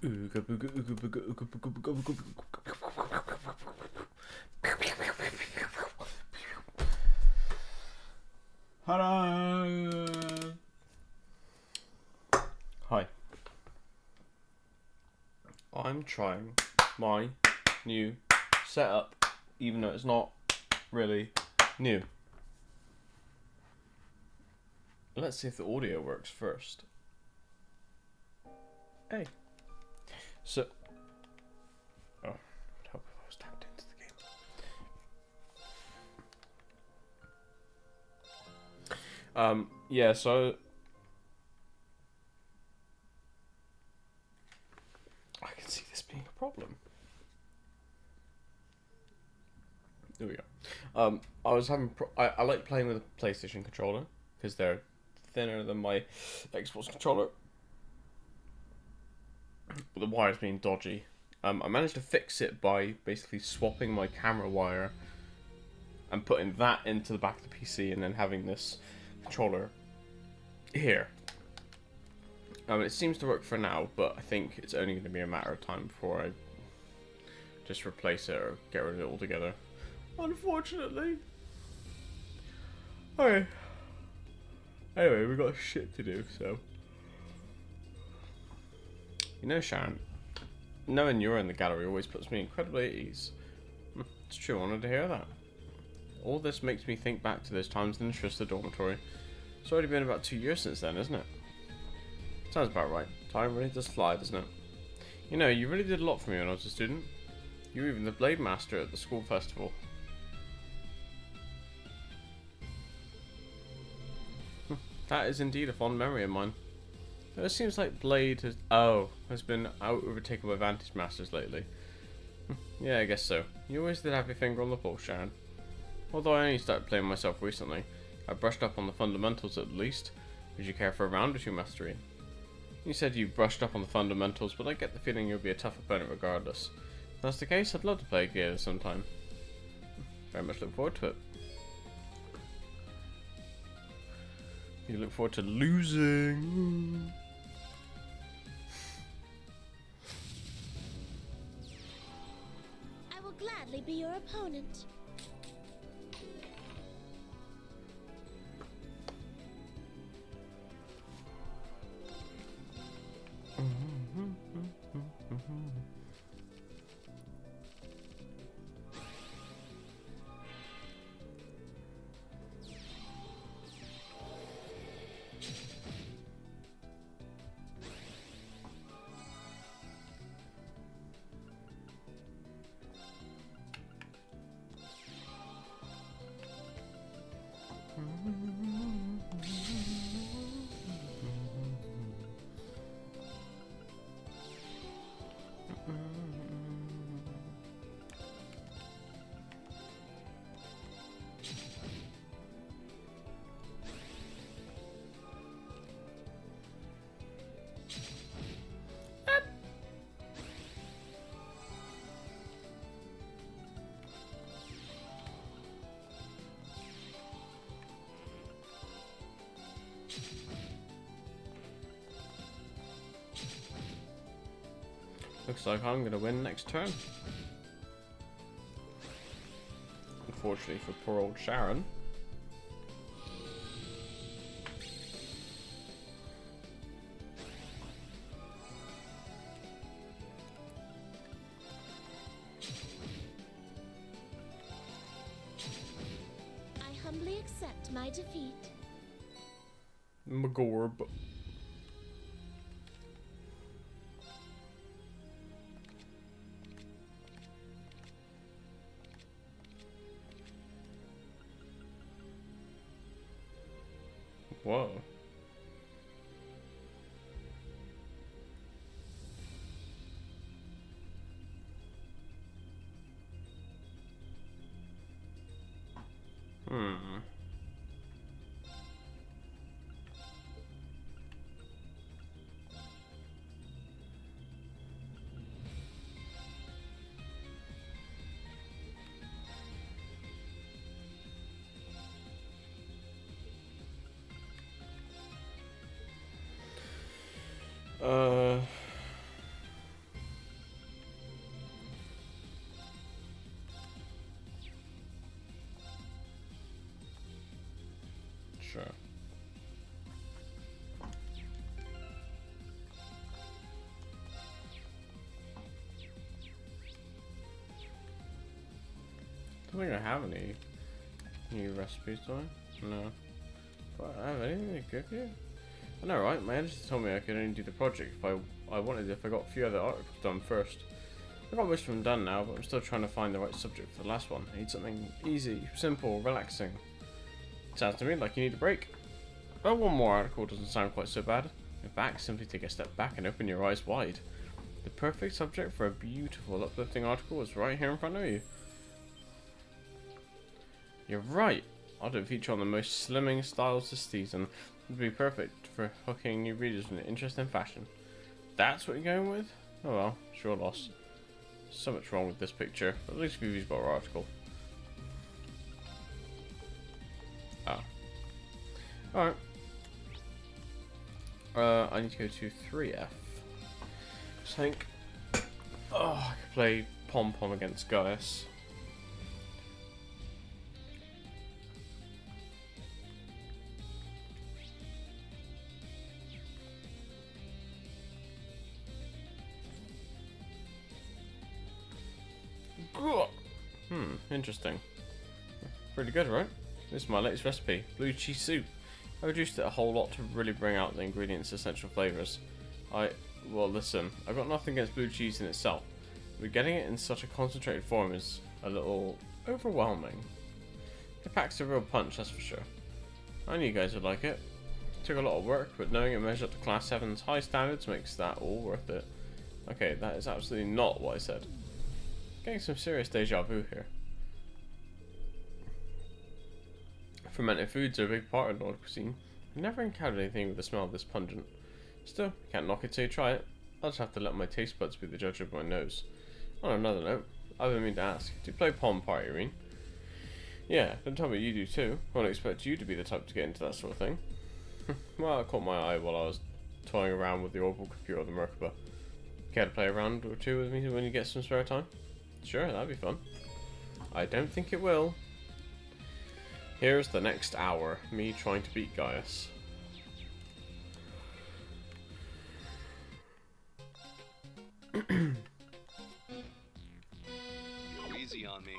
Hello. Hi. I'm trying my new setup, even though it's not really new. Let's see if the audio works first. Hey. So. Oh, I'd hope I was tapped into the game. Yeah, so. I can see this being a problem. There we go. I was having. I like playing with a PlayStation controller because they're thinner than my Xbox controller. But the wire's being dodgy. I managed to fix it by basically swapping my camera wire and putting that into the back of the PC and then having this controller here. It seems to work for now, but I think it's only going to be a matter of time before I just replace it or get rid of it altogether. Unfortunately. Okay. Anyway, we got shit to do, so. You know, Sharon, knowing you're in the gallery always puts me incredibly at ease. It's true, I wanted to hear that. All this makes me think back to those times in the Trista dormitory. It's already been about 2 years since then, isn't it? Sounds about right. Time really does fly, doesn't it? You know, you really did a lot for me when I was a student. You were even the Blade Master at the school festival. That is indeed a fond memory of mine. Though it seems like Blade has been out overtaken by Vantage Masters lately. Yeah, I guess so. You always did have your finger on the pulse, Sharon. Although I only started playing myself recently, I brushed up on the fundamentals at least. Would you care for a round or two, Mastery? You said you brushed up on the fundamentals, but I get the feeling you'll be a tough opponent regardless. If that's the case, I'd love to play Gears sometime. Very much look forward to it. You look forward to losing. I will gladly be your opponent. Looks like I'm going to win next turn. Unfortunately for poor old Sharon. I humbly accept my defeat. Magorb. Whoa. Hmm. Sure. I don't think I have any new recipes, do I? No. But I have anything to cook here? I know, right? My editor told me I could only do the project if I wanted, if I got a few other articles done first. I got most of them done now, but I'm still trying to find the right subject for the last one. I need something easy, simple, relaxing. Sounds to me like you need a break. Well, one more article doesn't sound quite so bad. In fact, simply take a step back and open your eyes wide. The perfect subject for a beautiful, uplifting article is right here in front of you. You're right. I'll do a feature on the most slimming styles this season. It would be perfect for hooking new readers in an interesting fashion. That's what you're going with? Oh well, sure loss. So much wrong with this picture, but at least Vivi's got our article. Oh. Alright. I need to go to 3F. Just think. Oh, I could play Pom Pom against Gaius. Interesting. Pretty good, right? This is my latest recipe, blue cheese soup. I reduced it a whole lot to really bring out the ingredients' essential flavours. Well listen, I've got nothing against blue cheese in itself, but getting it in such a concentrated form is a little overwhelming. It packs a real punch, that's for sure. I knew you guys would like it. It took a lot of work, but knowing it measured up to Class 7's high standards makes that all worth it. Okay, that is absolutely not what I said. Getting some serious deja vu here. Fermented foods are a big part of Nord cuisine. I've never encountered anything with a smell this pungent. Still, can't knock it till you try it. I'll just have to let my taste buds be the judge of my nose. On another note, I've been meaning to ask, do you play Pom Party, Irene? Yeah, don't tell me you do too. I wouldn't expect you to be the type to get into that sort of thing. Well, it caught my eye while I was toying around with the orbital computer of the Merkaba. Care to play a round or two with me when you get some spare time? Sure, that'd be fun. I don't think it will. Here's the next hour, me trying to beat Gaius. Go easy on me.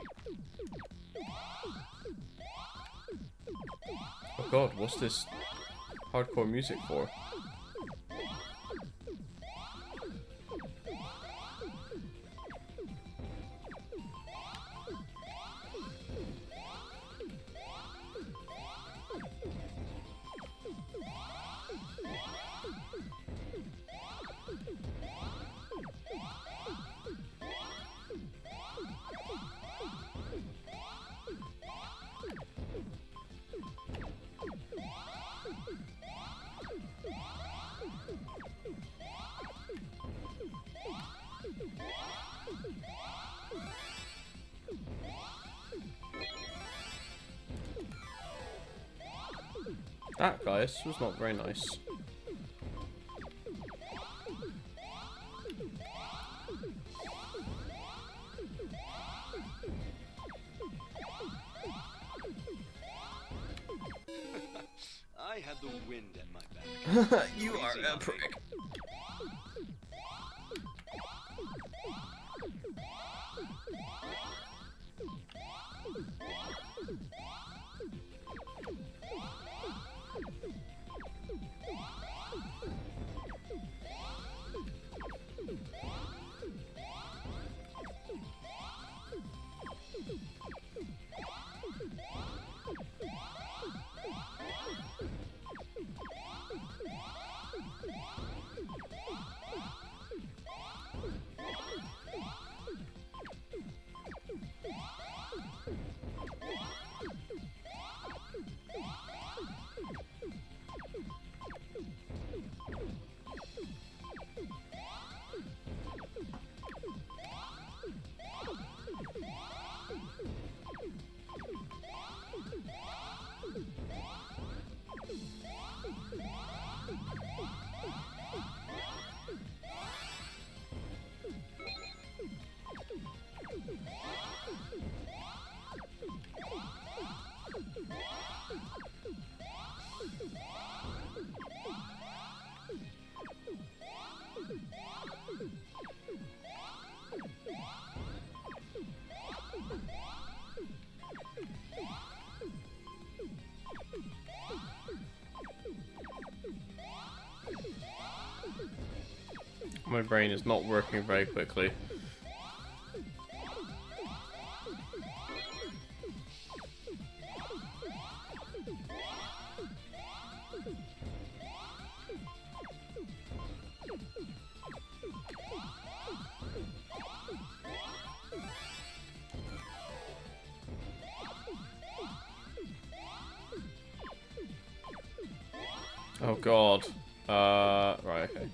Oh god, what's this hardcore music for? That Gaius was not very nice. I had the wind at my back. You are a prick. My brain is not working very quickly. Oh god. Right, okay.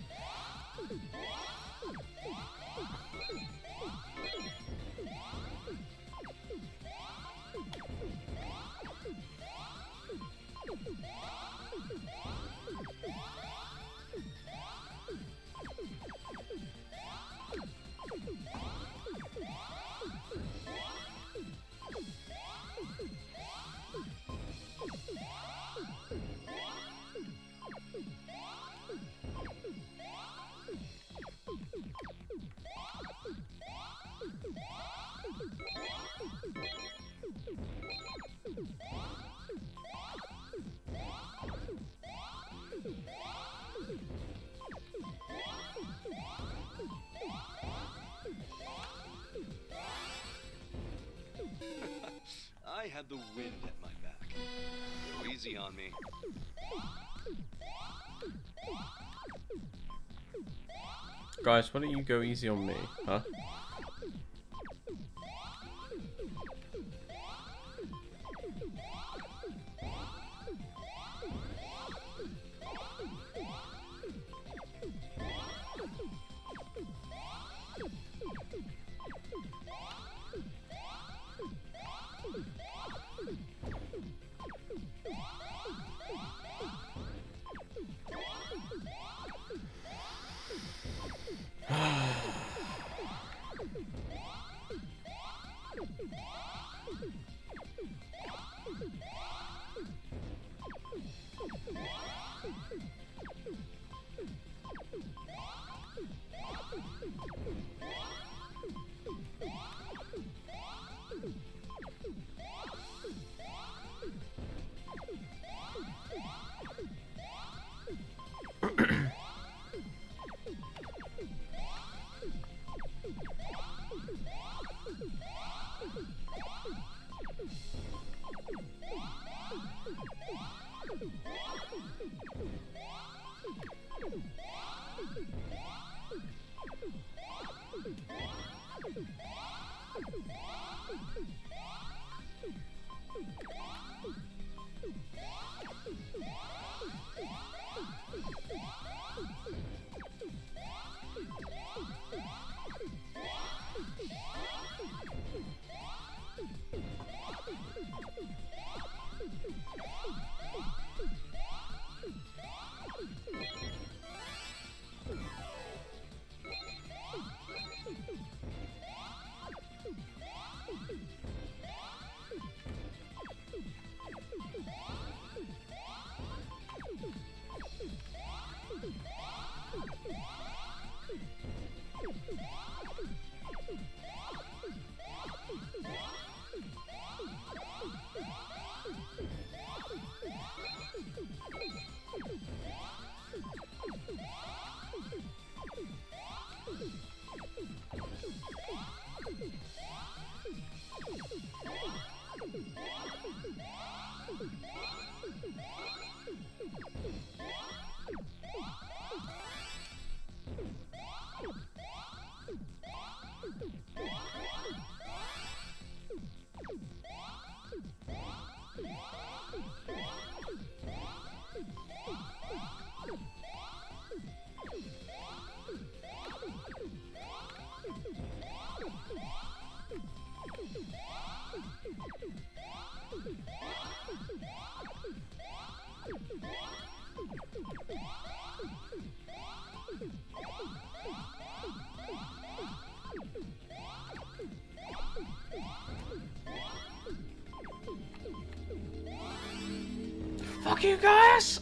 I had the wind at my back. Go easy on me. Guys, why don't you go easy on me, huh? Fuck you guys!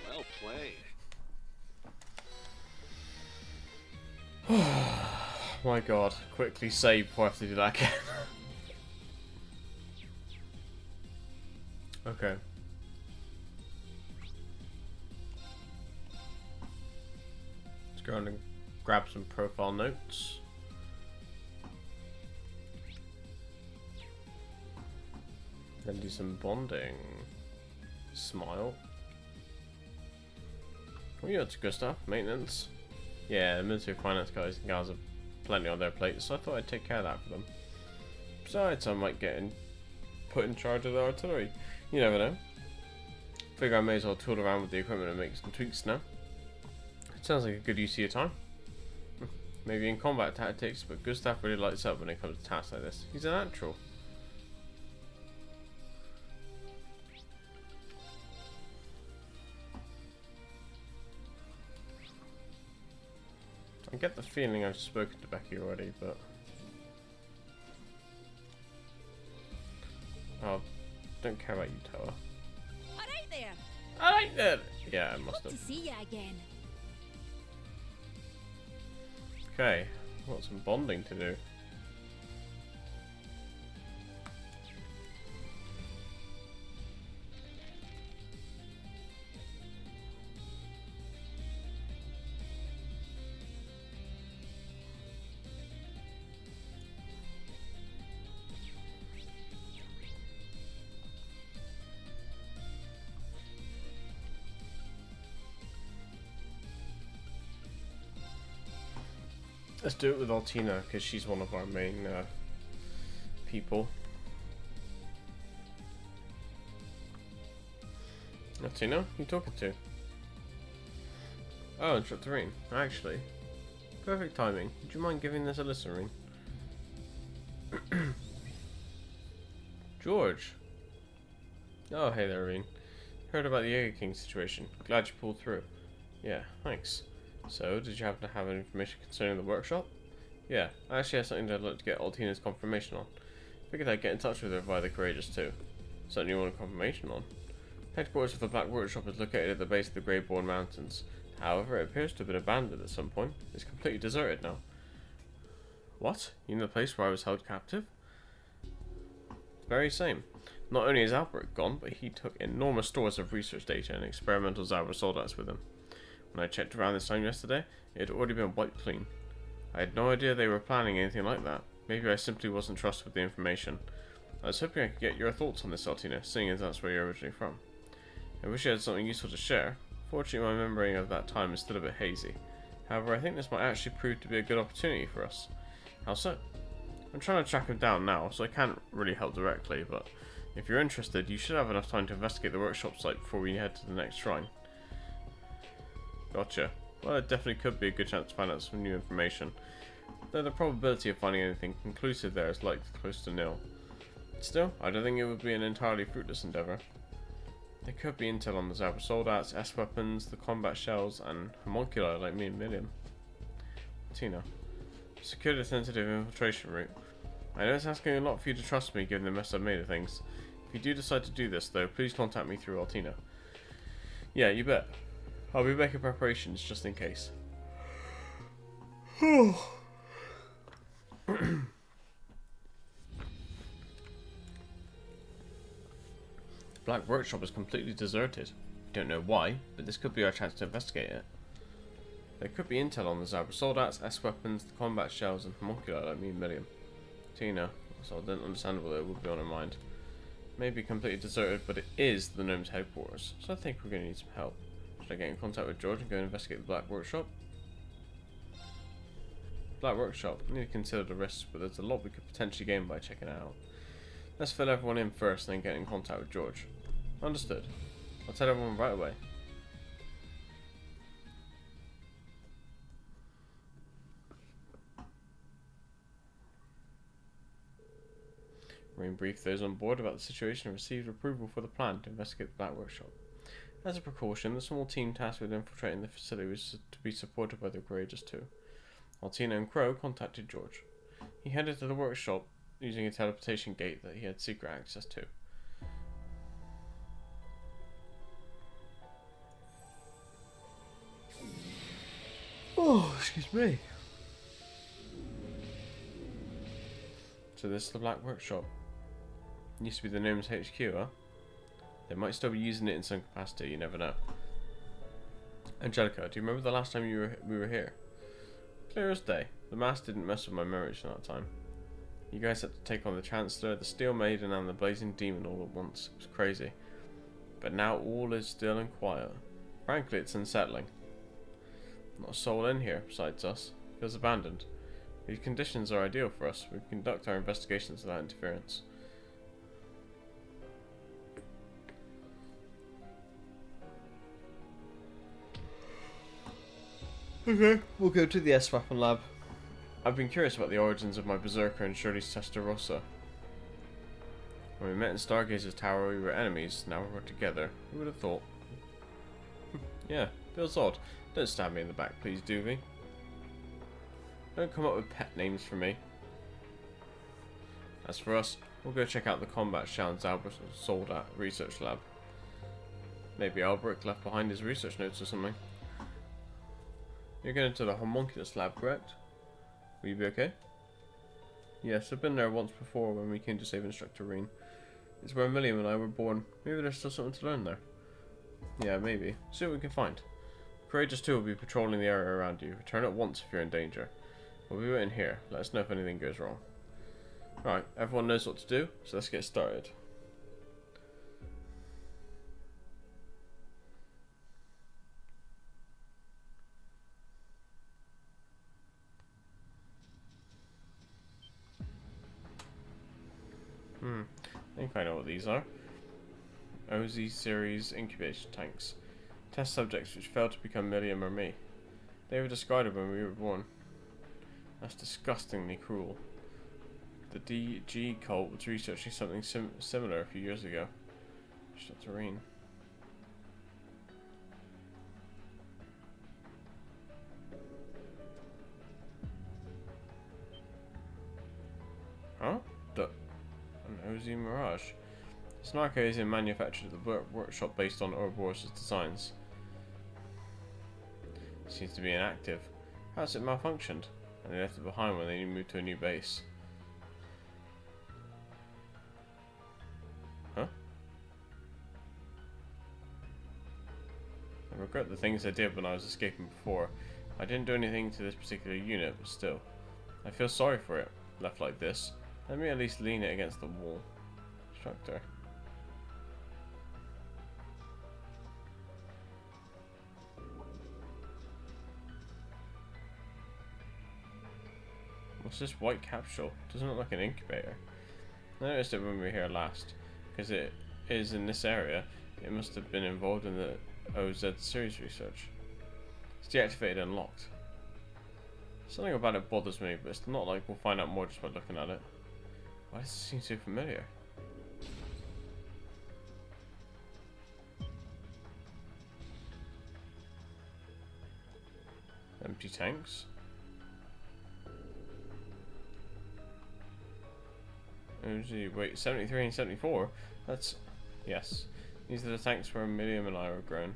Well played. My god, quickly save before I have to do that again. Okay. Let's go on and grab some profile notes. Then do some bonding. Smile. What are you up to, Gustav? Maintenance? Yeah, the military finance guys and gals have plenty on their plates, so I thought I'd take care of that for them. Besides, I might get put in charge of the artillery. You never know. Figure I may as well tool around with the equipment and make some tweaks now. It sounds like a good use of your time. Maybe in combat tactics, but Gustav really lights up when it comes to tasks like this. He's a natural. I get the feeling I've spoken to Becky already, but... Oh, don't care about you, Toa. Alright there. Alright then! Yeah, I must Good have. to see you again. Okay, got some bonding to do. Let's do it with Altina, because she's one of our main people. Altina, who you talking to? Oh, and Shotterine. Actually, perfect timing. Would you mind giving this a listen, Reen? George. Oh, hey there, Reen. Heard about the Jaeger King situation. Glad you pulled through. Yeah, thanks. So, did you happen to have any information concerning the workshop? Yeah, I actually have something that I'd like to get Altina's confirmation on. Figured I'd get in touch with her via the Courageous too. Something you want a confirmation on? Headquarters of the Black Workshop is located at the base of the Greybourne Mountains. However, it appears to have been abandoned at some point. It's completely deserted now. What? You know the place where I was held captive? The very same. Not only is Albert gone, but he took enormous stores of research data and experimental Zabra soldiers with him. When I checked around this time yesterday, it had already been wiped clean. I had no idea they were planning anything like that. Maybe I simply wasn't trusted with the information. I was hoping I could get your thoughts on this, Altina, seeing as that's where you're originally from. I wish I had something useful to share. Fortunately, my memory of that time is still a bit hazy. However, I think this might actually prove to be a good opportunity for us. How so? I'm trying to track him down now, so I can't really help directly, but if you're interested, you should have enough time to investigate the workshop site before we head to the next shrine. Gotcha. Well, it definitely could be a good chance to find out some new information, though the probability of finding anything conclusive there is likely close to nil. Still, I don't think it would be an entirely fruitless endeavour. There could be intel on the Zabra soldats, S-weapons, the combat shells, and homunculi like me and Milliam. Tina. Secured a sensitive infiltration route. I know it's asking a lot for you to trust me given the mess I've made of things. If you do decide to do this though, please contact me through Altina. Yeah, you bet. I'll be making preparations just in case. Black Workshop is completely deserted. We don't know why, but this could be our chance to investigate it. There could be intel on the Zabra soldats, S-weapons, the combat shells, and homunculi like me and Milliam. Tina, so understandable that it would be on her mind. Maybe completely deserted, but it is the Gnome's headquarters, so I think we're going to need some help. Should I get in contact with George and go investigate the Black Workshop? Black Workshop, I need to consider the risks, but there's a lot we could potentially gain by checking it out. Let's fill everyone in first and then get in contact with George. Understood. I'll tell everyone right away. Marine briefed those on board about the situation and received approval for the plan to investigate the Black Workshop. As a precaution, the small team tasked with infiltrating the facility was to be supported by the Courageous too. Altina and Crow contacted George. He headed to the workshop using a teleportation gate that he had secret access to. Oh, excuse me. So this is the Black Workshop. Used to be the Gnomes HQ, huh? They might still be using it in some capacity, you never know. Angelica, do you remember the last time we were here? Clear as day. The mask didn't mess with my memories from that time. You guys had to take on the Chancellor, the Steel Maiden, and the Blazing Demon all at once. It was crazy. But now all is still and quiet. Frankly, it's unsettling. Not a soul in here besides us. It feels abandoned. These conditions are ideal for us. We can conduct our investigations without interference. Okay, we'll go to the S-Weapon lab. I've been curious about the origins of my Berserker and Shirley's Testarossa. When we met in Stargazer's tower, we were enemies. Now we're together. Who would have thought? Yeah, feels odd. Don't stab me in the back, please, Doovie. Don't come up with pet names for me. As for us, we'll go check out the combat Shallon's Albert sold at research lab. Maybe Albrecht left behind his research notes or something. You're going to the Homunculus lab, correct? Will you be okay? Yes, I've been there once before when we came to save Instructor Reen. It's where Milliam and I were born. Maybe there's still something to learn there. Yeah, maybe. See what we can find. Courageous 2 will be patrolling the area around you. Return at once if you're in danger. We'll be waiting here. Let us know if anything goes wrong. Right, everyone knows what to do, so let's get started. I think I know what these are. OZ series incubation tanks. Test subjects which failed to become Milliam or me. They were discarded when we were born. That's disgustingly cruel. The DG cult was researching something similar a few years ago. Shatterine. Huh? An OZ Mirage. This narco is manufactured at the workshop based on Ouroboros' designs. It seems to be inactive. Perhaps it malfunctioned, and they left it behind when they moved to a new base. Huh? I regret the things I did when I was escaping before. I didn't do anything to this particular unit, but still. I feel sorry for it, left like this. Let me at least lean it against the wall. Instructor. What's this white capsule? Doesn't look like an incubator. I noticed it when we were here last. Because it is in this area, it must have been involved in the OZ series research. It's deactivated and locked. Something about it bothers me, but it's not like we'll find out more just by looking at it. Why does it seem so familiar? Empty tanks. Wait, 73 and 74? That's... yes. These are the tanks where Milliam and I were grown.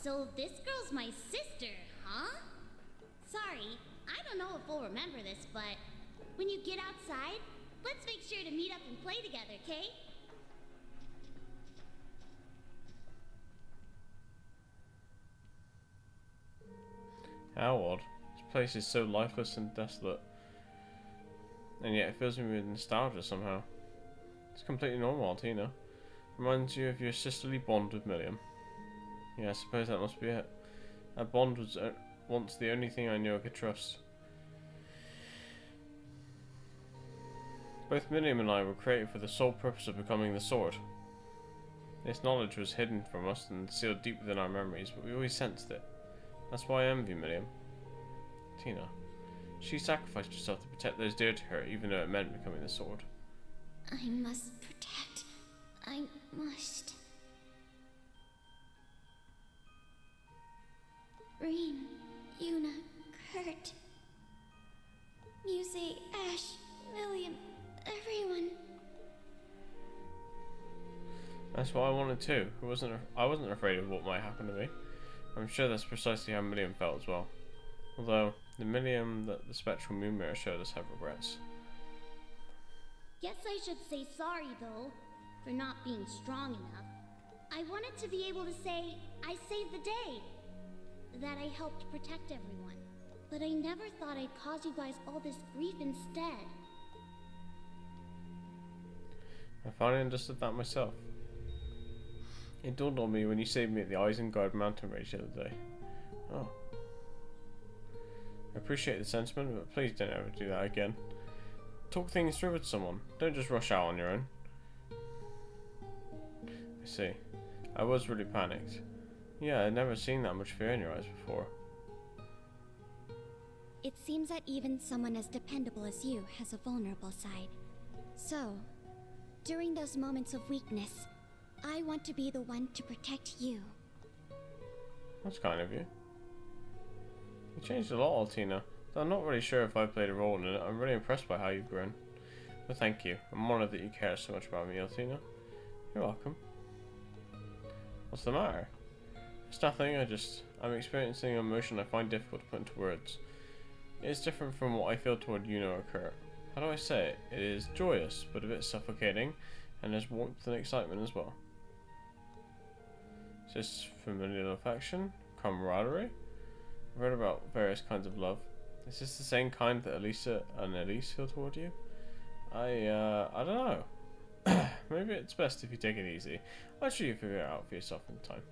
So this girl's my sister, huh? Sorry, I don't know if we'll remember this, but when you get outside, let's make sure to meet up and play together, okay? How odd. This place is so lifeless and desolate. And yet it fills me with nostalgia somehow. It's completely normal, Altina. Reminds you of your sisterly bond with Milliam. Yeah, I suppose that must be it. That bond was once the only thing I knew I could trust. Both Miriam and I were created for the sole purpose of becoming the sword. This knowledge was hidden from us and sealed deep within our memories, but we always sensed it. That's why I envy Miriam. Tina. She sacrificed herself to protect those dear to her, even though it meant becoming the sword. I must protect. I must. Rean, Yuna, Kurt, Muse, Ash, William, everyone. That's what I wanted too. I wasn't afraid of what might happen to me. I'm sure that's precisely how Miriam felt as well. Although, the Miriam that the spectral moon mirror showed us had regrets. Guess I should say sorry, though, for not being strong enough. I wanted to be able to say, I saved the day. That I helped protect everyone. But I never thought I'd cause you guys all this grief instead. I finally understood that myself. It dawned on me when you saved me at the Isengard mountain range the other day. Oh. I appreciate the sentiment, but please don't ever do that again. Talk things through with someone. Don't just rush out on your own. I see. I was really panicked. Yeah, I'd never seen that much fear in your eyes before. It seems that even someone as dependable as you has a vulnerable side. So, during those moments of weakness, I want to be the one to protect you. That's kind of you. You changed a lot, Altina. Though I'm not really sure if I played a role in it. I'm really impressed by how you've grown. But thank you. I'm honored that you care so much about me, Altina. You're welcome. What's the matter? It's nothing, I'm experiencing an emotion I find difficult to put into words. It's different from what I feel toward Yuna or Kurt. How do I say it? It is joyous, but a bit suffocating, and there's warmth and excitement as well. Is this familial affection? Camaraderie? I've read about various kinds of love. Is this the same kind that Elisa and Elise feel toward you? I don't know. Maybe it's best if you take it easy. I'll show you figure it out for yourself in time.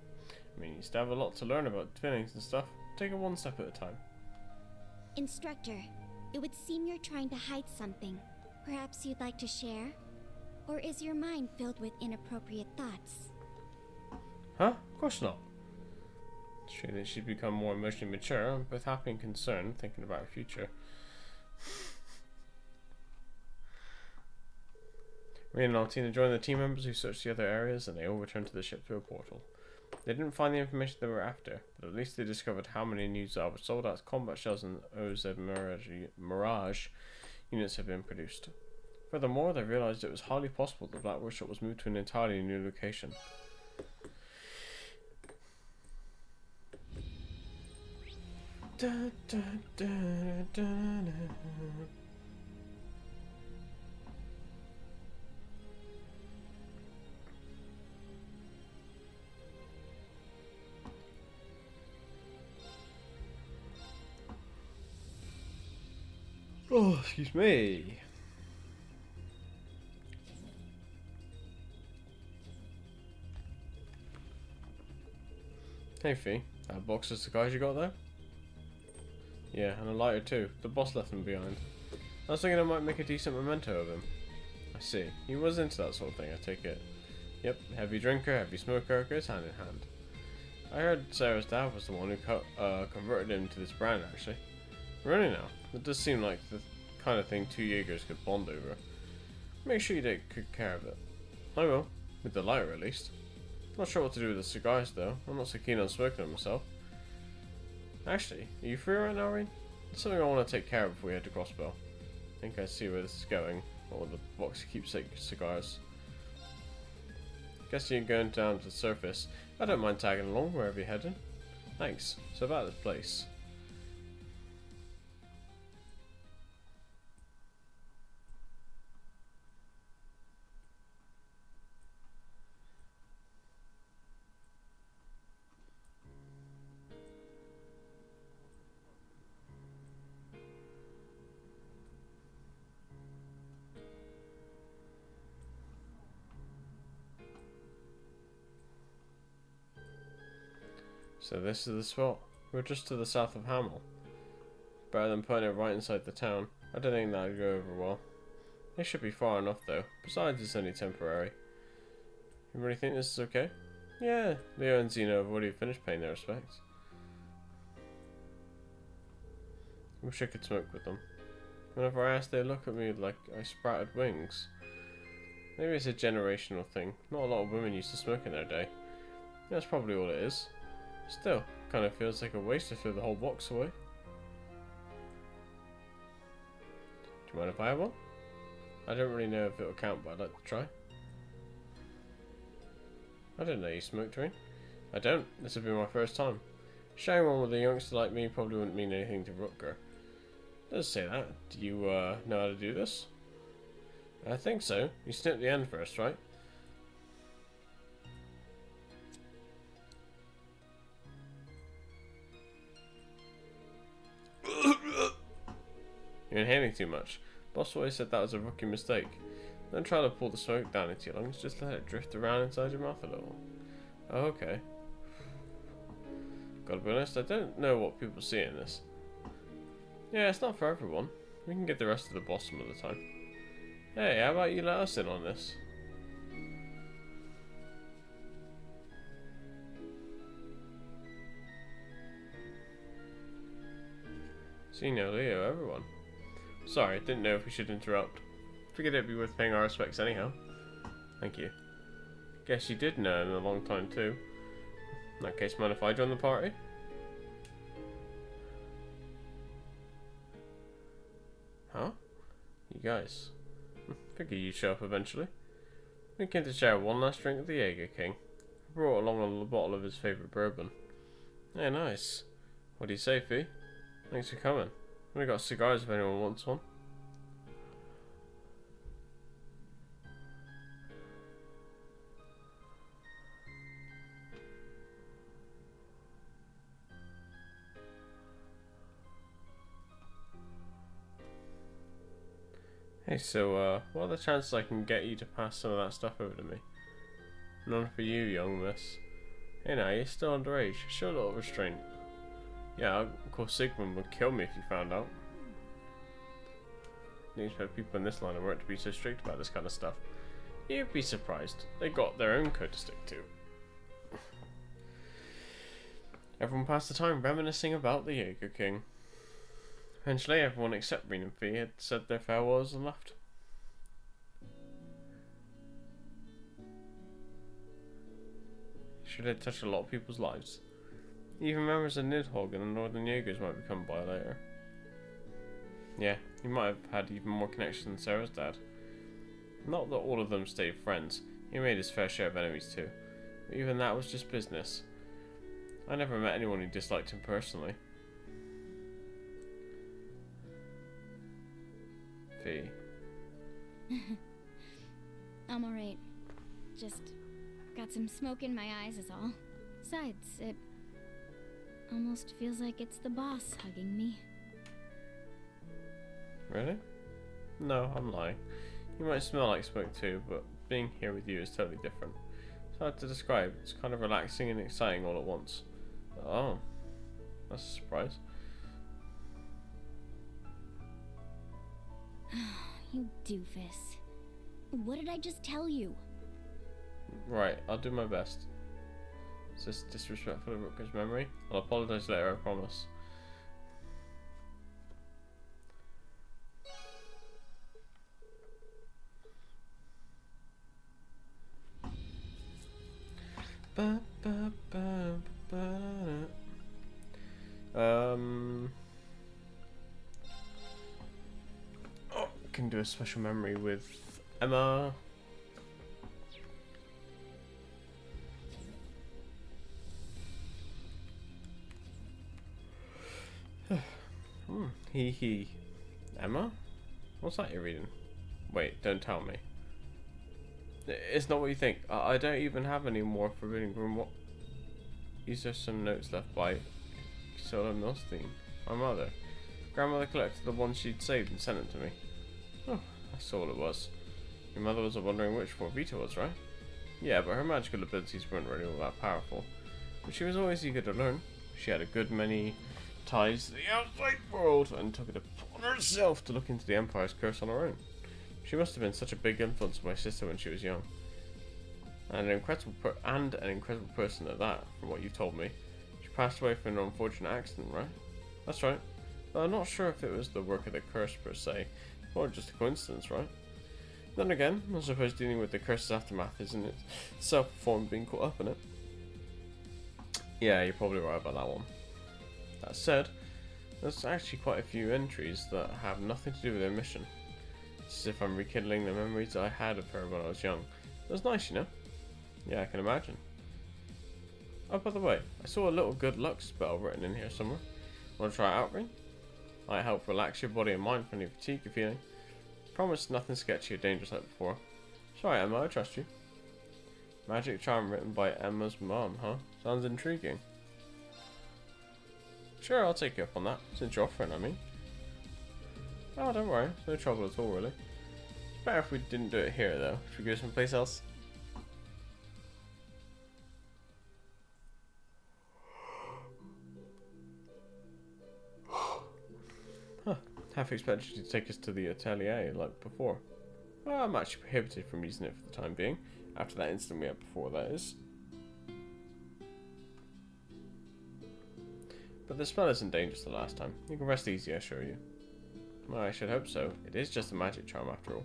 I mean, you still have a lot to learn about feelings and stuff. Take it one step at a time. Instructor, it would seem you're trying to hide something. Perhaps you'd like to share? Or is your mind filled with inappropriate thoughts? Huh? Of course not. It's true that she'd become more emotionally mature. I'm both happy and concerned, thinking about her future. Rean and Altina joined the team members who searched the other areas, and they all returned to the ship through a portal. They didn't find the information they were after, but at least they discovered how many new Zalbot sold-out combat shells and OZ Mirage units had been produced. Furthermore, they realized it was highly possible that Black Workshop was moved to an entirely new location. Da, da, da, da, da. Oh, excuse me. Hey, Fee. That box of cigars you got there? Yeah, and a lighter too. The boss left them behind. I was thinking I might make a decent memento of him. I see. He was into that sort of thing, I take it. Yep, heavy drinker, heavy smoker, goes hand in hand. I heard Sarah's dad was the one who converted him to this brand, actually. Really now? It does seem like the kind of thing two Jaegers could bond over. Make sure you take good care of it. I will, with the lighter at least. Not sure what to do with the cigars though. I'm not so keen on smoking them myself. Actually, are you free right now, Rean? It's something I want to take care of before we head to Crossbell. I think I see where this is going. Or the box of keepsake cigars. Guess you're going down to the surface. I don't mind tagging along wherever you're heading. Thanks. So about this place. So this is the spot. We're just to the south of Hamel. Better than putting it right inside the town. I don't think that'd go over well. They should be far enough though. Besides, it's only temporary. You really think this is okay? Yeah, Leo and Xeno have already finished paying their respects. Wish I could smoke with them. Whenever I ask, they look at me like I sprouted wings. Maybe it's a generational thing. Not a lot of women used to smoke in their day. That's probably all it is. Still, kind of feels like a waste to throw the whole box away. Do you mind if I have one? I don't really know if it'll count, but I'd like to try. I didn't know you smoked, Doreen. I don't. This would be my first time. Sharing one with a youngster like me probably wouldn't mean anything to Rutger. It does say that. Do you know how to do this? I think so. You snip the end first, right? You're inhaling too much. Boss always said that was a rookie mistake. Don't try to pull the smoke down into your lungs, just let it drift around inside your mouth a little. Oh, okay. Gotta be honest, I don't know what people see in this. Yeah, it's not for everyone. We can get the rest of the boss some of the time. Hey, how about you let us in on this? Xeno, Leo, everyone. Sorry, didn't know if we should interrupt. Figured it'd be worth paying our respects anyhow. Thank you. Guess you did know in a long time too. In that case, mind if I join the party? Huh? You guys. Figure you'd show up eventually. We came to share one last drink with the Jaeger King. I brought along a bottle of his favourite bourbon. Hey, nice. What do you say, Fee? Thanks for coming. We got cigars if anyone wants one. Hey, so, what are the chances I can get you to pass some of that stuff over to me? None for you, young miss. Hey now, you're still underage. Show a little restraint. Yeah, of course Sigmund would kill me if you found out. You expect people in this line of work to be so strict about this kind of stuff. You'd be surprised. They got their own code to stick to. Everyone passed the time reminiscing about the Jaeger King. Eventually, everyone except Reen and Fee had said their farewells and left. Should have touched a lot of people's lives. Even members of Nidhogg and the Northern Jaegers might become by later. Yeah, he might have had even more connections than Sarah's dad. Not that all of them stayed friends. He made his fair share of enemies too. But even that was just business. I never met anyone who disliked him personally. Fee. I'm alright. Just got some smoke in my eyes is all. Besides, it almost feels like it's the boss hugging me. Really? No, I'm lying. You might smell like smoke too, but being here with you is totally different. It's hard to describe. It's kind of relaxing and exciting all at once. Oh, that's a surprise. You doofus. What did I just tell you? Right, I'll do my best. Is this disrespectful of Rutger's memory? I'll apologise later, I promise. Ba, ba, ba, ba, oh, can do a special memory with Emma. He. Emma? What's that you're reading? Wait, don't tell me. It's not what you think. I don't even have any more Forbidden Room. What? These are some notes left by Isola Milstein, my mother. Grandmother collected the ones she'd saved and sent them to me. Oh, that's all it was. Your mother was wondering which one Vita was, right? Yeah, but her magical abilities weren't really all that powerful. But she was always eager to learn. She had a good many ties to the outside world and took it upon herself to look into the Empire's curse on her own. She must have been such a big influence on my sister when she was young. And an incredible person at that, from what you've told me. She passed away from an unfortunate accident, right? That's right. But I'm not sure if it was the work of the curse per se, or just a coincidence, right? Then again, I suppose dealing with the curse's aftermath isn't it self-formed being caught up in it. Yeah, you're probably right about that one. That said, there's actually quite a few entries that have nothing to do with their mission. It's as if I'm rekindling the memories I had of her when I was young. It was nice, you know? Yeah, I can imagine. Oh, by the way, I saw a little good luck spell written in here somewhere. Want to try it out, Ring? Might help relax your body and mind from any fatigue you're feeling. Promise nothing sketchy or dangerous like before. Sorry, Emma, I trust you. Magic charm written by Emma's mom, huh? Sounds intriguing. Sure, I'll take you up on that, since you're offering, I mean. Oh, don't worry, it's no trouble at all, really. It's better if we didn't do it here, though. Should we go someplace else? Huh. Half expected you to take us to the atelier like before. Well, I'm actually prohibited from using it for the time being. After that incident we had before, that is. But the spell isn't dangerous the last time. You can rest easy, I assure you. Well, I should hope so. It is just a magic charm after all.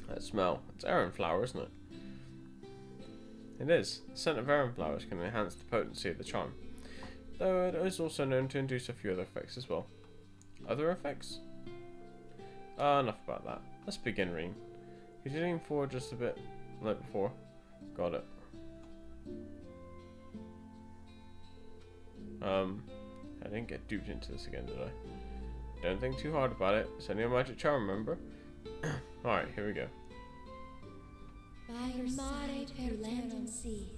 That smell. It's Aran flower, isn't it? It is. The scent of Aran flowers can enhance the potency of the charm. Though it is also known to induce a few other effects as well. Other effects? Enough about that. Let's begin, Reen. Could you lean forward just a bit, like before? Got it. I didn't get duped into this again, did I? Don't think too hard about it. It's only a magic charm, remember? Alright, here we go. By your side through land and sea.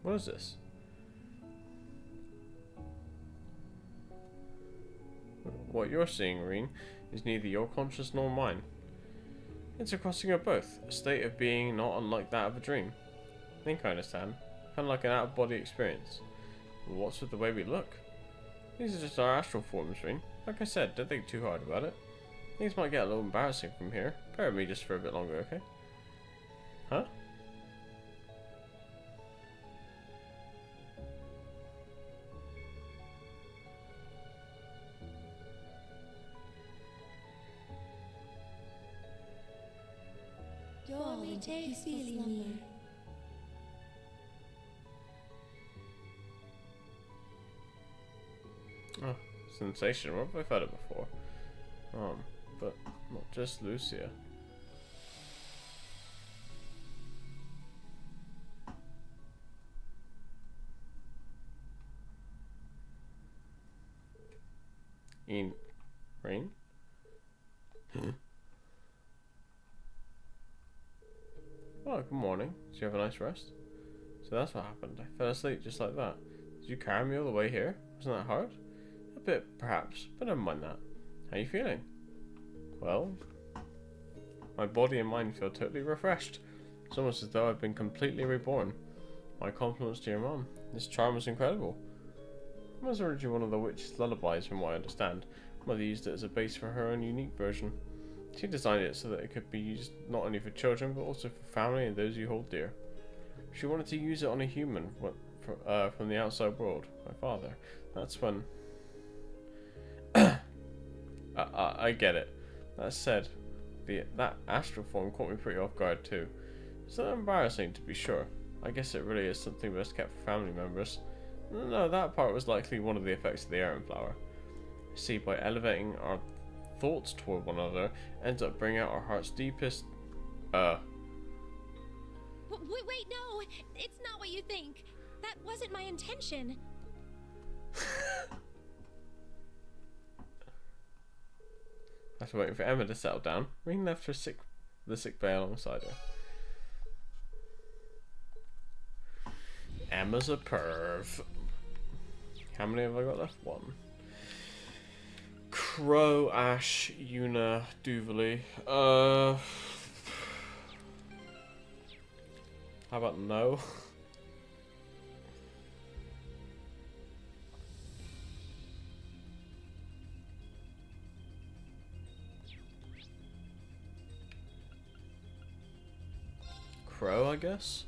What is this? What you're seeing, Reen, is neither your conscious nor mine. It's a crossing of both, a state of being not unlike that of a dream. I think I understand. Kind of like an out-of-body experience. But what's with the way we look? These are just our astral forms, Reen. Like I said, don't think too hard about it. Things might get a little embarrassing from here. Bear with me just for a bit longer, okay? Huh? Fall into peaceful slumber. Oh, sensation. Where have I heard it before? But not just Lucia. In rain? Oh, good morning. Did you have a nice rest? So that's what happened. I fell asleep just like that. Did you carry me all the way here? Wasn't that hard? A bit, perhaps, but never mind that. How are you feeling? Well, my body and mind feel totally refreshed. It's almost as though I've been completely reborn. My compliments to your mom. This charm was incredible. It was originally one of the witch's lullabies, from what I understand. Mother used it as a base for her own unique version. She designed it so that it could be used not only for children, but also for family and those you hold dear. She wanted to use it on a human from the outside world, my father. That's when... I get it. That said, that astral form caught me pretty off guard too. It's a little embarrassing, to be sure. I guess it really is something best kept for family members. No, that part was likely one of the effects of the Aran flower. See, by elevating our thoughts toward one another, ends up bringing out our heart's deepest, Wait, no! It's not what you think! That wasn't my intention! After waiting for Emma to settle down, Ring left the sick bay alongside her. Emma's a perv. How many have I got left? One. Crow, Ash, Yuna, Duvally. How about no? Crow, I guess?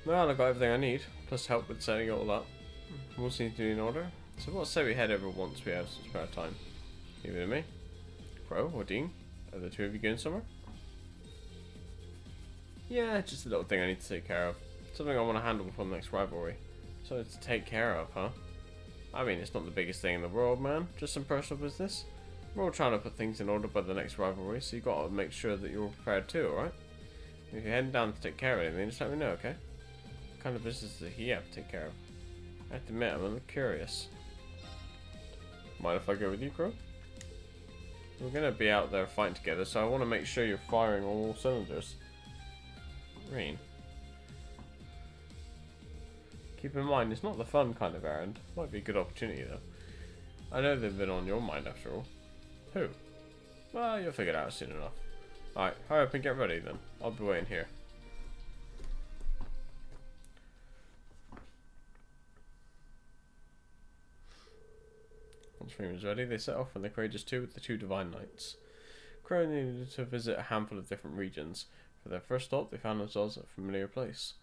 Well, I got everything I need, plus help with setting it all up. We'll see to be in order. So what say we head over once we have some spare time? Leave it to me. Crow or Dean? Are the two of you going somewhere? Yeah, just a little thing I need to take care of. Something I want to handle before the next rivalry. Something to take care of, huh? I mean, it's not the biggest thing in the world, man. Just some personal business. We're all trying to put things in order by the next rivalry, so you gotta make sure that you're prepared too, alright? If you're heading down to take care of anything, just let me know, okay? What kind of business does he have to take care of? I have to admit, I'm a little curious. Mind if I go with you, Crow? We're gonna be out there fighting together, so I want to make sure you're firing on all cylinders. Rain. Keep in mind, it's not the fun kind of errand. Might be a good opportunity, though. I know they've been on your mind, after all. Who? Well, you'll figure it out soon enough. Alright, hurry up and get ready, then. I'll be waiting here. Once Rain was ready, they set off on the Courageous 2 with the two Divine Knights. Crow needed to visit a handful of different regions. For their first stop, they found themselves at a familiar place.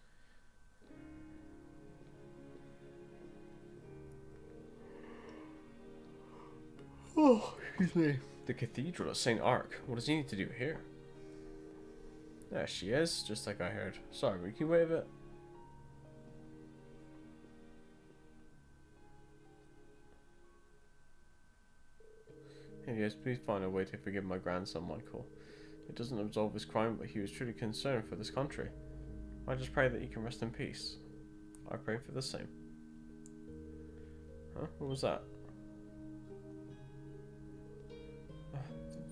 Oh, excuse me. The Cathedral of St. Ark. What does he need to do here? There she is, just like I heard. Sorry, we can wait a bit. Hey, yes, please find a way to forgive my grandson, Michael. It doesn't absolve his crime, but he was truly concerned for this country. I just pray that he can rest in peace. I pray for the same. Huh? What was that?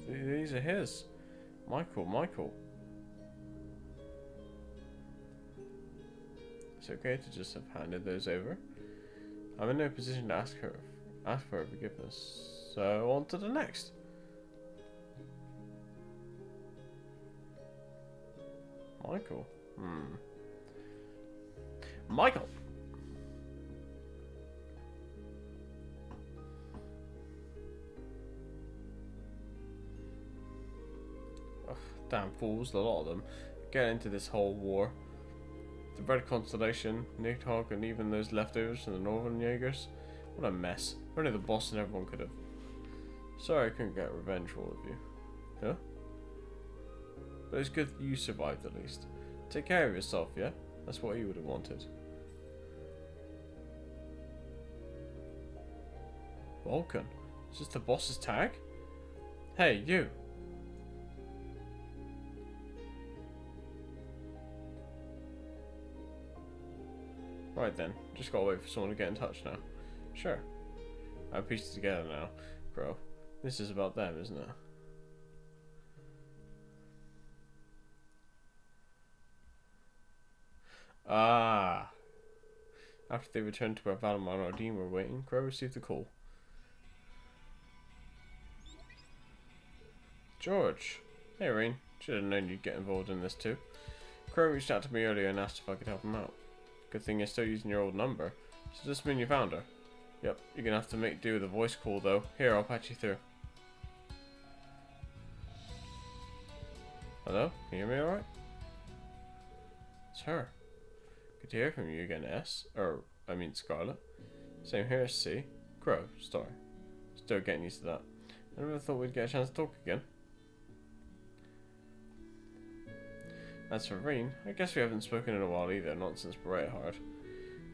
These are his. Michael. It's okay to just have handed those over. I'm in no position to ask for her forgiveness. So on to the next. Michael. Michael. Ugh, damn fools, a lot of them. Get into this whole war. The Red Constellation, Nidhogg, and even those leftovers from the Northern Jaegers. What a mess. Only the boss and everyone could have. Sorry I couldn't get revenge for all of you. Huh? But it's good that you survived at least. Take care of yourself, yeah? That's what you would have wanted. Vulcan? Is this the boss's tag? Hey, you! Right then, just gotta wait for someone to get in touch now. Sure. I've pieced it together now, Crow. This is about them, isn't it? Ah. After they returned to where Valamar and Ardeen were waiting, Crow received a call. George. Hey, Rain. Should have known you'd get involved in this too. Crow reached out to me earlier and asked if I could help him out. Good thing you're still using your old number. So does this mean you found her? Yep, you're gonna have to make do with a voice call though. Here, I'll patch you through. Hello? Can you hear me alright? It's her. Good to hear from you again, S. Scarlet. Same here, C. Crow, Star. Still getting used to that. I never thought we'd get a chance to talk again. As for Rain, I guess we haven't spoken in a while either, not since Berea Hard.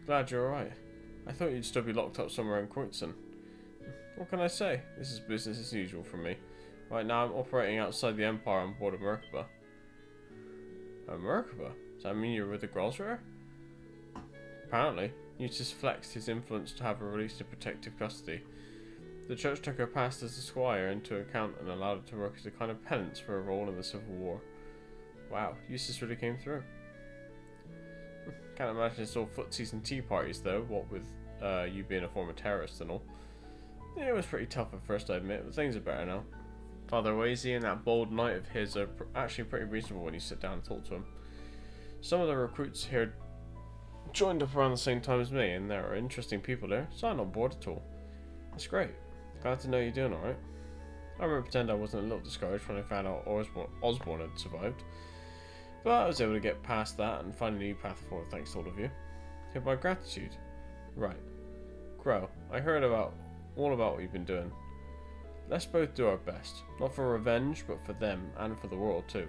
Glad you're alright. I thought you'd still be locked up somewhere in Kreutzer. What can I say? This is business as usual for me. Right now I'm operating outside the Empire on board a Merkaba. A Merkaba? Does that mean you're with the Grosser? Apparently. Eustace flexed his influence to have her released in protective custody. The church took her past as a squire into account and allowed her to work as a kind of penance for her role in the Civil War. Wow, Eustace really came through. Can't imagine it's all footsies and tea parties though, what with you being a former terrorist and all. Yeah, it was pretty tough at first, I admit, but things are better now. Father Wazy and that bold knight of his are actually pretty reasonable when you sit down and talk to him. Some of the recruits here joined up around the same time as me, and there are interesting people there, so I'm not bored at all. That's great. Glad to know you're doing alright. I remember pretend I wasn't a little discouraged when I found out Osborne had survived. But I was able to get past that and find a new path forward thanks to all of you. Hereby gratitude. Right. Crow, I heard all about what you've been doing. Let's both do our best. Not for revenge, but for them, and for the world too.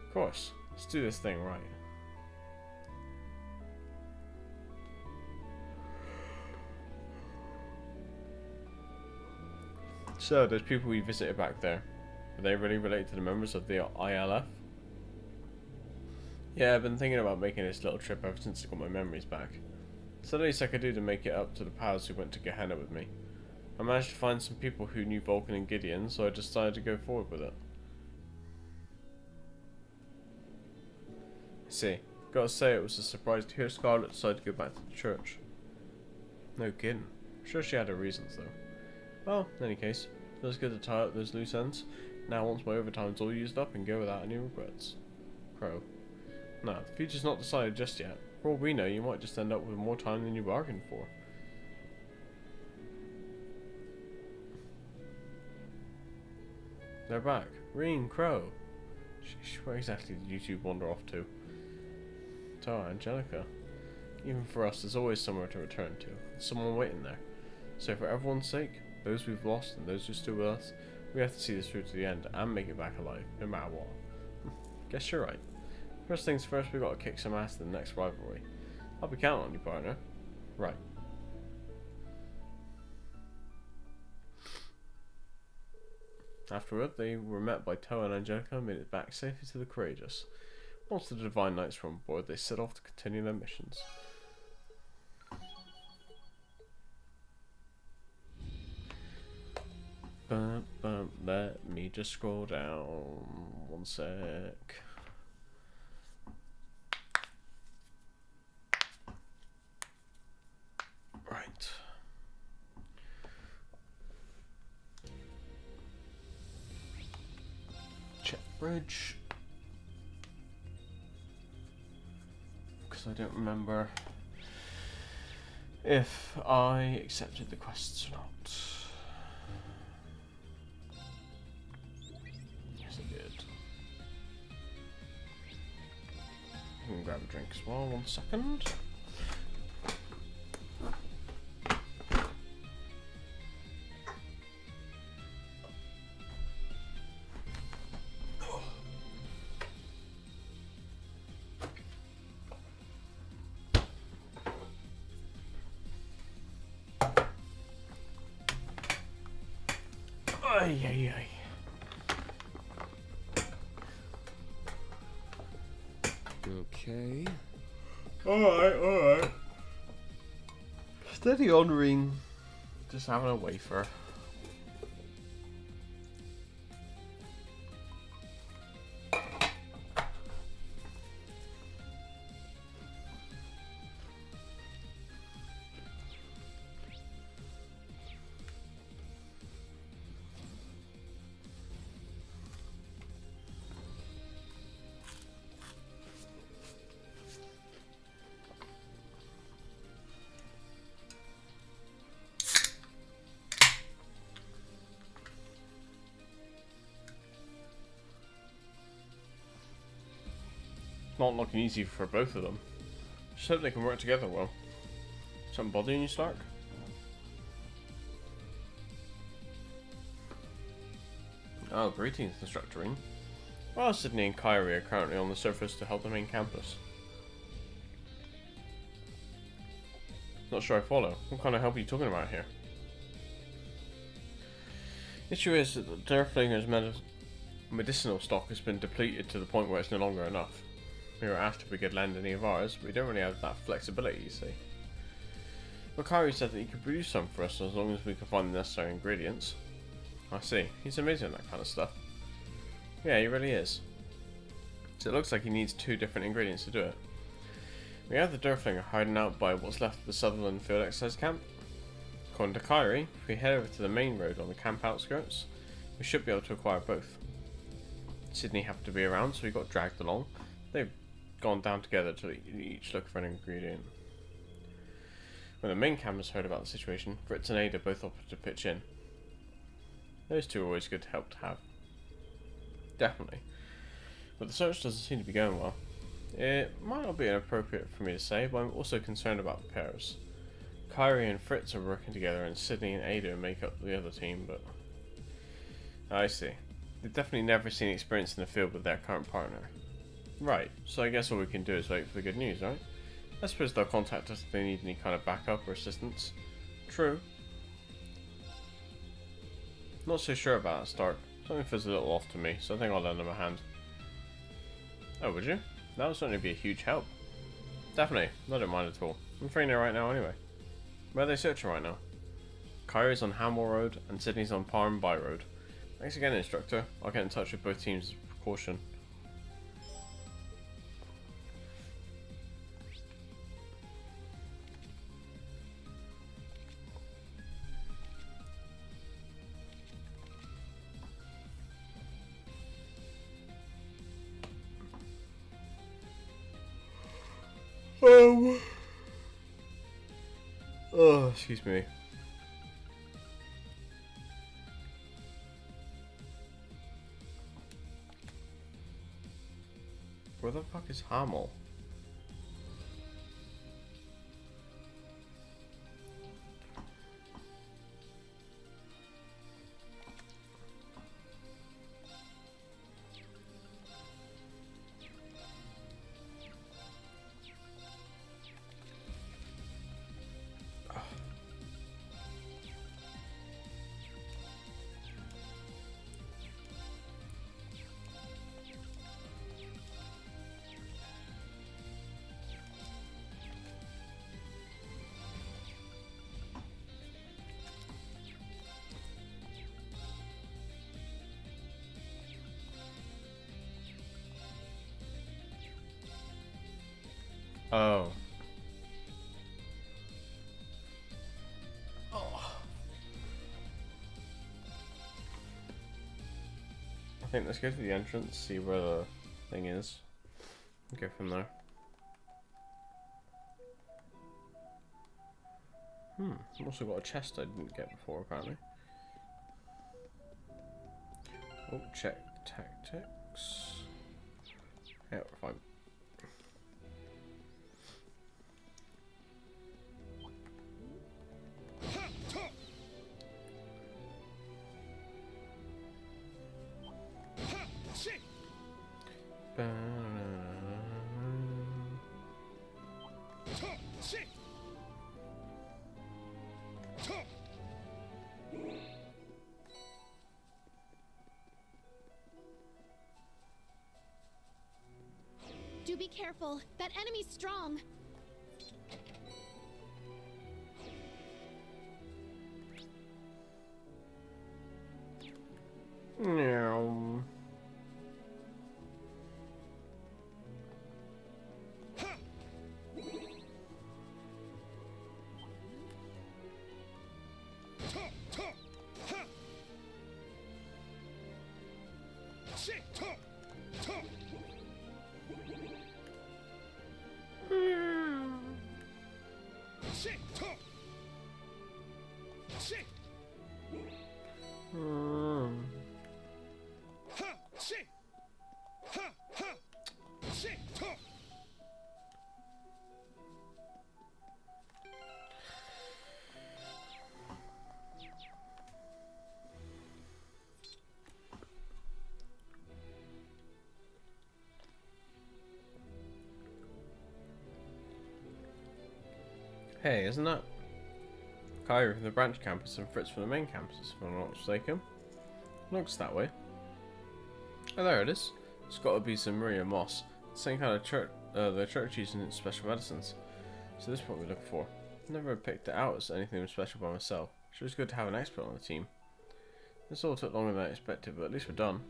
Of course. Let's do this thing right. So, those people we visited back there, are they really related to the members of the ILF? Yeah, I've been thinking about making this little trip ever since I got my memories back. It's the least I could do to make it up to the pals who went to Gehenna with me. I managed to find some people who knew Vulcan and Gideon, so I decided to go forward with it. I see. Gotta say it was a surprise to hear Scarlet decide to go back to the church. No kidding. I'm sure she had her reasons though. Well, in any case, feels good to tie up those loose ends. Now once my overtime's all used up and go without any regrets. Crow. No, the future's not decided just yet. For all we know, you might just end up with more time than you bargained for. They're back. Reen, Crow. Sheesh, where exactly did you two wander off to? Tara, Angelica. Even for us, there's always somewhere to return to. There's someone waiting there. So for everyone's sake, those we've lost and those who are still with us, we have to see this through to the end and make it back alive, no matter what. Guess you're right. First things first, we've got to kick some ass in the next rivalry. I'll be counting on you, partner. Right. Afterward, they were met by Toa and Angelica and made it back safely to the Courageous. Once the Divine Knights were on board, they set off to continue their missions. Let me just scroll down 1 sec. Right. Check bridge. Because I don't remember if I accepted the quests or not. Yes, I did. I can grab a drink as well, 1 second. Ay, ay, ay. Okay. Alright. Steady on, Reen. Just having a wafer. Not looking easy for both of them. Just hope they can work together well. Something bothering you, Stark? Oh, greetings, Instructorine. Well, Sydney and Kyrie are currently on the surface to help the main campus. Not sure I follow. What kind of help are you talking about here? The issue is that the Derflinger's medicinal stock has been depleted to the point where it's no longer enough. We were asked if we could lend any of ours, but we don't really have that flexibility, you see. Wakari said that he could produce some for us as long as we could find the necessary ingredients. I see. He's amazing at that kind of stuff. Yeah, he really is. So it looks like he needs 2 different ingredients to do it. We have the Durflinger hiding out by what's left of the Sutherland Field Exercise Camp. According to Kyrie, if we head over to the main road on the camp outskirts, we should be able to acquire both. Sydney happened to be around, so we got dragged along. They've gone down together to each look for an ingredient. When the main campers heard about the situation, Fritz and Ada both offered to pitch in. Those 2 are always good to help to have. Definitely. But the search doesn't seem to be going well. It might not be inappropriate for me to say, but I'm also concerned about the pairs. Kyrie and Fritz are working together and Sydney and Ada make up the other team, but... I see. They've definitely never seen experience in the field with their current partner. Right, so I guess all we can do is wait for the good news, right? I suppose they'll contact us if they need any kind of backup or assistance. True. Not so sure about that start. Something feels a little off to me, so I think I'll lend them a hand. Oh, would you? That would certainly be a huge help. Definitely, I don't mind at all. I'm free there right now anyway. Where are they searching right now? Kyrie's on Hamwell Road and Sydney's on Parham By Road. Thanks again, instructor. I'll get in touch with both teams as a precaution. Oh, excuse me. Where the fuck is Hamel? Oh. I think let's go to the entrance, see where the thing is, and go from there. I've also got a chest I didn't get before, apparently. Oh, check tactics. Yeah, we're fine. Do be careful. That enemy's strong. No. Hey, isn't that Kyrie from the branch campus and Fritz from the main campus, if I'm not mistaken? Looks that way. Oh, there it is. It's got to be some Maria moss. Same kind of church, the church using its special medicines. So this is what we look for. Never picked it out as anything special by myself. Sure was good to have an expert on the team. This all took longer than I expected, but at least we're done.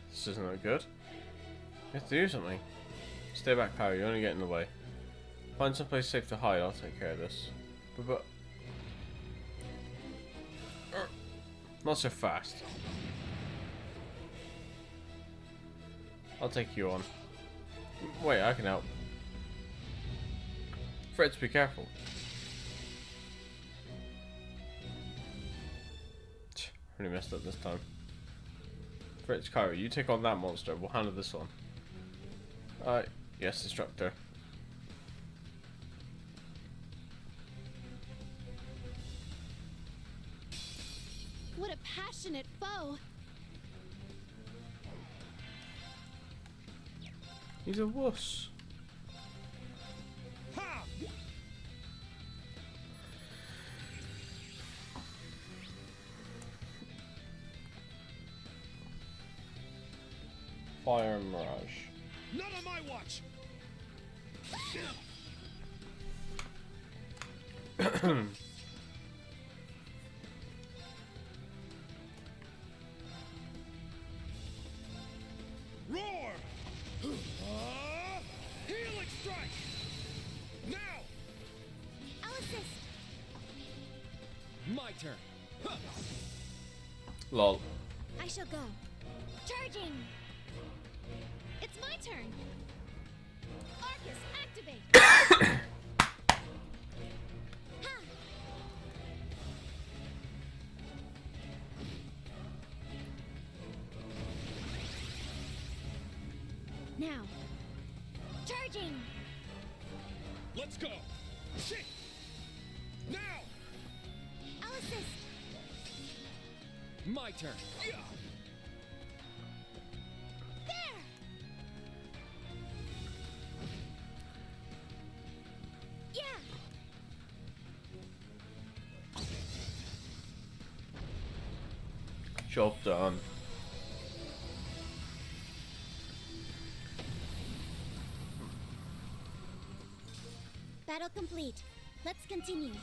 This isn't that good. You have to do something. Stay back, Harry. You only get in the way. Find someplace safe to hide. I'll take care of this. But not so fast. I'll take you on. Wait, I can help. Fritz, be careful. Really messed up this time. Fritz, Kyrie, you take on that monster. We'll handle this one. Yes, instructor. What a passionate foe. He's a wuss. Fire Mirage. Not on my watch. Roar! Helix strike! Now! I'll assist. My turn. Huh. Lol. I shall go. Charging. It's my turn. Arcus, activate. Ha! Now. Charging. Let's go. Shit! Now! I'll assist. My turn. Yeah. There. Yeah. Job done. Battle complete. Let's continue.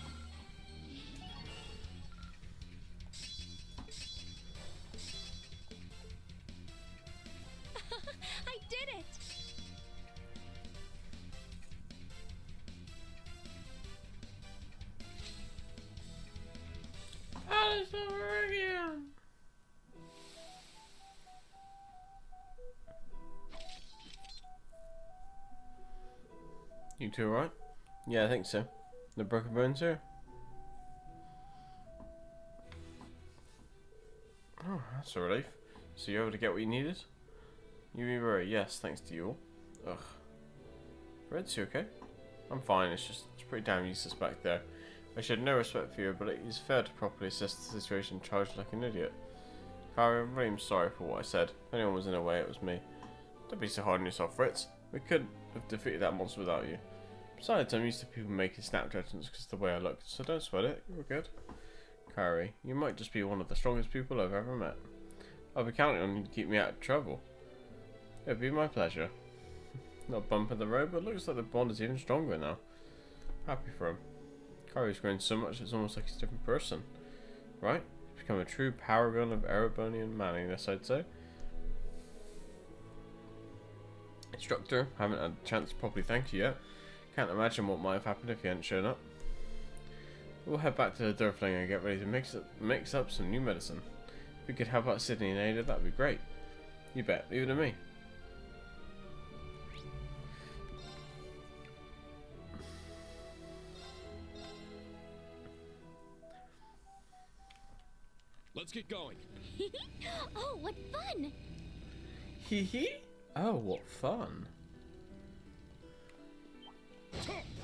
I did it! Alice over again. You two alright? Yeah, I think so. The broken bones here? Oh, that's a relief. So you're able to get what you needed? You be worried? Yes, thanks to you all. Ugh. Red's you okay? I'm fine, it's pretty damn useless back there. I should have no respect for your abilities. Fair to properly assess the situation, charged like an idiot. Kari, I'm really sorry for what I said. If anyone was in a way, it was me. Don't be so hard on yourself, Fritz. We could have defeated that monster without you. Besides, I'm used to people making snap judgments because of the way I look, so don't sweat it. You're good. Kari, you might just be one of the strongest people I've ever met. I'll be counting on you to keep me out of trouble. It'd be my pleasure. Not a bump in the road, but it looks like the bond is even stronger now. Happy for him. Kari's grown so much it's almost like he's a different person. Right? He's become a true paragon of Erebonian manliness, I'd say. Instructor, haven't had a chance to properly thank you yet. Can't imagine what might have happened if you hadn't shown up. We'll head back to the Durfling and get ready to mix up some new medicine. If we could help out Sydney and Ada, that'd be great. You bet, leave it to me. Let's get going. Oh, what fun! Hee hee? Oh, what fun.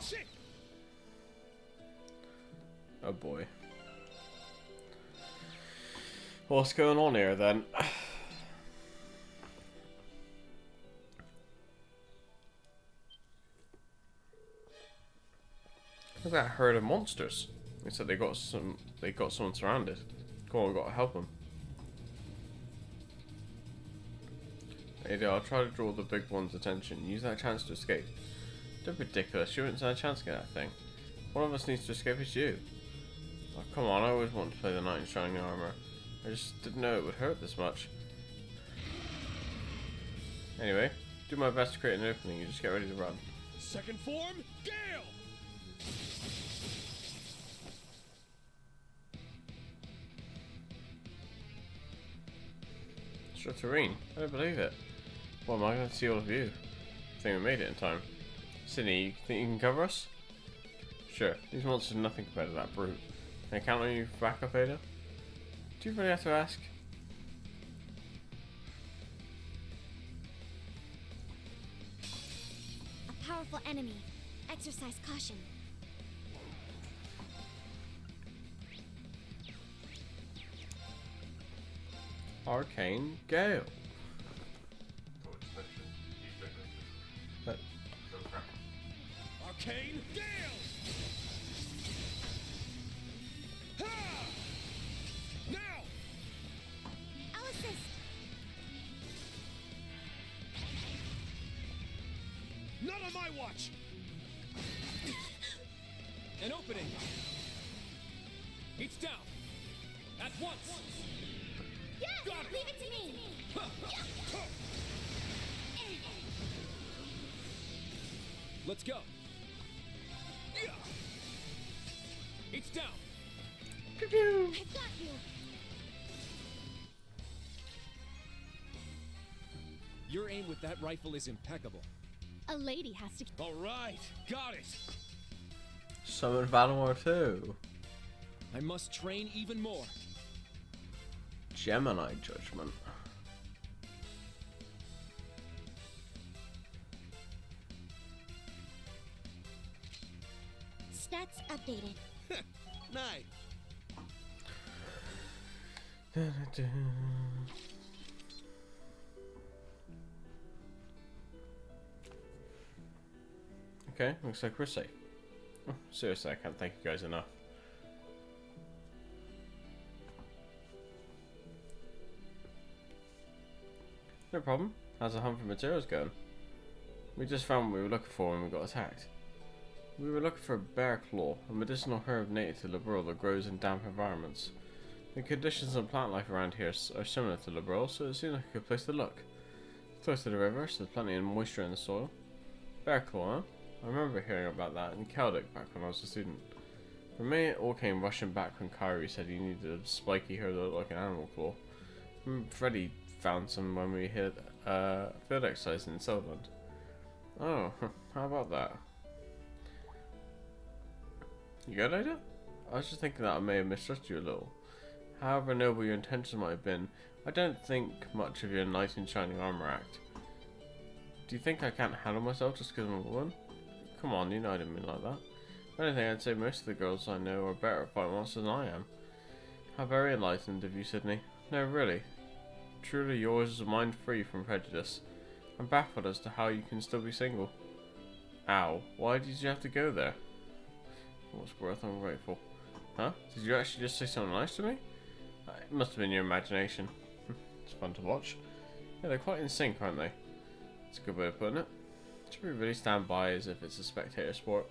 Shit! Oh boy. What's going on here then? that herd of monsters. They said they got someone surrounded. Come on, we gotta help them. Ada, I'll try to draw the big one's attention. Use that chance to escape. Don't be ridiculous. You wouldn't stand a chance to get that thing. One of us needs to escape. It's you. Oh, come on. I always wanted to play the knight in shining armor. I just didn't know it would hurt this much. Anyway, do my best to create an opening. You just get ready to run. Second form, Gale! Shutterine. I don't believe it. Well, am I going to see all of you? I think we made it in time. Sydney, you think you can cover us? Sure. These monsters are nothing compared to that brute. Can I count on you for backup, Ada? Do you really have to ask? A powerful enemy. Exercise caution. Arcane Gale. But Arcane Gale! Ha! Now! I'll assist. Not on my watch! An opening! It's down! At once! Yes! Got it. Leave it to me! Let's go! It's down! I've got you! Your aim with that rifle is impeccable. A lady has to. All right, got it! Summon Valimar 2. I must train even more. Gemini Judgment. Stats updated. Night. Okay, looks like we're safe. Oh, seriously, I can't thank you guys enough. No problem. How's the hunt for materials going? We just found what we were looking for when we got attacked. We were looking for a bear claw, a medicinal herb native to Liberl that grows in damp environments. The conditions and plant life around here are similar to Liberl, so it seemed like a good place to look. It's close to the river, so there's plenty of moisture in the soil. Bear claw, huh? I remember hearing about that in Celtic back when I was a student. For me, it all came rushing back when Kyrie said he needed a spiky herb that looked like an animal claw. Freddy found some when we hit field exercise in Sutherland. Oh, how about that? You good, Ada? I was just thinking that I may have mistrusted you a little. However noble your intentions might have been, I don't think much of your knight in shining armor act. Do you think I can't handle myself just because I'm a woman? Come on, you know I didn't mean like that. If anything, I'd say most of the girls I know are better at fighting monsters than I am. How very enlightened of you, Sydney. No, really. Truly yours is a mind free from prejudice. I'm baffled as to how you can still be single. Ow, why did you have to go there? What's worth ungrateful? Huh? Did you actually just say something nice to me? It must have been your imagination. It's fun to watch. Yeah, they're quite in sync, aren't they? That's a good way of putting it. Should we really stand by as if it's a spectator sport?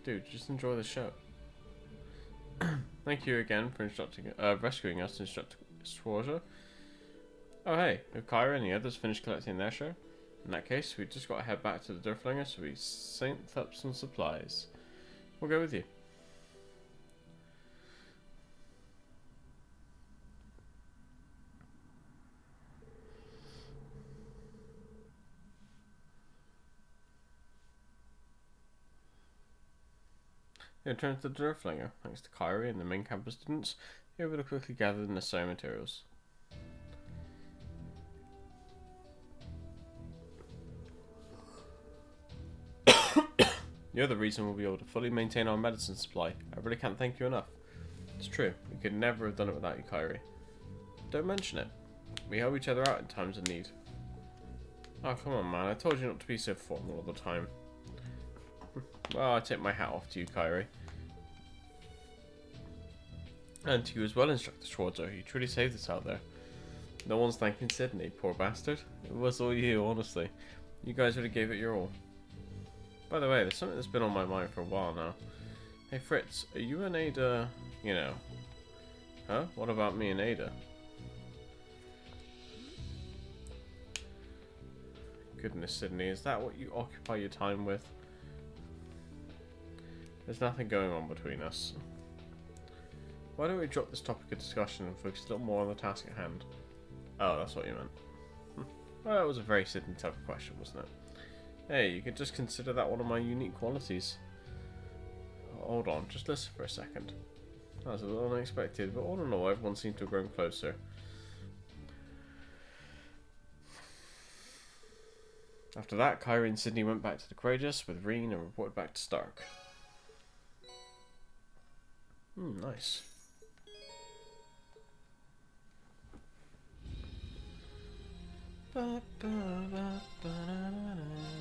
Dude, just enjoy the show. Thank you again for rescuing us, Instructor Sforza. Oh hey, have Kyra and the others finished collecting their share? In that case, we just got to head back to the Durflinger so we synth up some supplies. We'll go with you. We returned to the Durflinger, thanks to Kyrie and the main campus students, who were able to quickly gather the necessary materials. You're the reason we'll be able to fully maintain our medicine supply. I really can't thank you enough. It's true, we could never have done it without you, Kyrie. Don't mention it. We help each other out in times of need. Oh, come on, man. I told you not to be so formal all the time. Well, I take my hat off to you, Kyrie. And to you as well, Instructor Schwarzer. You truly saved us out there. No one's thanking Sydney, poor bastard. It was all you, honestly. You guys really gave it your all. By the way, there's something that's been on my mind for a while now. Hey Fritz, are you and Ada, you know... Huh? What about me and Ada? Goodness, Sydney, is that what you occupy your time with? There's nothing going on between us. Why don't we drop this topic of discussion and focus a little more on the task at hand? Oh, that's what you meant. Well, that was a very Sydney type of question, wasn't it? Hey, you could just consider that one of my unique qualities. Hold on, just listen for a second. That was a little unexpected, but all in all, everyone seemed to have grown closer. After that, Kyrie and Sydney went back to the Courageous with Reen and reported back to Stark. Nice. Ba, ba, ba, ba, da, da, da.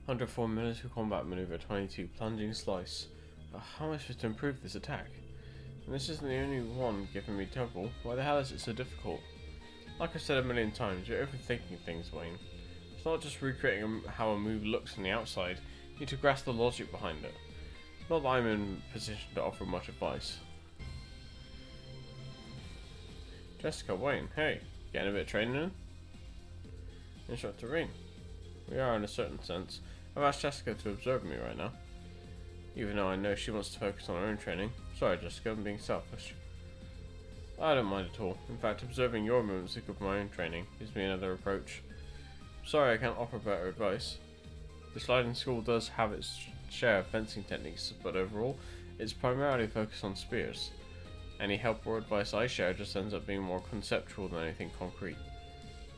104 military combat maneuver 22 plunging slice. How am I supposed to improve this attack? And this isn't the only one giving me trouble. Why the hell is it so difficult? Like I've said a million times, you're overthinking things, Wayne. It's not just recreating how a move looks on the outside, you need to grasp the logic behind it. Not that I'm in a position to offer much advice. Jessica, Wayne, hey, getting a bit of training in? Instructor Reen. We are in a certain sense. I've asked Jessica to observe me right now. Even though I know she wants to focus on her own training. Sorry Jessica, I'm being selfish. I don't mind at all. In fact, observing your movements is good for my own training. Gives me another approach. Sorry I can't offer better advice. The sliding school does have its share of fencing techniques, but overall, it's primarily focused on spears. Any help or advice I share just ends up being more conceptual than anything concrete.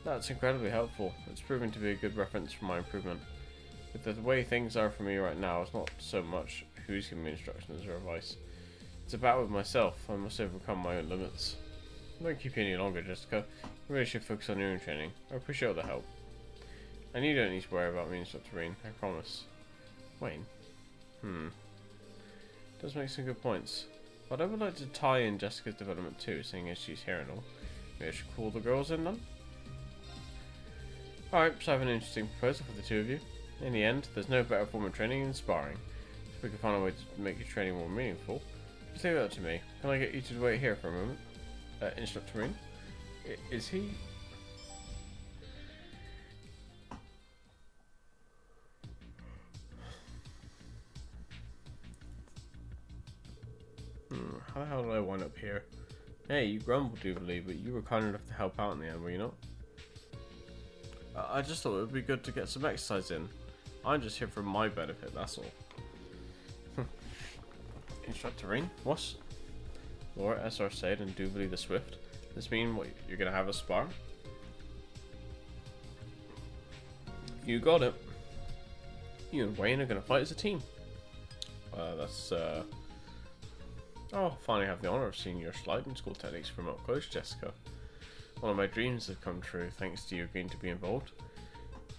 That's incredibly helpful. It's proving to be a good reference for my improvement. But the way things are for me right now, it's not so much who's giving me instructions or advice. It's a battle with myself. I must overcome my own limits. I won't keep you any longer, Jessica. You really should focus on your own training. I appreciate all the help. And you don't need to worry about me, Instructor Reen. I promise. Wayne. Does make some good points. But I would like to tie in Jessica's development too, seeing as she's here and all. Maybe I should call the girls in then? Alright, so I have an interesting proposal for the two of you. In the end, there's no better form of training than sparring. If we can find a way to make your training more meaningful, just leave it up to me. Can I get you to wait here for a moment? Instructor Reen? Is he... How the hell did I wind up here? Hey, you grumbled, Jubilee, but you were kind enough to help out in the end, were you not? I just thought it would be good to get some exercise in. I'm just here for my benefit, that's all. Instructor Reen? What? Laura S.R. said and Jubilee the Swift. This mean what, you're gonna have a spar? You got it. You and Wayne are gonna fight as a team. Oh, finally have the honor of seeing your sliding school techniques from up close, Jessica. One of my dreams has come true thanks to you agreeing to be involved.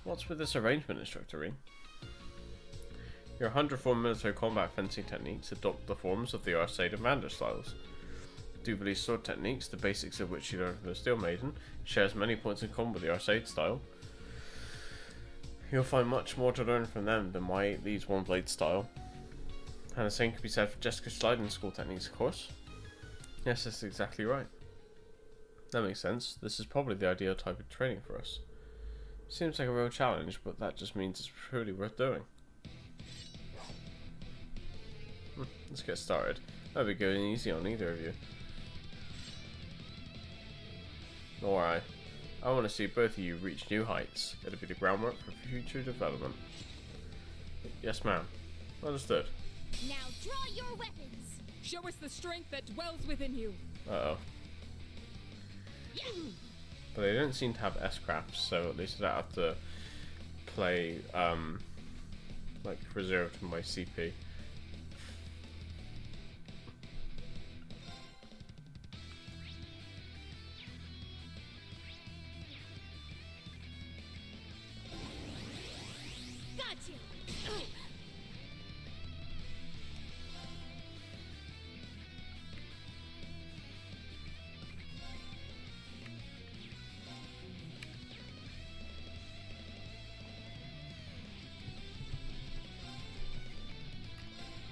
What's with this arrangement, Instructor Reen? Your 104 military combat fencing techniques adopt the forms of the Arcade and Vander styles. Jubilee's sword techniques, the basics of which she learned from the Steel Maiden, shares many points in common with the Arcade style. You'll find much more to learn from them than my 8 leads 1 blade style. And the same can be said for Jessica's sliding school techniques, of course. Yes, that's exactly right. That makes sense. This is probably the ideal type of training for us. Seems like a real challenge, but that just means it's truly worth doing. Let's get started. That'll be going easy on either of you. Nor I. I want to see both of you reach new heights. It'll be the groundwork for future development. Yes, ma'am. Understood. Now draw your weapons! Show us the strength that dwells within you. Uh-oh. But they don't seem to have S-crafts, so at least I don't have to play like reserved my CP. Got you.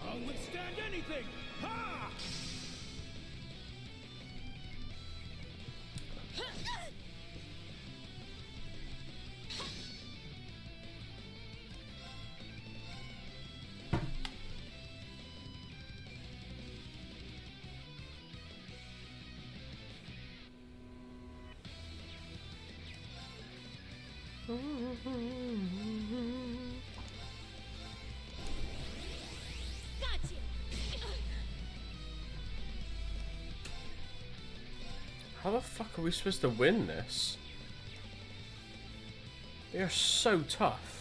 I'll withstand anything! Ha! Got you. How the fuck are we supposed to win this? They are so tough.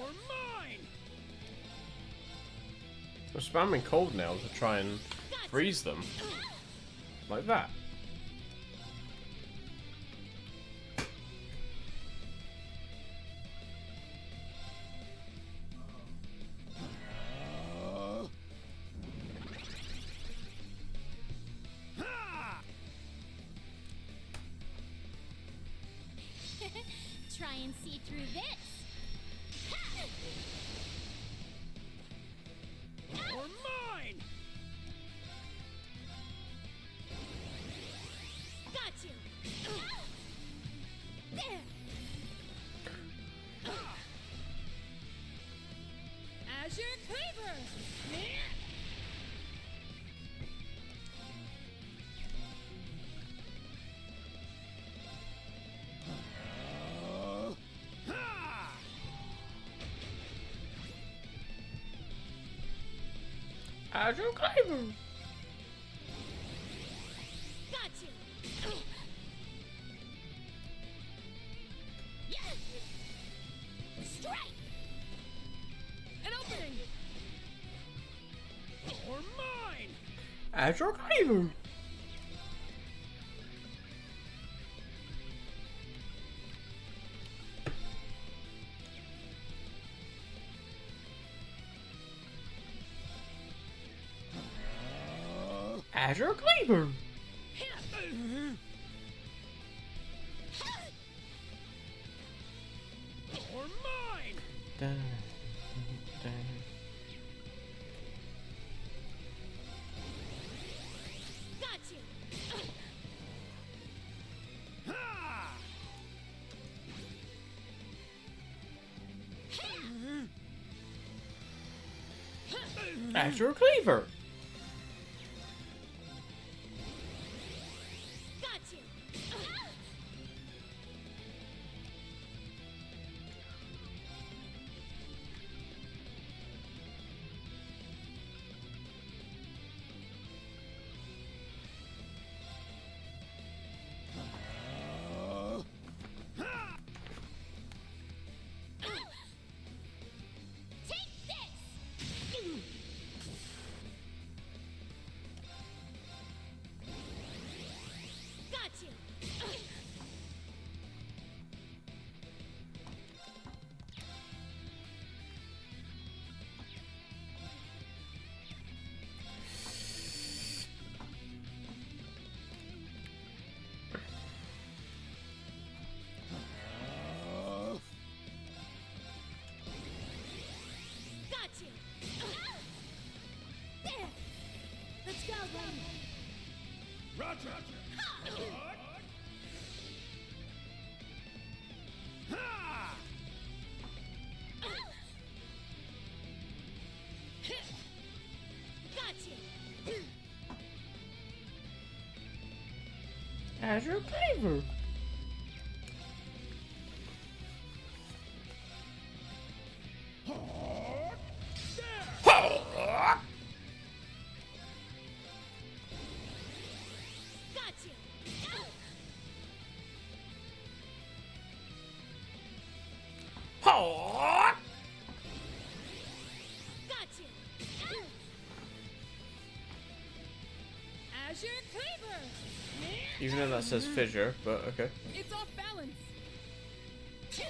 Or mine! I'm spamming cold nail to try and freeze them. Like that. Try and see through this. Or mine! Got you. There. Azure Cleaver! Azure Cleaver! Got you. Yes. Strike. An opening! Or mine! Azure Cleaver! Azure Cleaver! Or mine! Dun, dun. Got you. Ha! Azure Cleaver! Got you. Take this. Got you. Got you. There. Let's go, buddy. Roger! Ha! Got you. Azure Cleaver. Got you. Got you. Azure Cleaver. Even though that says fissure, but okay. It's off balance. Too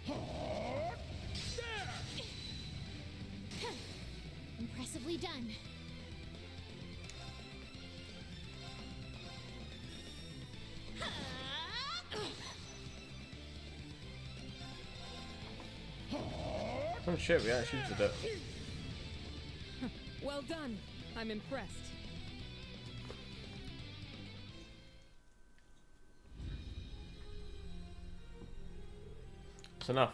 slow. Impressively done. Oh shit, we actually did it. Well done. I'm impressed. It's enough.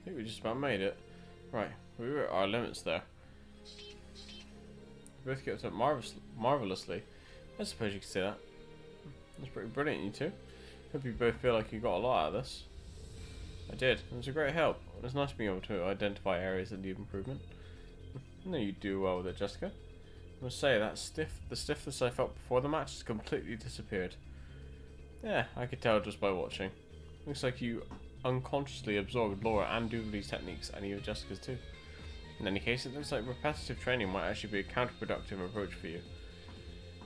I think we just about made it. Right, we were at our limits there. We both get up marvelously. I suppose you could say that. That's pretty brilliant, you two. Hope you both feel like you got a lot out of this. I did. It was a great help. It was nice being able to identify areas that need improvement. No, you do well with it, Jessica. I must say, the stiffness I felt before the match has completely disappeared. Yeah, I could tell just by watching. Looks like you unconsciously absorbed Laura and Doobly's techniques, and even Jessica's too. In any case, it looks like repetitive training might actually be a counterproductive approach for you.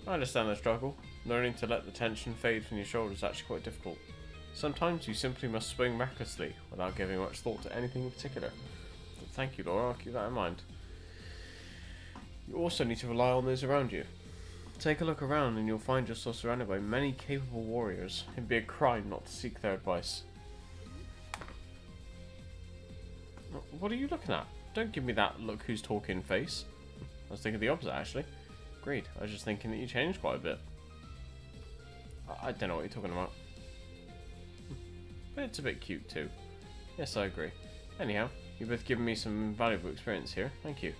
I understand the struggle. Learning to let the tension fade from your shoulders is actually quite difficult. Sometimes you simply must swing recklessly without giving much thought to anything in particular. But thank you, Laura, I'll keep that in mind. You also need to rely on those around you. Take a look around and you'll find yourself surrounded by many capable warriors. It'd be a crime not to seek their advice. What are you looking at? Don't give me that look who's talking face. I was thinking the opposite, actually. Agreed. I was just thinking that you changed quite a bit. I don't know what you're talking about. But it's a bit cute too. Yes, I agree. Anyhow, you've both given me some valuable experience here. Thank you.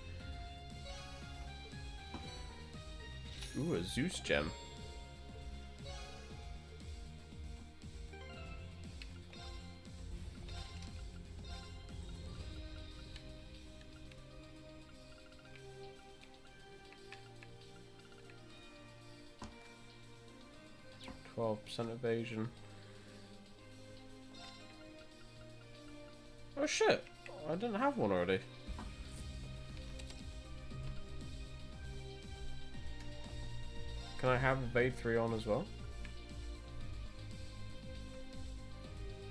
Ooh, a Zeus gem. %, evasion. Oh shit! I didn't have one already. Can I have evade 3 on as well?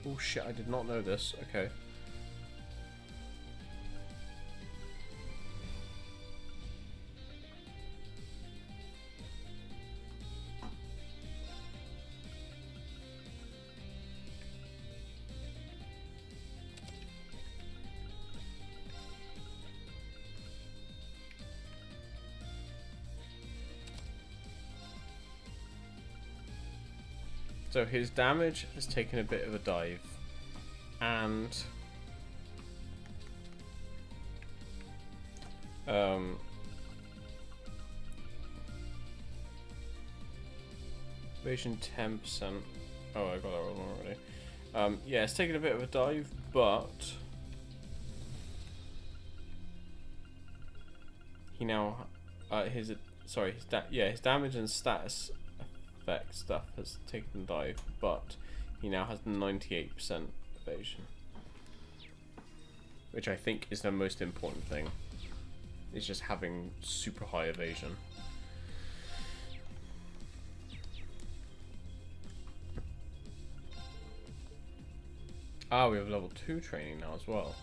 Oh shit, I did not know this. Okay. So his damage has taken a bit of a dive, and evasion 10%. Oh, I got that wrong already. Yeah, it's taken a bit of a dive, but he now his damage and status effect stuff has taken a dive, but he now has 98% evasion, which I think is the most important thing. Is just having super high evasion. Ah, we have level 2 training now as well.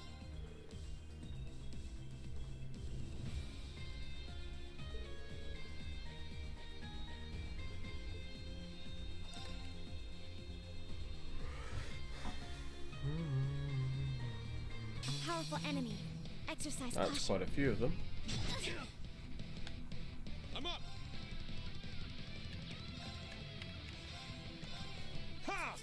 A powerful enemy. Exercise That's caution. quite a few of them. I'm up. Ha!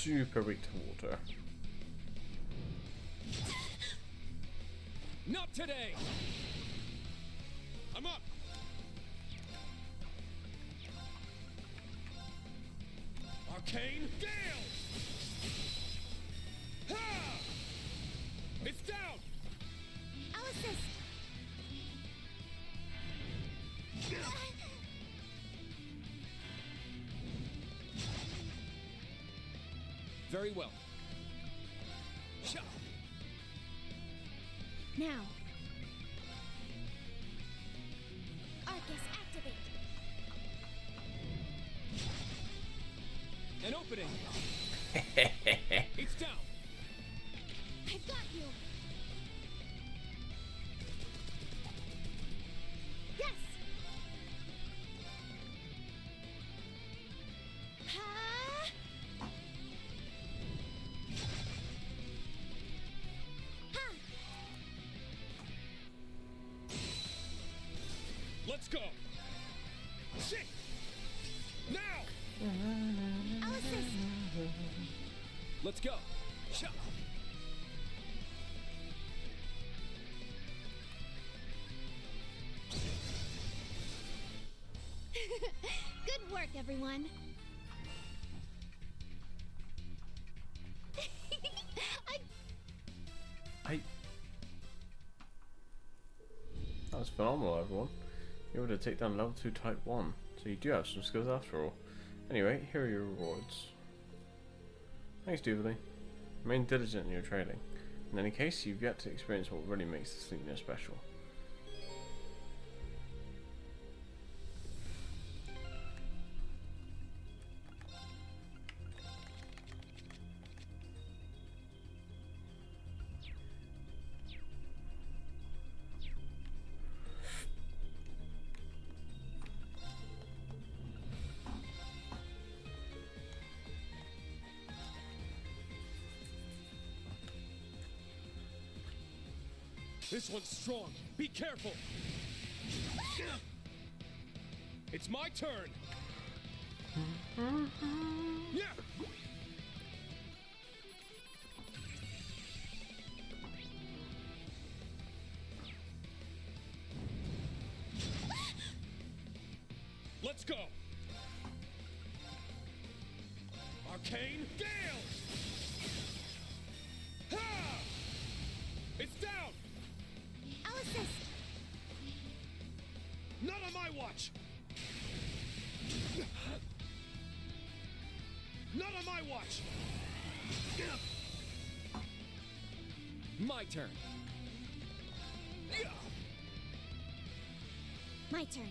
super weak to water. Not today! I'm up! Arcane Gale! Ha! It's down! I'll assist. Very well. Sha! Now. Arcus, activate. An opening! It's down! I've got you. Yes. Ha! Ha! Let's go! Shit! Now! I'll assist. Let's go! Sha! Good work, everyone. That was phenomenal, everyone. You were able to take down level 2 type 1, so you do have some skills after all. Anyway, here are your rewards. Thanks, Duvalie. Remain diligent in your training. In any case, you've yet to experience what really makes the Sleipnir special. This one's strong. Be careful. It's my turn. Yeah. Let's go. Arcane Gale. Ha! It's down. I'll assist. Not on my watch! Not on my watch! My turn. My turn.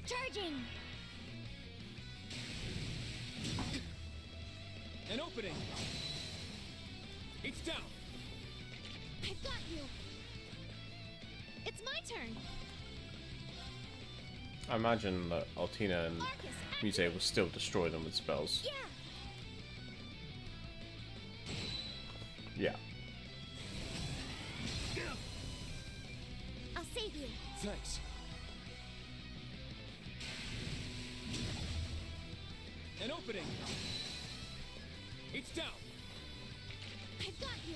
Charging. An opening. It's down. I've got you. It's my turn. I imagine that Altina and Arcus, Muse will still destroy them with spells. Yeah. Yeah. I'll save you. Thanks. An opening. It's down. I've got you.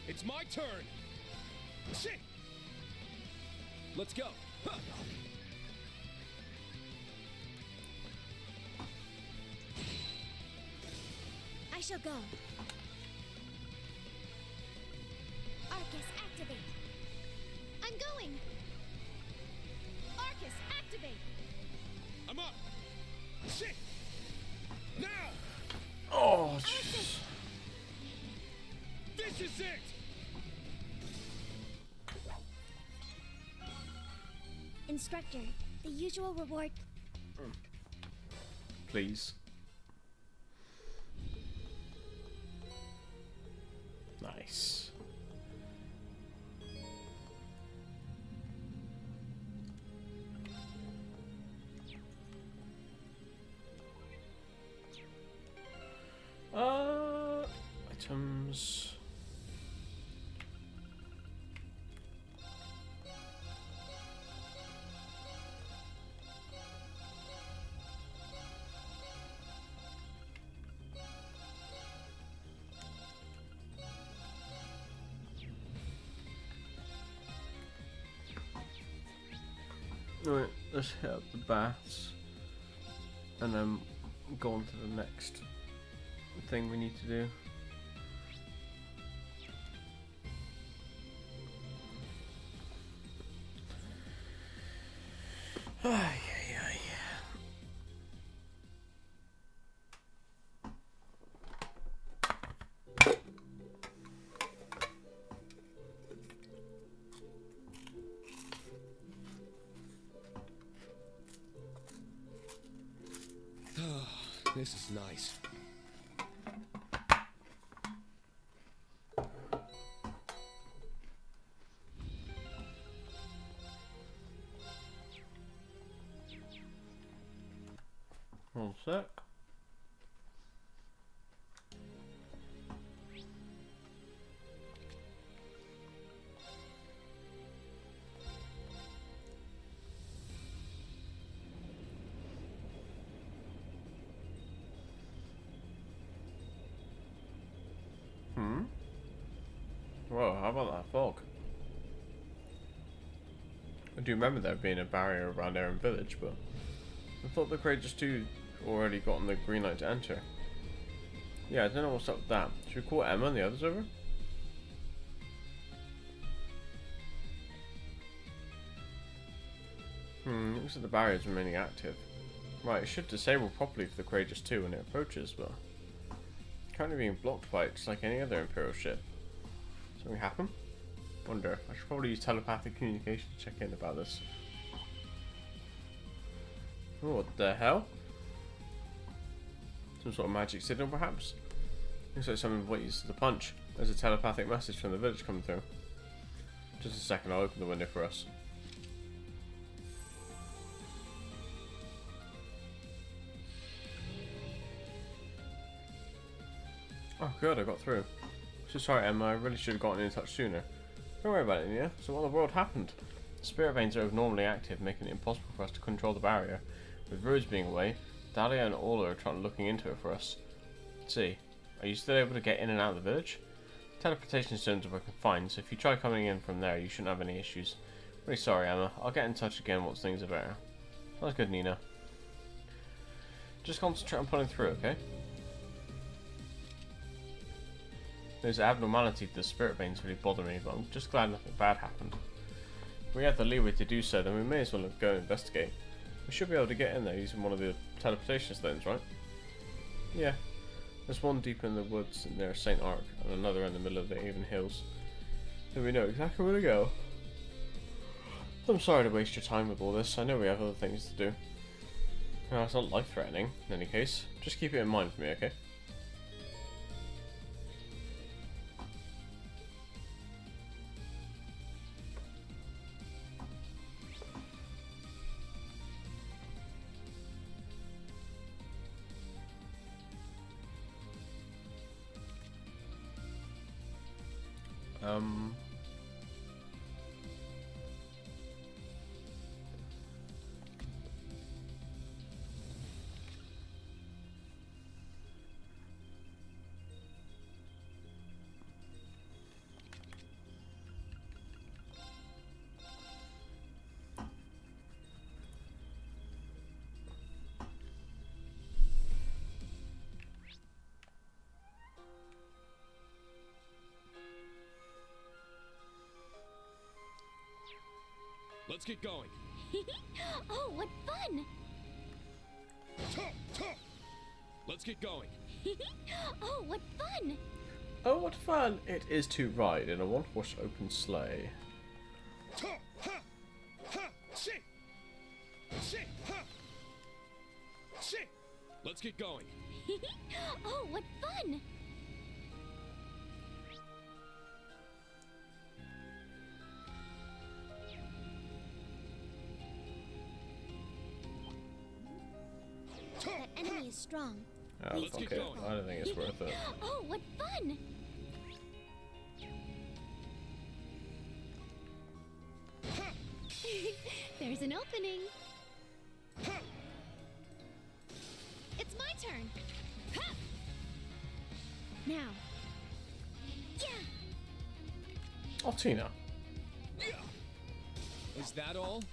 It's my turn. Shit. Let's go. Huh. I shall go. Arcus, activate. I'm going. Arcus, activate. I'm up. Shit. Now. Oh, Assist. This is it. Instructor, the usual reward. please. Nice. Items. Right, let's hit up the baths and then go on to the next thing we need to do. Ay, ay, ay. This is nice. One sec. Whoa, how about that fog? I do remember there being a barrier around Aaron Village, but I thought the Courageous 2 already gotten the green light to enter. Yeah, I don't know what's up with that. Should we call Emma and the others over? Looks like the barrier is remaining active. Right, it should disable properly for the Courageous 2 when it approaches, but currently being blocked by it just like any other Imperial ship. Something happen? Wonder. I should probably use telepathic communication to check in about this. Oh, what the hell? Some sort of magic signal, perhaps? Looks like someone waits the punch. There's a telepathic message from the village coming through. Just a second, I'll open the window for us. Oh good, I got through. So sorry Emma, I really should have gotten in touch sooner. Don't worry about it, Nia. So what in the world happened? The spirit veins are abnormally active, making it impossible for us to control the barrier. With Rose being away, Dahlia and Orla are looking into it for us. Let's see, are you still able to get in and out of the village? Teleportation stones are working fine, so if you try coming in from there, you shouldn't have any issues. Really sorry Emma, I'll get in touch again once things are better. Sounds good, Nina. Just concentrate on pulling through, okay? There's abnormality to the spirit veins really bother me, but I'm just glad nothing bad happened. If we have the leeway to do so, then we may as well go and investigate. We should be able to get in there using one of the teleportation stones, right? Yeah. There's one deep in the woods near St. Ark, and another in the middle of the Avon Hills. So we know exactly where to go. I'm sorry to waste your time with all this. I know we have other things to do. No, it's not life-threatening, in any case. Just keep it in mind for me, okay? Let's get going. Oh, what fun! Let's get going. Oh, what fun! Oh, what fun it is to ride in a one-horse open sleigh. Let's get going. Oh, what fun! That enemy is strong. Oh, Let's fuck get it. going. I don't think it's worth it. Oh, what fun! There's an opening. It's my turn. Ha! Now. Yeah. Oh, Tina. Is that all?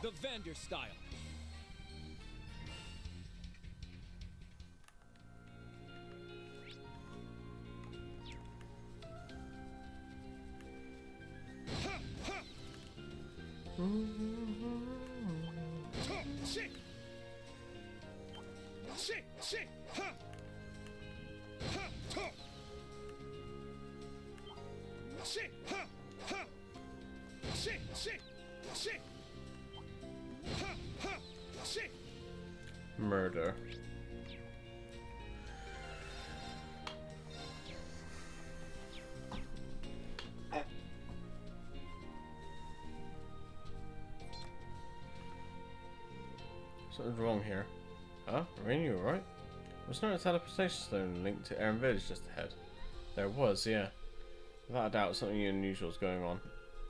The Vander style. Shit! Shit! Shit! Ha! Ha! Ha! Shit! Ha! Ha! Shit! Shit! Shit! Ha! Ha! Shit! Murder. Something's wrong here. Huh? Rain, you alright? Was there a teleportation stone linked to Eren Village just ahead? There was, yeah. Without a doubt, something unusual is going on.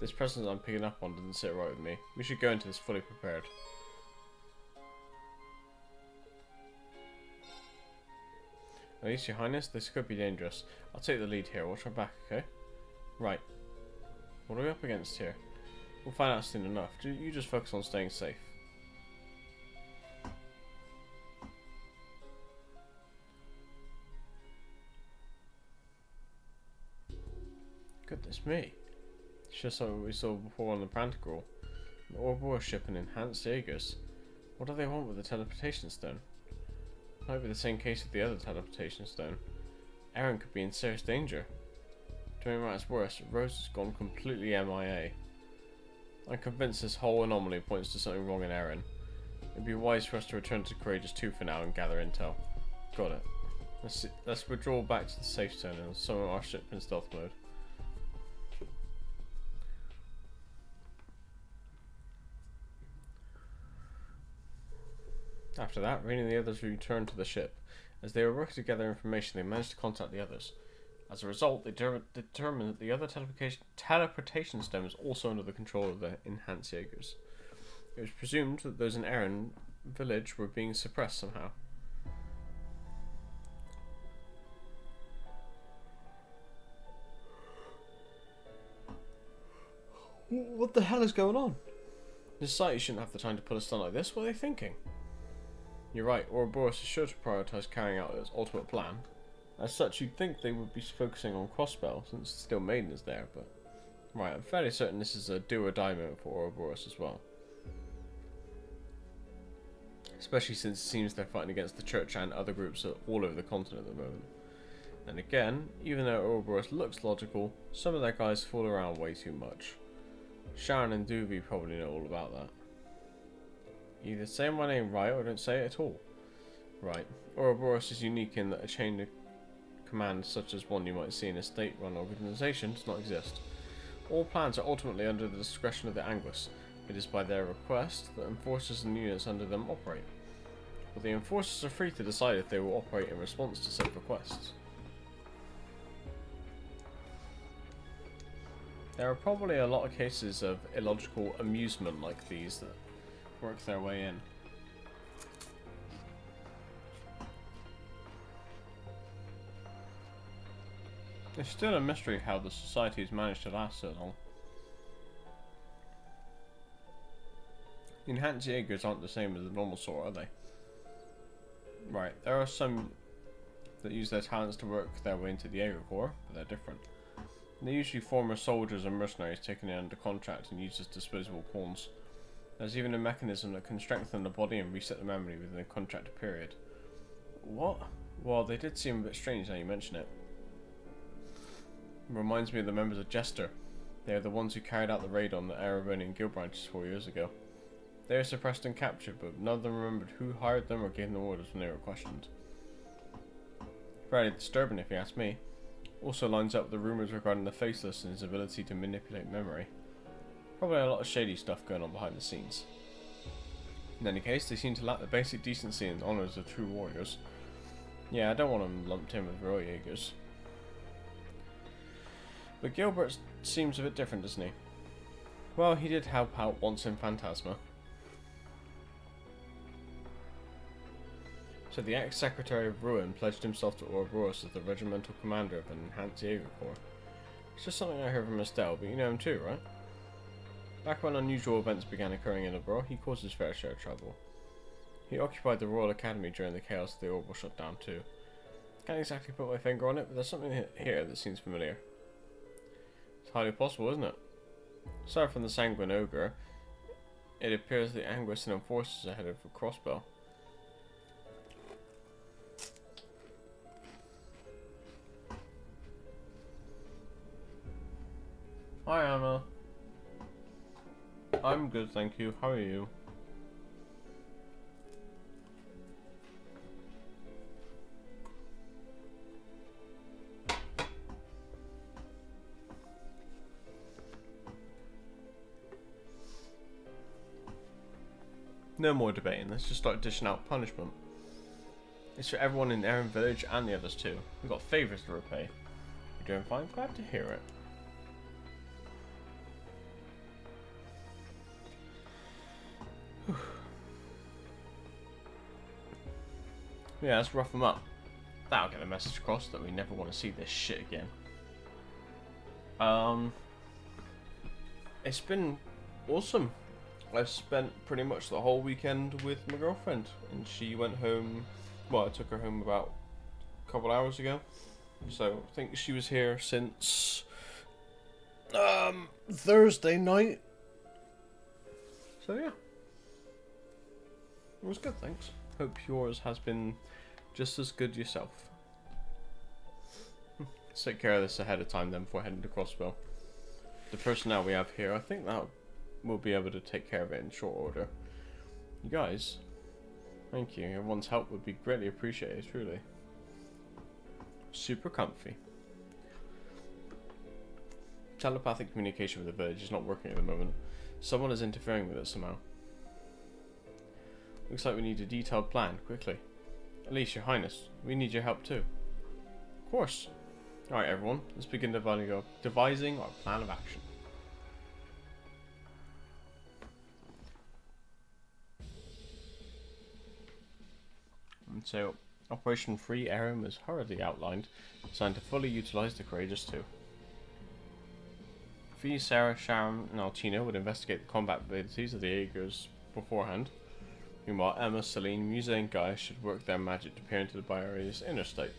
This presence I'm picking up on doesn't sit right with me. We should go into this fully prepared. At least, Your Highness, this could be dangerous. I'll take the lead here. Watch my back, okay? Right. What are we up against here? We'll find out soon enough. You just focus on staying safe. Goodness me. It's just like what we saw before on the Pantagruel. An Ouroboros ship and enhanced Jaegers. What do they want with the teleportation stone? Might be the same case with the other teleportation stone. Eren could be in serious danger. To make matters worse, Rose has gone completely MIA. I'm convinced this whole anomaly points to something wrong in Eren. It'd be wise for us to return to Courageous 2 for now and gather intel. Got it. Let's withdraw back to the safe zone and summon our ship in stealth mode. After that, Rain and the others returned to the ship. As they were working to gather information, they managed to contact the others. As a result, they determined that the other teleportation stone was also under the control of the enhanced Jaegers. It was presumed that those in Eren Village were being suppressed somehow. What the hell is going on? The society shouldn't have the time to put a stunt like this. What are they thinking? You're right, Ouroboros is sure to prioritise carrying out its ultimate plan. As such, you'd think they would be focusing on Crossbell, since still Maiden is there, but... Right, I'm fairly certain this is a do-or-die moment for Ouroboros as well. Especially since it seems they're fighting against the Church and other groups all over the continent at the moment. And again, even though Ouroboros looks logical, some of their guys fool around way too much. Sharon and Doobie probably know all about that. Either say my name right or don't say it at all. Right. Ouroboros is unique in that a chain of command such as one you might see in a state-run organisation does not exist. All plans are ultimately under the discretion of the Anguis. It is by their request that enforcers and units under them operate. But the enforcers are free to decide if they will operate in response to said requests. There are probably a lot of cases of illogical amusement like these that work their way in. It's still a mystery how the society has managed to last so long. The enhanced Jaegers aren't the same as the normal sort, are they? Right, there are some that use their talents to work their way into the Jaeger Corps, but they're different. They're usually former soldiers and mercenaries taken in under contract and used as disposable pawns. There's even a mechanism that can strengthen the body and reset the memory within a contracted period. What? Well, they did seem a bit strange now you mention it. It reminds me of the members of Jester. They are the ones who carried out the raid on the Erebonian guild branches 4 years ago. They were suppressed and captured, but none of them remembered who hired them or gave them orders when they were questioned. Fairly disturbing if you ask me. Also lines up with the rumours regarding the Faceless and his ability to manipulate memory. Probably a lot of shady stuff going on behind the scenes. In any case, they seem to lack the basic decency and honours of true warriors. Yeah, I don't want them lumped in with real Jaegers. But Gilbert seems a bit different, doesn't he? Well, he did help out once in Phantasma. So the ex-secretary of Ruin pledged himself to Ouroboros as the regimental commander of an enhanced Jaeger Corps. It's just something I heard from Estelle, but you know him too, right? Back when unusual events began occurring in Umbra, he caused his fair share of trouble. He occupied the Royal Academy during the chaos of the Orbital shutdown too. Can't exactly put my finger on it, but there's something here that seems familiar. It's highly possible, isn't it? Aside from the Sanguine Ogre, it appears the Anguistan forces are headed for Crossbell. Hi Anna. I'm good, thank you. How are you? No more debating, let's just start dishing out punishment. It's for everyone in Erin Village and the others too. We've got favours to repay. You're doing fine, glad to hear it. Yeah, let's rough them up. That'll get a message across that we never want to see this shit again. It's been awesome. I've spent pretty much the whole weekend with my girlfriend, and she went home. Well, I took her home about a couple hours ago, so I think she was here since Thursday night. So yeah, it was good. Thanks. Hope yours has been just as good yourself. Let's take care of this ahead of time then before heading to Crossbell. The personnel we have here, I think that we'll be able to take care of it in short order. You guys, thank you. Everyone's help would be greatly appreciated, truly. Super comfy. Telepathic communication with the village is not working at the moment. Someone is interfering with it somehow. Looks like we need a detailed plan, quickly. At least, Your Highness, we need your help too. Of course. Alright everyone, let's begin devising our plan of action. And so, Operation Free Erin was hurriedly outlined, designed to fully utilise the Courageous 2. Fee, Sarah, Sharon and Alcina would investigate the combat abilities of the Aegers beforehand. Meanwhile, Emma, Celine, Musa and Guy should work their magic to peer into the Barrier's inner state.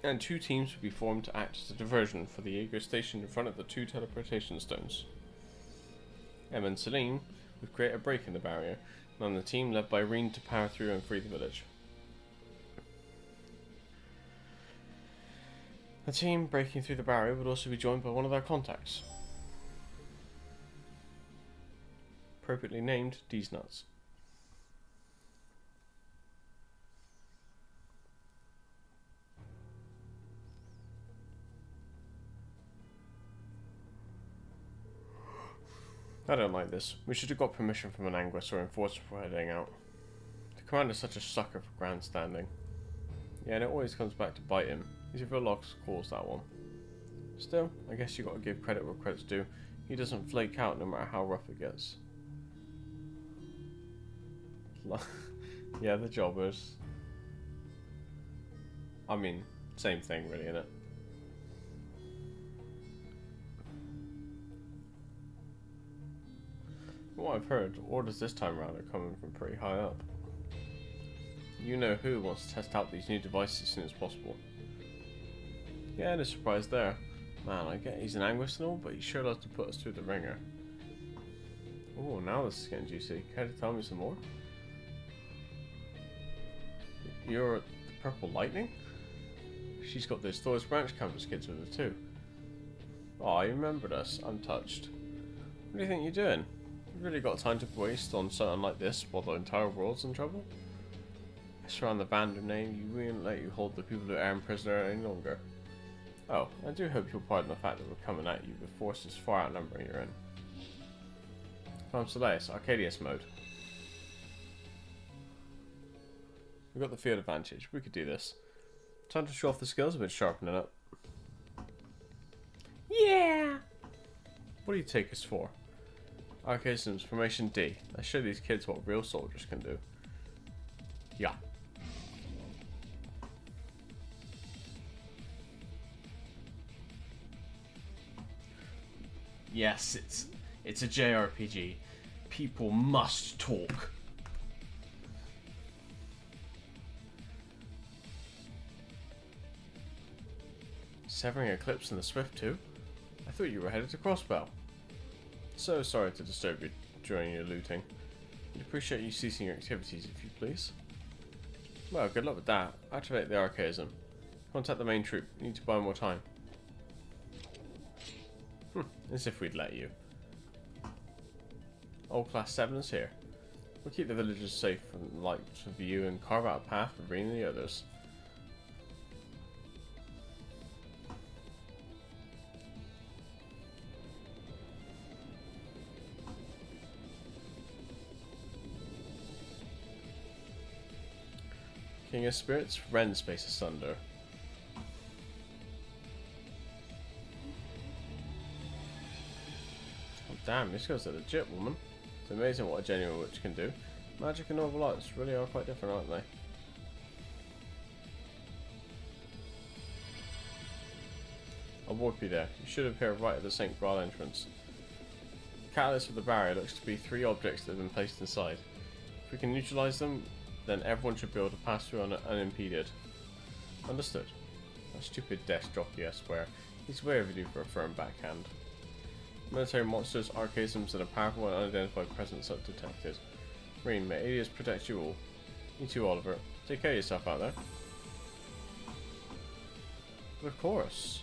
And 2 teams would be formed to act as a diversion for the Aegir stationed in front of the 2 teleportation stones. Emma and Celine would create a break in the barrier, and the team led by Reen to power through and free the village. The team breaking through the barrier would also be joined by one of their contacts, appropriately named D's Nuts. I don't like this. We should have got permission from an Anguis or enforcer before heading out. The commander's such a sucker for grandstanding. Yeah, and it always comes back to bite him. He's a real lost cause, that one. Still, I guess you gotta give credit where credit's due. He doesn't flake out no matter how rough it gets. Yeah, the jobbers. I mean, same thing really, innit? From what I've heard, orders this time around are coming from pretty high up. You know who wants to test out these new devices as soon as possible. Yeah, no surprise there. Man, I get he's an Anguis and all, but he sure loves to put us through the ringer. Oh, now this is getting juicy. Care to tell me some more? You're the Purple Lightning? She's got those Thor's Branch campus kids with her too. Oh, you remembered us. I'm touched. What do you think you're doing? You've really got time to waste on something like this while the entire world's in trouble? I swear on the Vander name, you won't let you hold the people who are in prisoner any longer. Oh, I do hope you'll pardon the fact that we're coming at you with forces far outnumbering your own. From Soleus, Arcadius mode. We've got the field advantage. We could do this. Time to show off the skills a bit, sharpening up. Yeah! What do you take us for? Arcadius Formation D. Let's show these kids what real soldiers can do. Yeah. Yes, It's a JRPG. People must talk. Severing Eclipse and the Swift too? I thought you were headed to Crossbell. So sorry to disturb you during your looting. I'd appreciate you ceasing your activities if you please. Well, good luck with that. Activate the archaism. Contact the main troop. You need to buy more time. As if we'd let you. Old Class 7's here. We'll keep the villagers safe from light of you and carve out a path for bringing the others. King of Spirits, rend space asunder. Oh, damn, this guy's a legit woman. It's amazing what a genuine witch can do. Magic and novel arts really are quite different, aren't they? I'll warp you there. You should appear right at the St. Graal entrance. The catalyst for the barrier looks to be 3 objects that have been placed inside. If we can neutralize them, then everyone should be able to pass through unimpeded. Understood. A stupid desk jockey, I swear. He's way overdue for a firm backhand. Military monsters, archaisms, and a powerful and unidentified presence are detected. Marine, may Adius protect you all. You too, Oliver. Take care of yourself out there. But of course.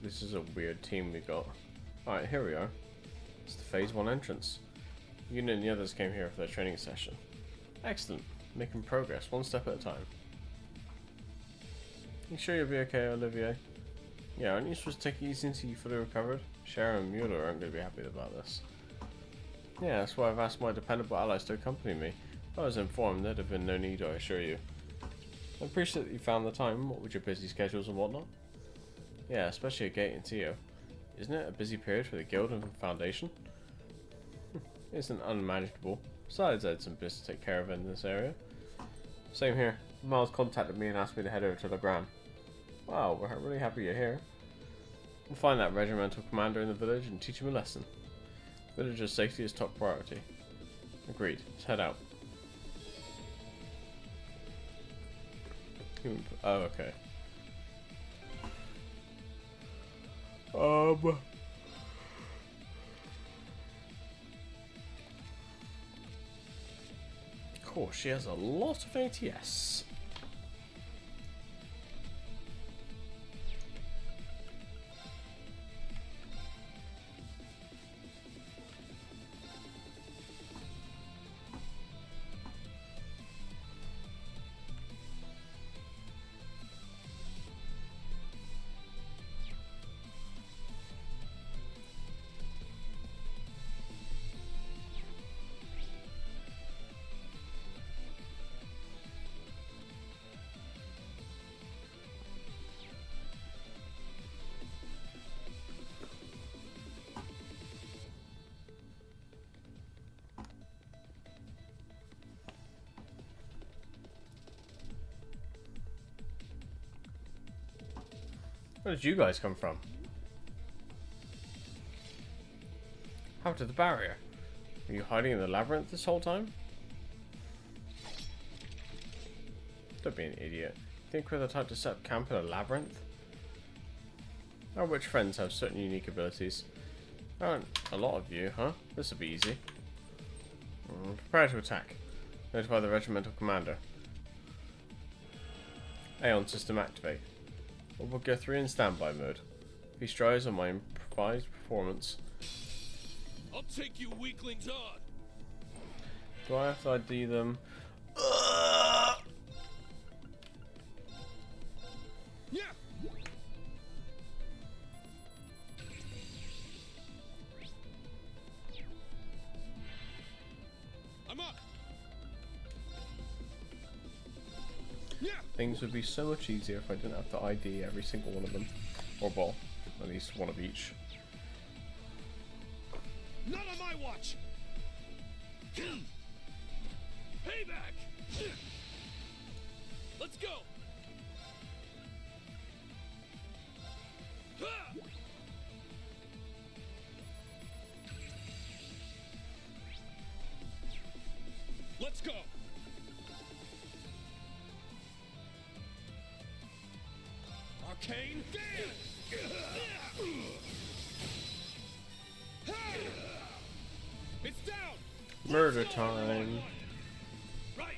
This is a weird team we got. Alright, here we are. It's the Phase 1 entrance. You and the others came here for their training session. Excellent. Making progress, one step at a time. You sure you'll be okay, Olivier? Yeah, aren't you supposed to take it easy until you fully recovered? Sharon and Mueller aren't going to be happy about this. Yeah, that's why I've asked my dependable allies to accompany me. If I was informed, there'd have been no need, I assure you. I appreciate that you found the time, what with your busy schedules and whatnot. Yeah, especially at Gate and Tio. Isn't it a busy period for the Guild and Foundation? It isn't unmanageable. Besides, I had some business to take care of in this area. Same here. Miles contacted me and asked me to head over to Legram. Wow, we're really happy you're here. We'll find that regimental commander in the village and teach him a lesson. Villagers' safety is top priority. Agreed. Let's head out. Oh, okay. Of course, she has a lot of ATS. Where did you guys come from? How to the barrier? Were you hiding in the labyrinth this whole time? Don't be an idiot. Think we're the type to set up camp in a labyrinth? Our witch friends have certain unique abilities. Aren't a lot of you, huh? This'll be easy. Prepare to attack. Notify the regimental commander. Aeon system activate. We'll go 3 in standby mode. If he strives on my improvised performance. I'll take you weaklings on. Do I have to ID them? Yeah. I'm up. Yeah. Things would be so much easier if I didn't have to ID every single one of them. Or ball. At least one of each. Not on my watch! Payback! Let's go! Let's go! Arcane Dance! It's down! Murder time. Right!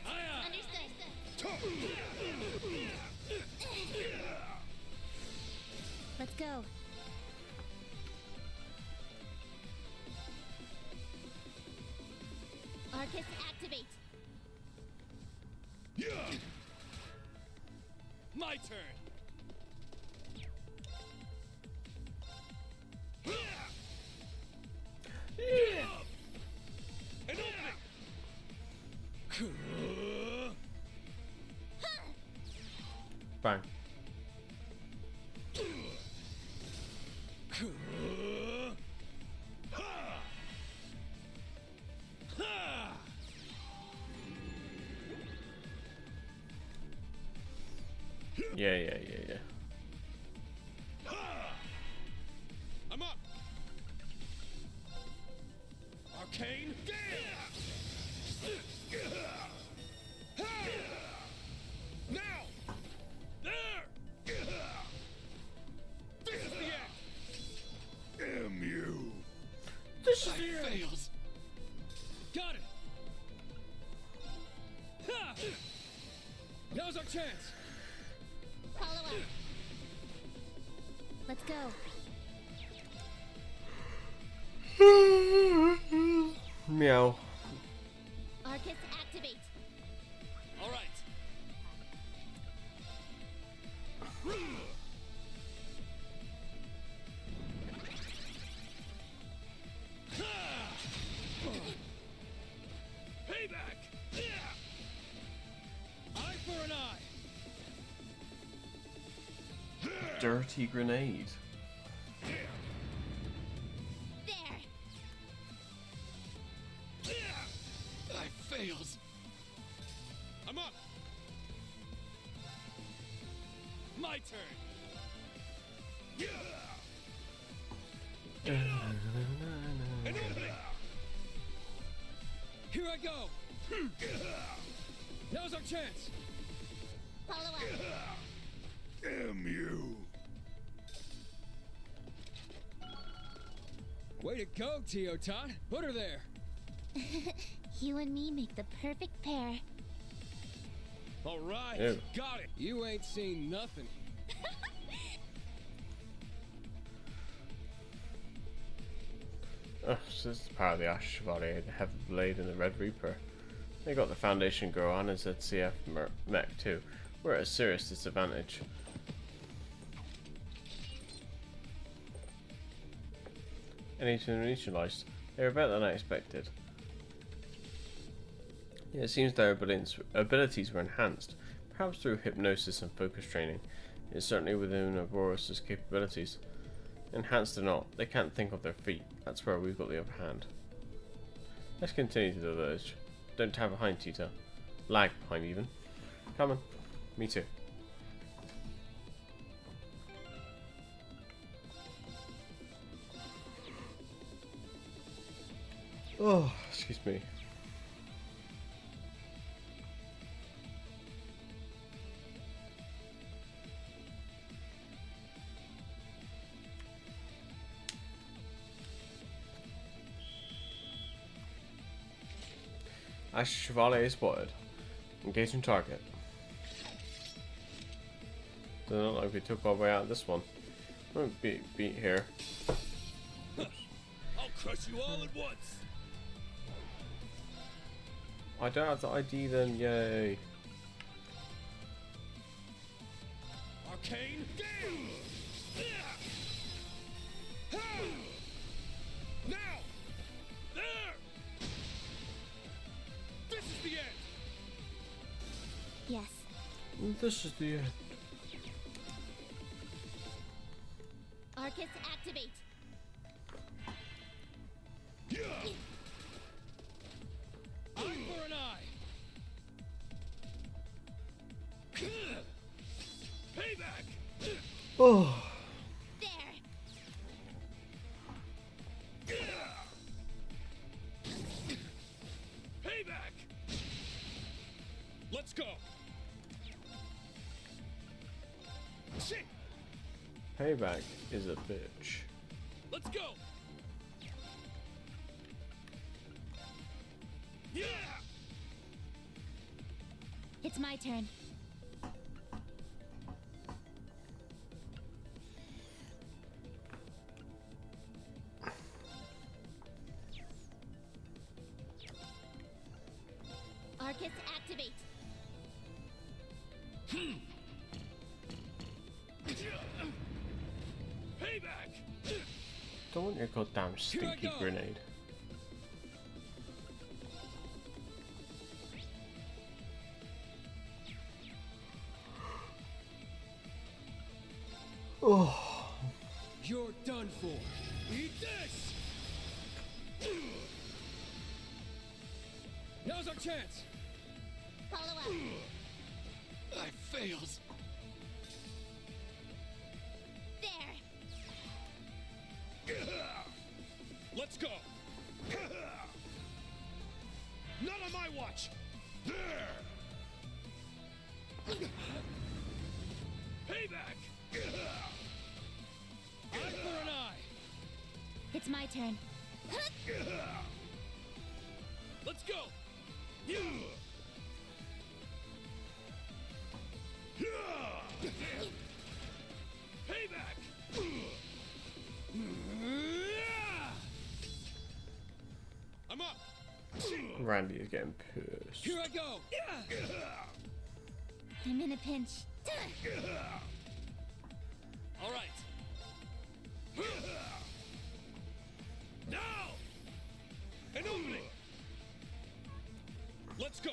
Let's go. Arcus, activate. My turn! An opening! Bang. Yeah. I'm up! Arcane Dance! Now! There! This is the end! MU! This I fails! Got it! Ha! Now's our chance! Follow up. Let's go. Meow. Arcus, activate. All right. Payback! Eye for an eye! Dirty grenade. There. I fails. I'm up. My turn. An opening. Here I go. Now's our chance. Follow up. MU. Way to go, Teotot. Put her there. You and me make the perfect pair. All right. Ew. Got it. You ain't seen nothing. Oh, so this is the power of the Ash Chevalier, the Heavy Blade, and the Red Reaper. They got the Foundation Gohan and ZCF mech too. We're at a serious disadvantage. Anything initialized. They were better than I expected. Yeah, it seems their abilities were enhanced, perhaps through hypnosis and focus training. It's certainly within Ouroboros' capabilities. Enhanced or not, they can't think of their feet. That's where we've got the upper hand. Let's continue to the village. Don't tap behind, Tita. Lag behind, even. Come on. Me too. Oh, excuse me. Ash Chevalier is spotted. Engaging target. Doesn't look like we took our way out of this one. Won't beat here. I'll crush you all at once. I don't have the ID then, yay. Arcane Gale! Now! There! This is the end! Yes. This is the end. Arcus, Arcus, activate. Eye for an eye. Payback. Oh. There. Payback. Let's go. Shit. Payback is a bitch. Let's go. Yeah. It's my turn. Arcus, activate. Payback. Don't want your goddamn stinky go. grenade. Oh. You're done for. Eat this. Now's our chance. Follow up. I failed. There. Let's go. Not on my watch. There. Payback. Eye for an eye. It's my turn. Let's go. Yeah. Payback. I'm up. Randy is getting pissed. Here I go. I'm in a pinch. All right. Now. An opening. Let's go.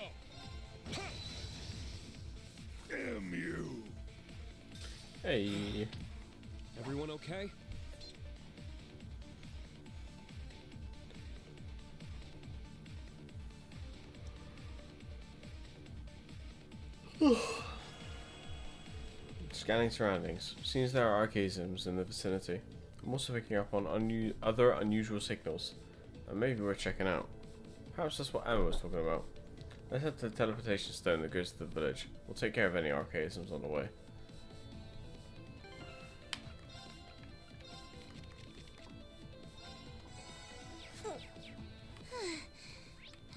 Damn you. Hey. Everyone okay? Scanning surroundings. Seems there are archaisms in the vicinity. I'm also picking up on other unusual signals. And maybe worth checking out. Perhaps that's what Emma was talking about. Let's head to the teleportation stone that goes to the village. We'll take care of any archaisms on the way.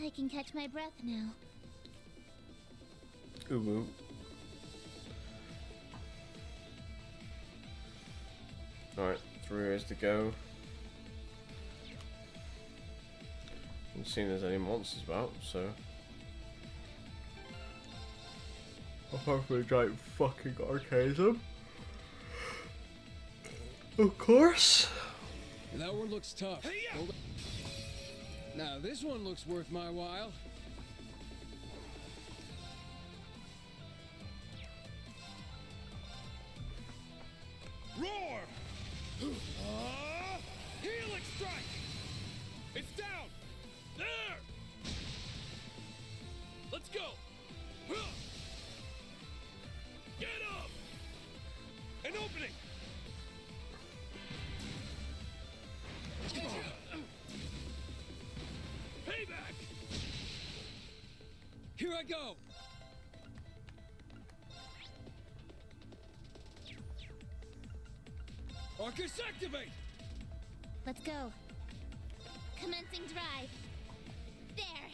I can catch my breath now. Ooh. Alright, 3 areas to go. Haven't seen there's any monsters about, so. Apart from a giant fucking archaism. Of course. That one looks tough. Hold on. Now this one looks worth my while. Roar! Helix strike! It's down! There! Let's go! Get up! An opening! Payback! Here I go. Arcus, activate! Let's go. Commencing drive. There.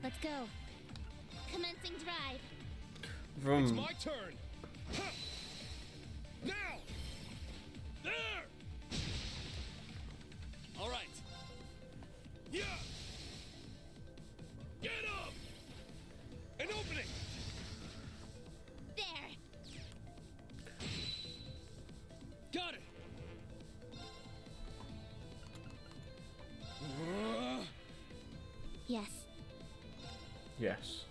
Let's go. Commencing drive. It's Vroom. my turn! Now! There! All right. Yeah! Get up! An opening! There. Got it! Yes. Yes.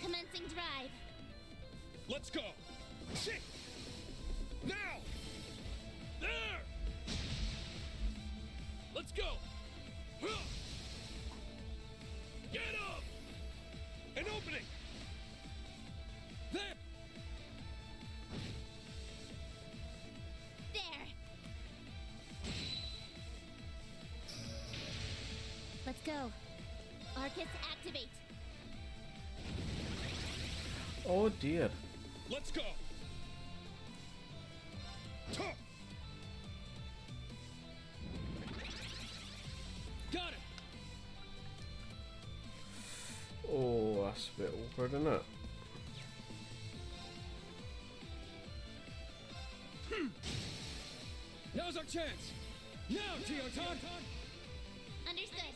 Commencing drive. Let's go. Shit. Now. There. Let's go. Huh. Get up. An opening. There. There. Let's go. Arcus activate. Oh dear. Let's go. Tuh. Got it. Oh, that's a bit awkward, isn't it? Now's our chance. Now, Teoton. Understood.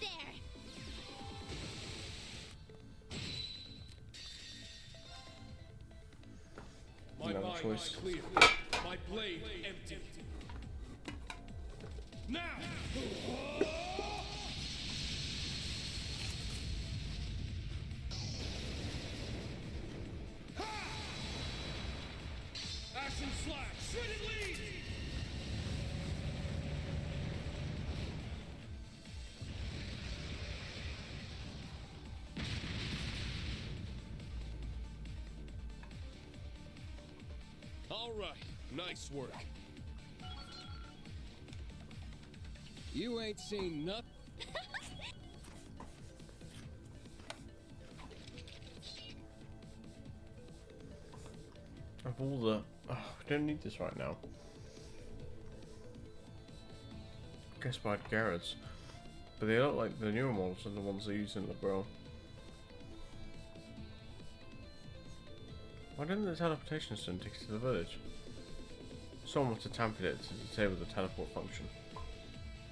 There. My No mind choice. is clear. My blade empty. Now. Action slash. Shredded lead. All right. Nice work. You ain't seen nothing. Of all the... Oh, we don't need this right now. Guess by Garrett's. But they look like the newer models and the ones they use in LeBron. Why didn't the teleportation stone take us to the village? Someone must have tampered it to disable the teleport function.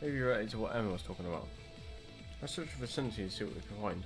Maybe you're related to what Emma was talking about. Let's search the vicinity and see what we can find.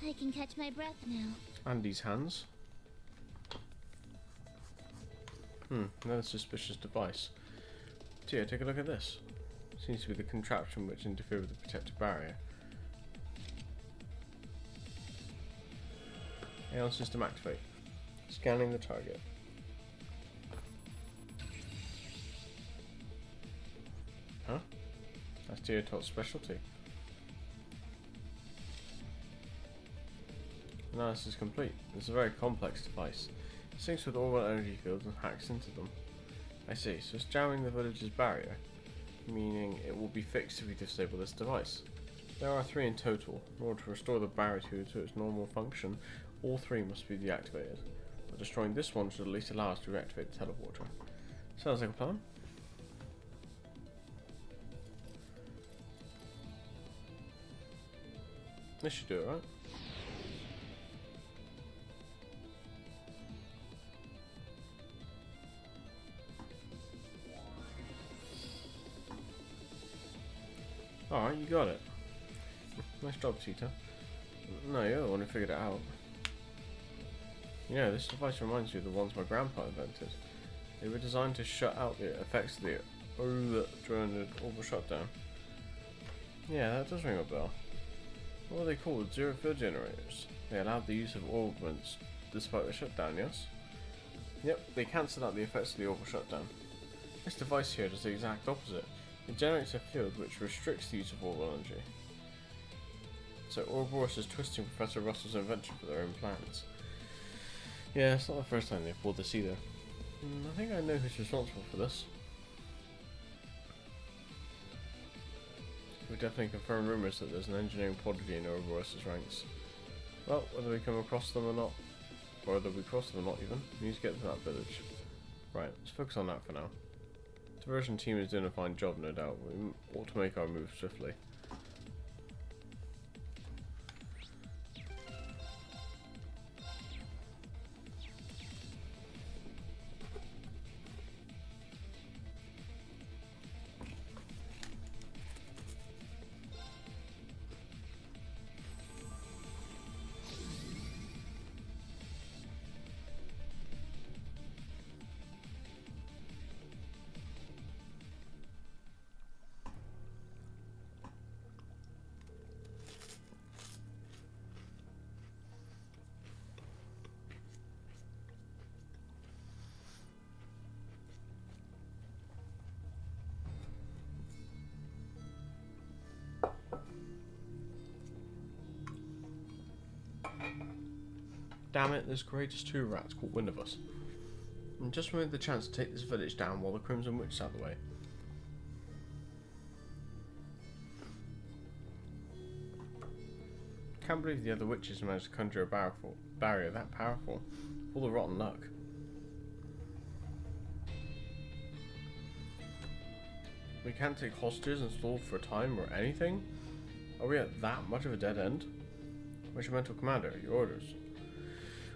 I can catch my breath now. Andy's hands. Another suspicious device. Tia, take a look at this. Seems to be the contraption which interfered with the protective barrier. Aeon system activate. Scanning the target. Huh? That's Teotot's specialty. Analysis is complete. It's a very complex device. It syncs with orbital energy fields and hacks into them. I see, so it's jamming the village's barrier, meaning it will be fixed if we disable this device. There are 3 in total. In order to restore the barrier to its normal function, all 3 must be deactivated. But destroying this one should at least allow us to reactivate the teleporter. Sounds like a plan. This should do it, right? Alright, you got it. Nice job, Tita. No, you're the one who figured it out. You know, this device reminds me of the ones my grandpa invented. They were designed to shut out the effects of the during the orbital shutdown. Yeah, that does ring a bell. What were they called? Zero field generators. They allowed the use of orbits despite the shutdown, yes? Yep, they cancelled out the effects of the orbital shutdown. This device here does the exact opposite. It generates a field which restricts the use of orbital energy. So Ouroboros is twisting Professor Russell's invention for their own plans. Yeah, it's not the first time they've pulled this either. I think I know who's responsible for this. We definitely confirmed rumours that there's an engineering prodigy in Ouroboros' ranks. Well, whether we come across them or not, or whether we cross them or not even, we need to get to that village. Right, let's focus on that for now. The diversion team is doing a fine job, no doubt. We ought to make our move swiftly. Damn it, there's courageous two rats caught wind of us. And just when we had the chance to take this village down while the Crimson Witch is out of the way. Can't believe the other witches managed to conjure a barrier that powerful. All the rotten luck. We can't take hostages installed for a time or anything? Are we at that much of a dead end? Regimental Commander, your orders.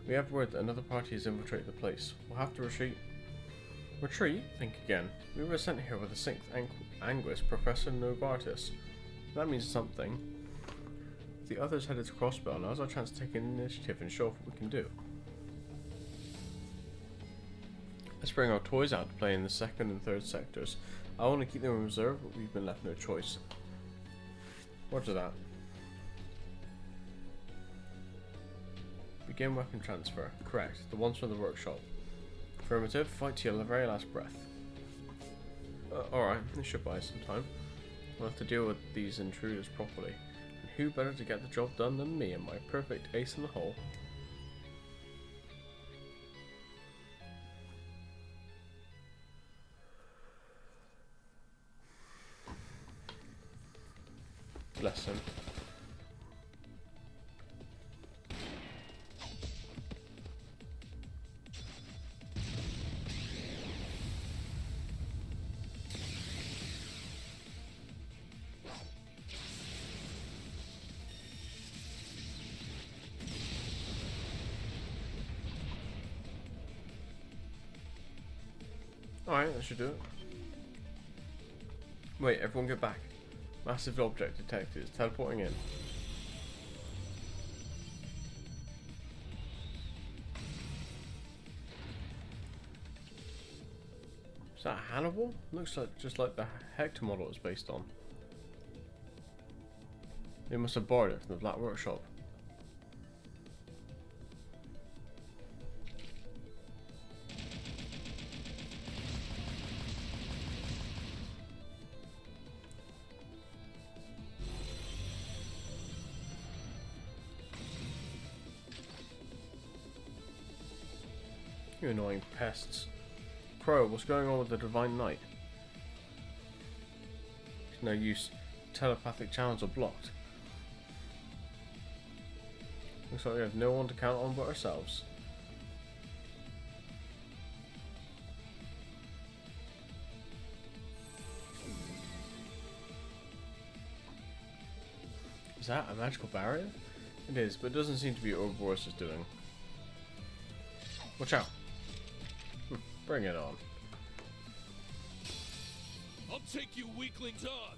We have word that another party has infiltrated the place. We'll have to retreat. Retreat? Think again. We were sent here with the 6th Anguis, Professor Novartis. That means something. The others headed to Crossbell. Now's our chance to take an initiative and show off what we can do. Let's bring our toys out to play in the 2nd and 3rd sectors. I want to keep them in reserve, but we've been left no choice. Roger that. Begin weapon transfer. Correct. The ones from the workshop. Affirmative. Fight to your very last breath. Alright, this should buy some time. We'll have to deal with these intruders properly. And who better to get the job done than me and my perfect ace in the hole? Bless him. Alright, that should do it. Wait, everyone get back. Massive object detected. It's teleporting in. Is that Hannibal? Looks like just like the Hector model it's based on. They must have borrowed it from the Black Workshop. You annoying pests. Crow, what's going on with the Divine Knight? It's no use. Telepathic channels are blocked. Looks like we have no one to count on but ourselves. Is that a magical barrier? It is, but it doesn't seem to be what Ouroboros is doing. Watch out. Bring it on. I'll take you weaklings on.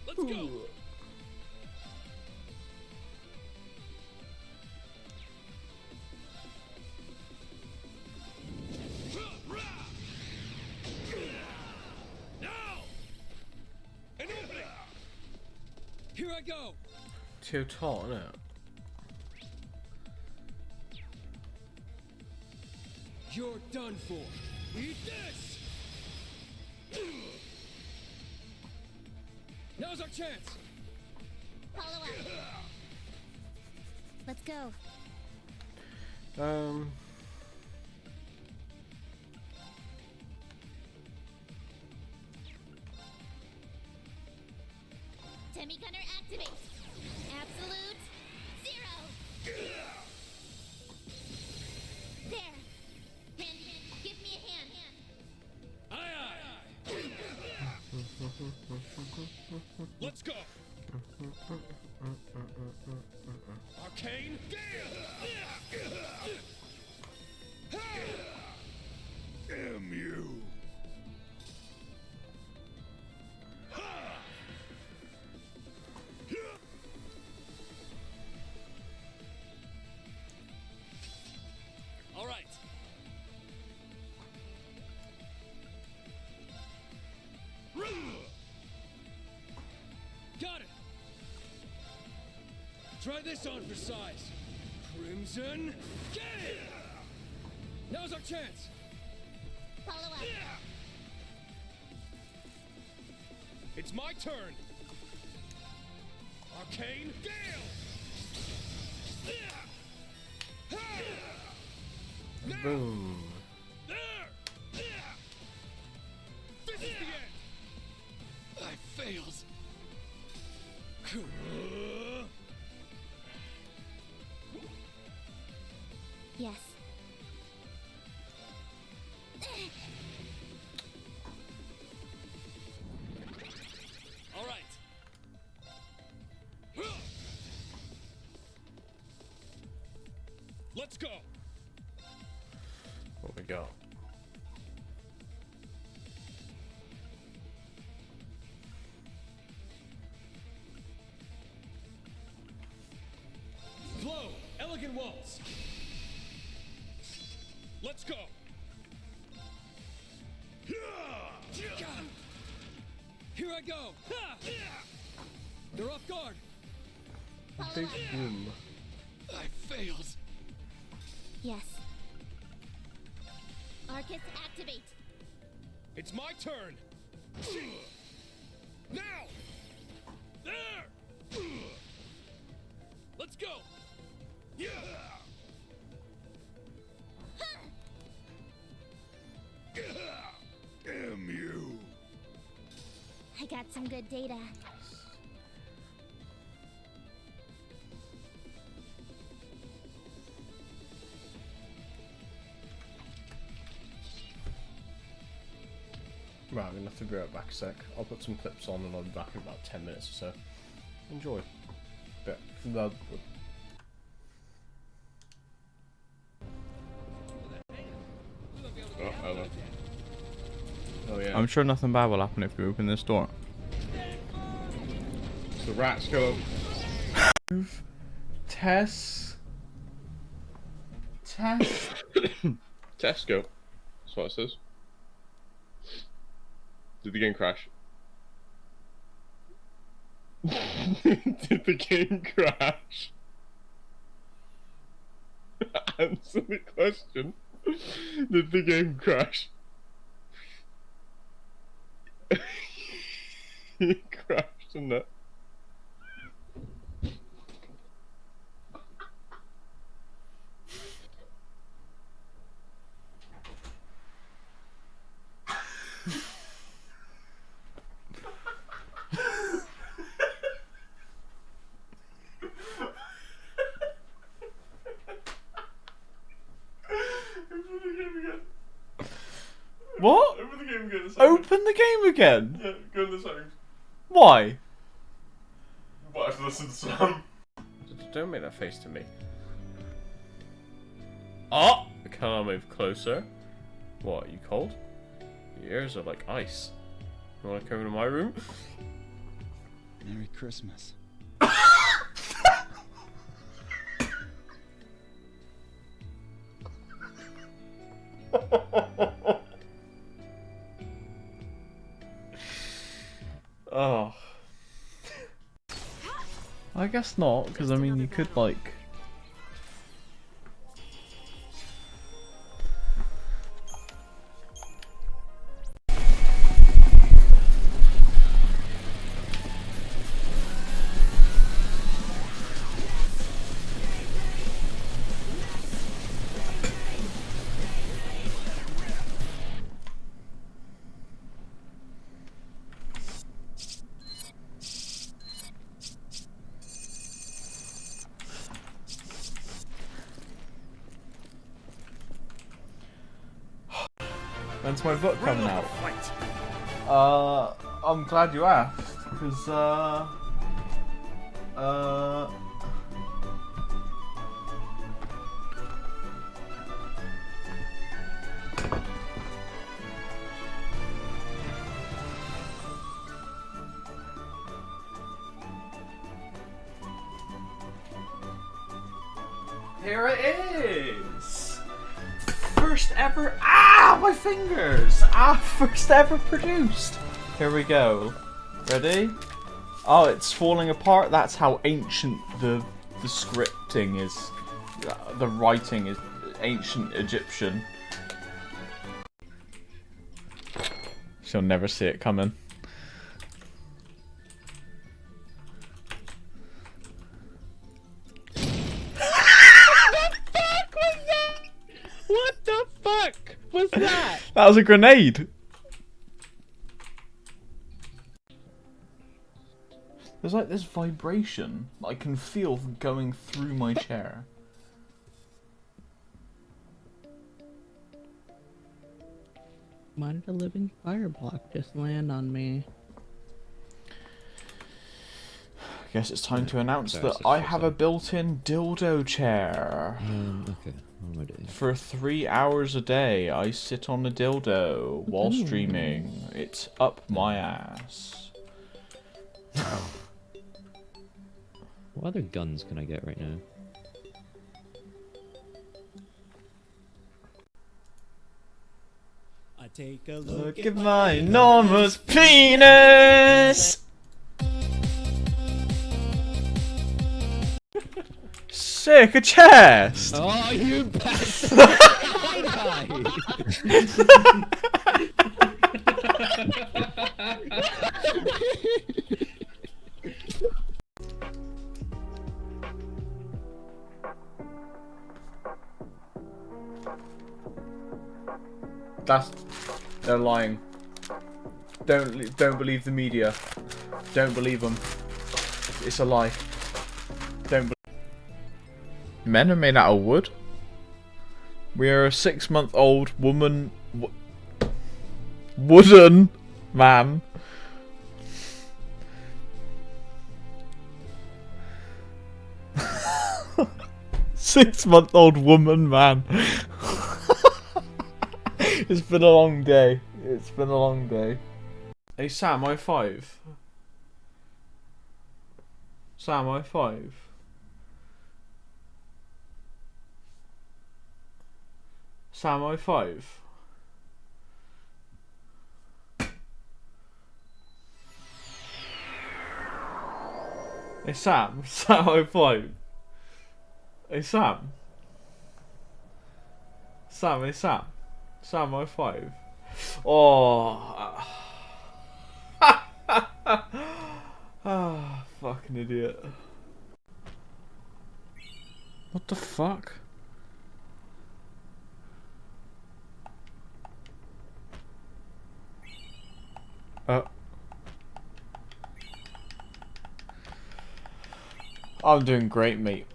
Let's go. Here I go! Too tall, isn't it? You're done for. Eat this! Now's our chance! Follow up. Let's go. Semi-gunner activate. Absolute zero. There. Hand, give me a hand. Aye, aye. Let's go. Arcane Gale. Damn you. All right. Got it. Try this on for size. Crimson Gale. Now's our chance. Follow up. It's my turn. Arcane Gale. Now. Boom. There. This is the end. I failed. Yes. All right. Let's go. What we got? Flow, elegant waltz. Let's go. Here I go. They're off guard. Big boom. I failed. Yes. Arcus activate. It's my turn. Now. There. Let's go. Yeah. Damn you. I got some good data. Right, I'm gonna have to be right back a sec. I'll put some clips on and I'll be back in about 10 minutes or so. Enjoy. But oh, hello. Oh yeah. I'm sure nothing bad will happen if we open this door. So rats go. Tess. Tesco. That's what it says. Did the game crash? Did the game crash? Answer the question. Did the game crash? It crashed, didn't it? What? Open the game again. Open the game again? Yeah, go in the settings. Why? But I've listened to some. Don't make that face to me. Oh! Can I move closer? What, are you cold? Your ears are like ice. You wanna come into my room? Merry Christmas. Oh. I guess not, because I mean you could like... When's my book coming out? I'm glad you asked, because, here it is! First ever. Ah, my fingers! First ever produced! Here we go. Ready? Oh, it's falling apart. That's how ancient the scripting is. The writing is ancient Egyptian. She'll never see it coming. What the fuck was that? That was a grenade. There's like this vibration that I can feel going through my chair. Why did a living fire block just land on me? I guess it's time to announce that I have a built-in dildo chair. Okay. What am I doing? For 3 hours a day, I sit on a dildo while streaming. It's up my ass. What other guns can I get right now? I take a Look at my enormous penis! Sick, a chest! Oh, you bastard! They're lying. Don't believe the media. Don't believe them. It's a lie. Don't. Men are made out of wood. We are a 6-month-old woman. Wooden man. Six-month-old woman man. It's been a long day. It's been a long day. Hey Sam, I5. Sam, I5. Sam, I5. Hey Sam, Sam, I5. Hey Sam. Sam, hey Sam. Sam, I5. Oh. Ah, fucking idiot. What the fuck? I'm doing great, mate.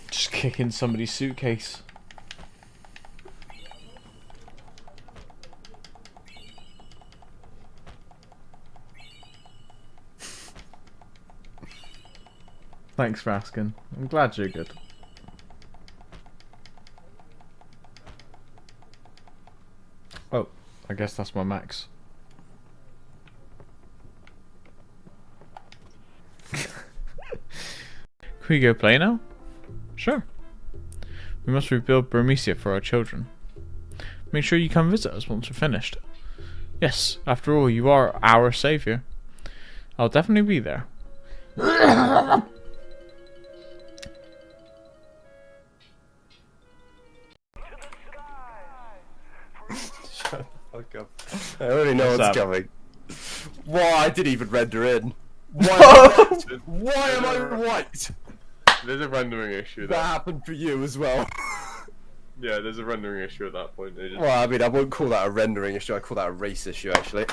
Just kicking somebody's suitcase. Thanks for asking. I'm glad you're good. Oh, I guess that's my max. Can we go play now? Sure. We must rebuild Burmecia for our children. Make sure you come visit us once we're finished. Yes, after all, you are our savior. I'll definitely be there. Shut the fuck up. I already know what's coming. Why? I didn't even render in. Why am I white? There's a rendering issue there. That happened for you as well. Yeah, there's a rendering issue at that point. Just... Well, I mean, I wouldn't call that a rendering issue, I call that a race issue, actually.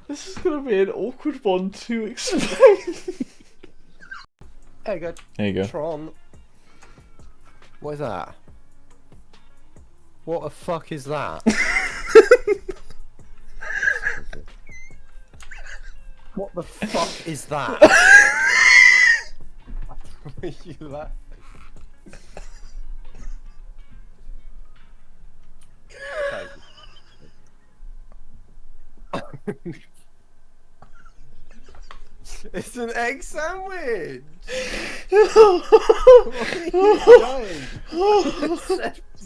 This is gonna be an awkward one to explain. There you go. There you go. Tron. What is that? What the fuck is that? What the fuck is that? You laugh. It's an egg sandwich!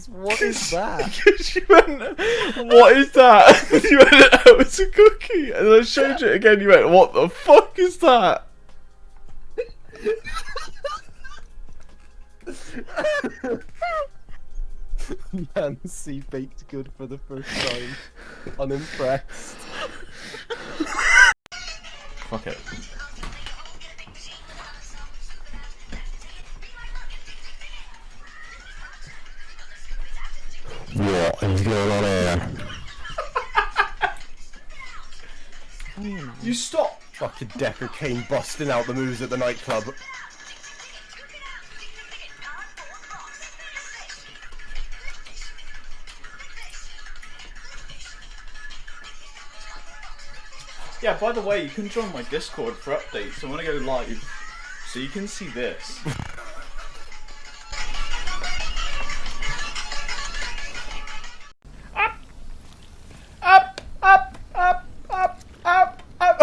What is that? She went, what is that? And you went, oh, it's a cookie. And then I showed you it again, you went, what the fuck is that? Nancy baked good for the first time. Unimpressed. Fuck it. What is going on here? You stop! Fucking Decker Kane busting out the moves at the nightclub. Yeah, by the way, you can join my Discord for updates. I want to go live, so you can see this. Up! Up! Up! Up! Up! Up! Up!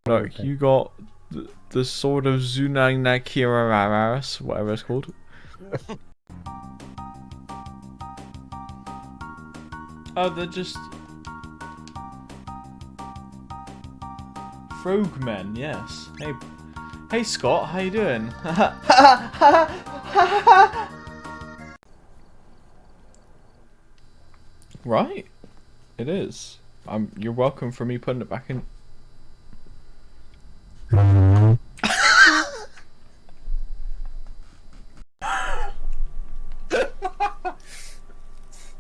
Look, you got the sword of Zunang Nakiraras, whatever it's called. Oh, they're just... Frogmen, yes. Hey Scott, how you doing? Right, it is. You're welcome for me putting it back in.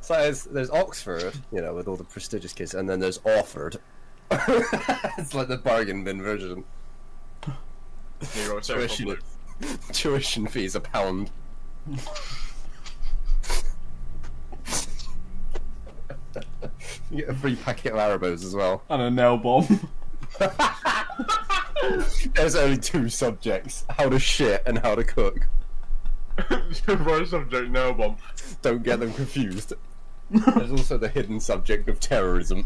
So there's Oxford, you know, with all the prestigious kids, and then there's Offord. It's like the bargain bin version. Tuition fees £1. You get a free packet of Arabos as well. And a nail bomb. There's only 2 subjects: how to shit and how to cook. First subject, nail bomb. Don't get them confused. There's also the hidden subject of terrorism.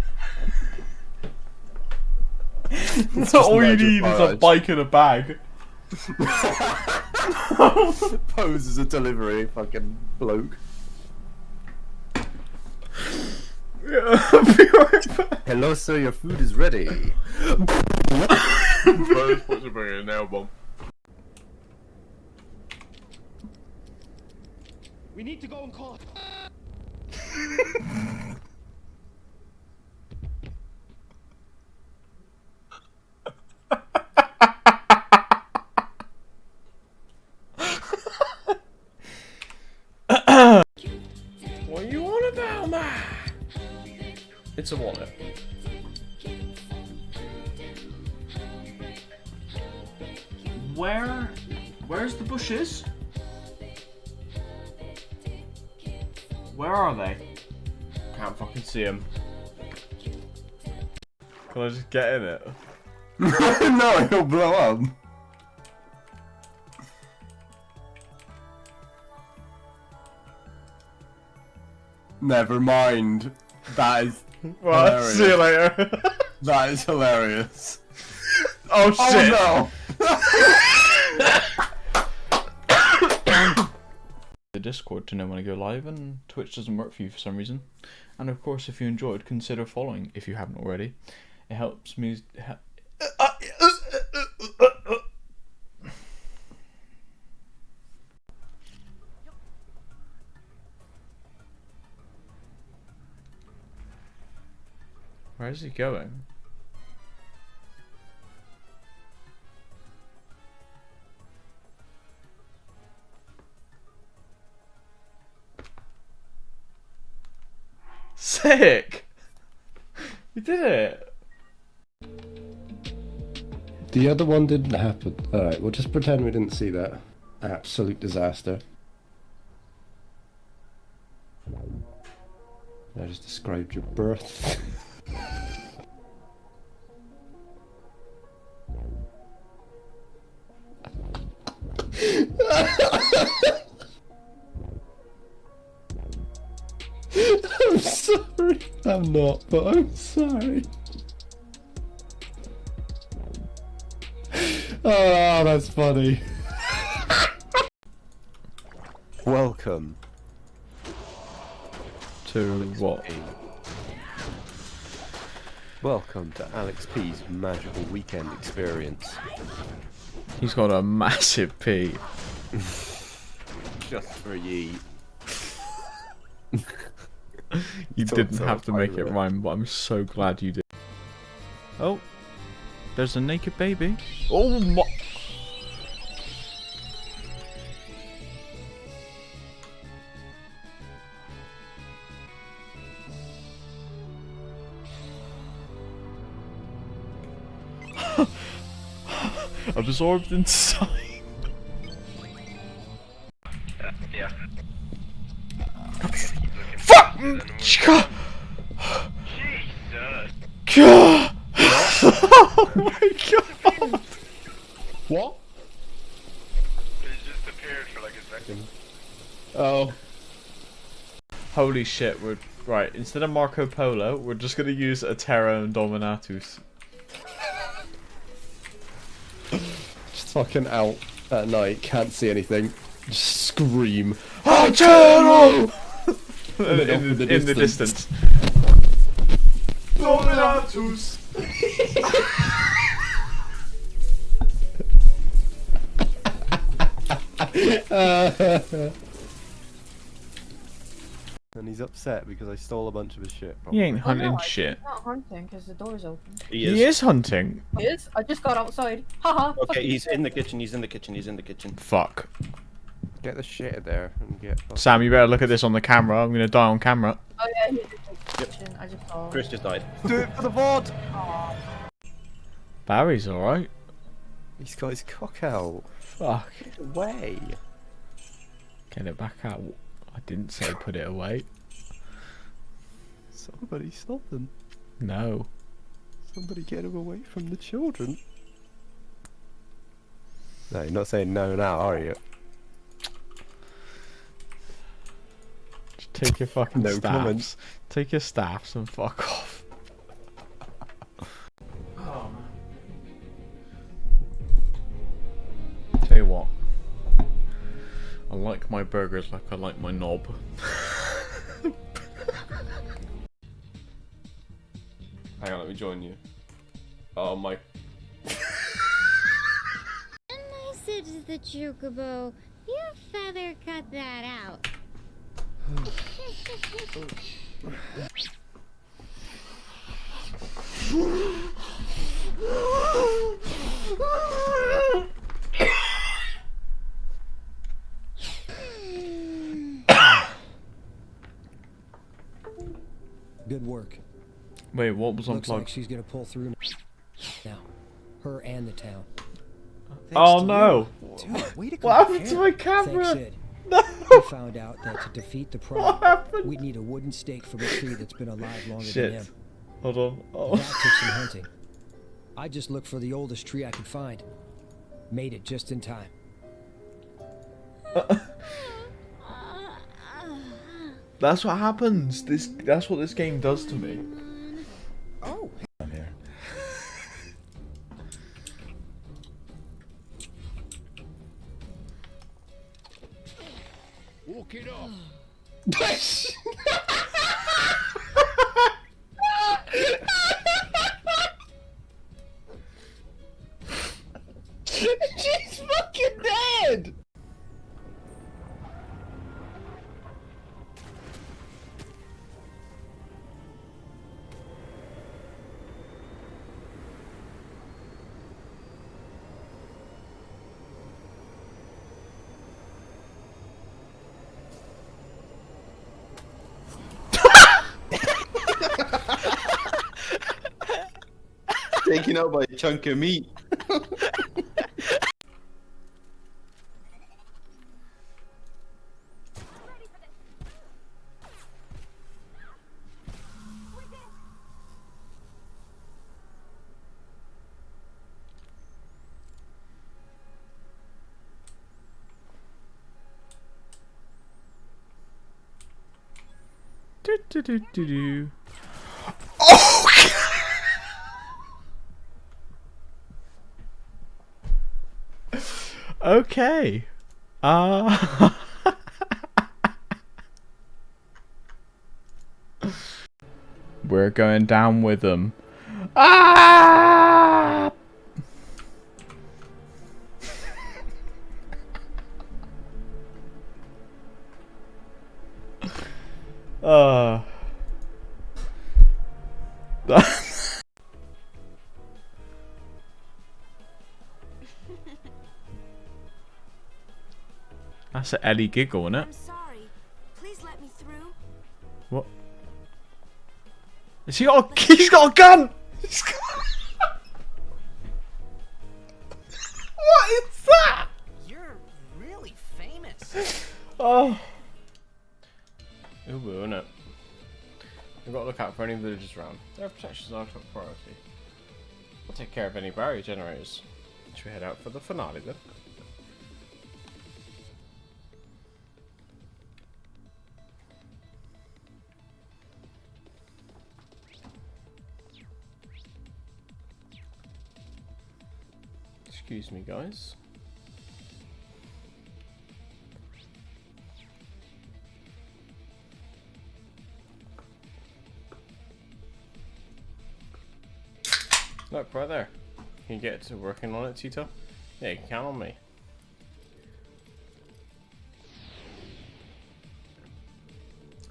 All you need is a bike and a bag. Pose as a delivery fucking bloke. Yeah, I'll be right back. Hello sir, your food is ready. First puts a bring a nail bomb. We need to go and call. What are you on about, man? It's a wallet. Where's the bushes? Where are they? Can't fucking see them. Can I just get in it? No, it'll blow up. Never mind. That is hilarious. See you later. That is hilarious. Oh shit! Oh no! The Discord to know when I go live, and Twitch doesn't work for you for some reason. And of course, if you enjoyed, consider following if you haven't already. It helps me. Where is he going? Sick! You did it! The other one didn't happen. Alright, we'll just pretend we didn't see that. Absolute disaster. I just described your birth. I'm sorry. I'm not, but I'm sorry. Oh, that's funny. Welcome to what? Welcome to Alex P's magical weekend experience. He's got a massive P. Just for ye. You didn't have to make it rhyme, but I'm so glad you did. Oh, there's a naked baby. Oh my! Absorbed inside. Yeah. Fuck! God! Oh my god! What? It just appeared for like a second. Oh. Holy shit, we're... Right, instead of Marco Polo, we're just gonna use Atero and Dominatus. Just fucking out at night, can't see anything. Just scream. Atero! in the distance. Dominatus! And he's upset because I stole a bunch of his shit. He ain't hunting no, shit. He's not hunting because the door's open. He is hunting. He is? I just got outside. Haha. Okay, he's in the kitchen, he's in the kitchen, he's in the kitchen. Fuck. Get the shit in there and get... Sam, you better look at this on the camera. I'm gonna die on camera. Oh yeah, he's in the kitchen. I just saw. Chris just died. Do it for the VOD! Aww. Barry's alright. He's got his cock out. Fuck. Get it away. Get it back out. I didn't say put it away. Somebody stop them. No. Somebody get him away from the children. No, you're not saying no now, are you? Just take your fucking No staffs. comments. Take your staffs and fuck off. Tell you what. I like my burgers like I like my knob. Hang on, let me join you. Oh my. I said to the Chocobo, you feather cut that out. Good work. Wait, what was Looks like unplugged? she's gonna pull through now. Her and the town. Oh no! Dude, way to What happened to my camera? Thanks, Sid. No! We found out that to defeat the What problem, happened? we'd need a wooden stake from a tree that's been alive longer Shit. than him. Hold on. Oh. That took some hunting. I just looked for the oldest tree I could find. Made it just in time. That's what happens. That's what this game does to me. Oh, I'm here. Walk it off. She's fucking dead! taken out by a chunk of meat. Do. Okay. We're going down with them. Ah! That's an Ellie giggle, isn't it? I'm sorry. Please let me through. What? Is he got? He's got a gun. He's got... What is that? You're really famous. Oh. Ooh, isn't it? We've got to look out for any villagers around. Their protection is our top priority. We'll take care of any barrier generators. Should we head out for the finale then? Excuse me, guys. Look, right there. Can you get to working on it, Tito? Yeah, you can count on me.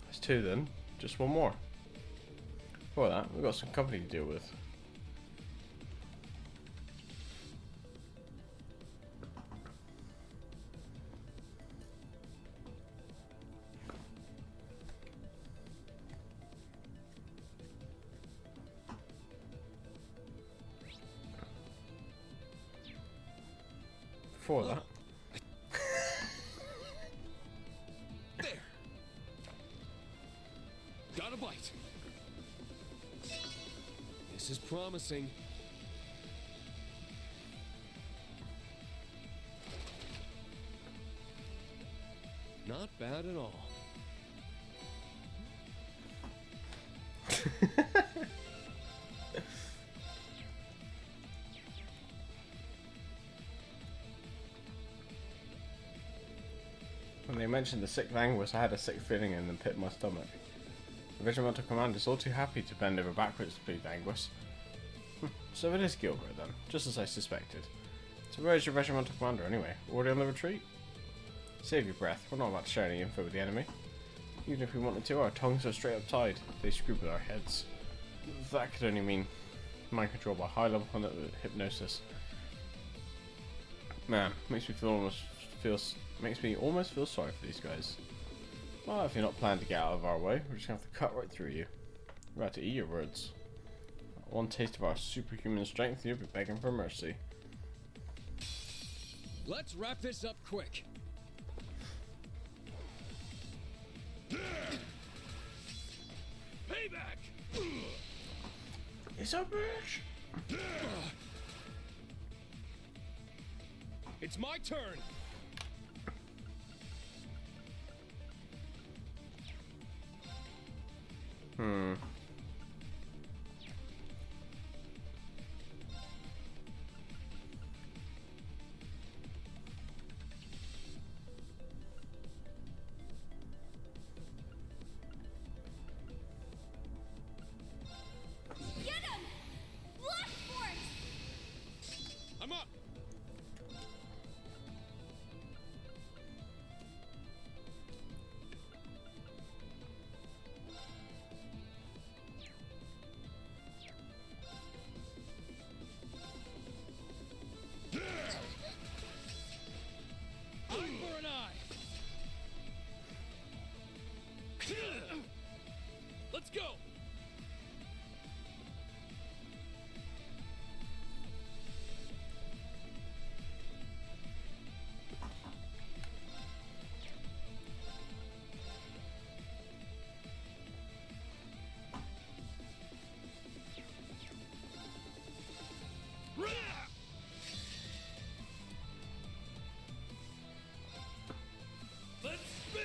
That's two then. Just one more. Before that, we've got some company to deal with. Before that. There. Got a bite. This is promising. Not bad at all. When they mentioned the sick language, I had a sick feeling in the pit of my stomach. The regimental commander is all too happy to bend over backwards to plead Anguis. So it is Gilbert then, just as I suspected. So where's your regimental commander anyway? Already on the retreat? Save your breath, we're not about to share any info with the enemy. Even if we wanted to, our tongues are straight up tied. They screw with our heads. That could only mean mind control by high level hypnosis. Man, makes me almost feel sorry for these guys. Well, if you're not planning to get out of our way, we're just gonna have to cut right through you. We're about to eat your words. One taste of our superhuman strength, you'll be begging for mercy. Let's wrap this up quick. Payback. It's a bitch. It's my turn. Get him! Blast force! I'm up. Eye for an eye. Let's go.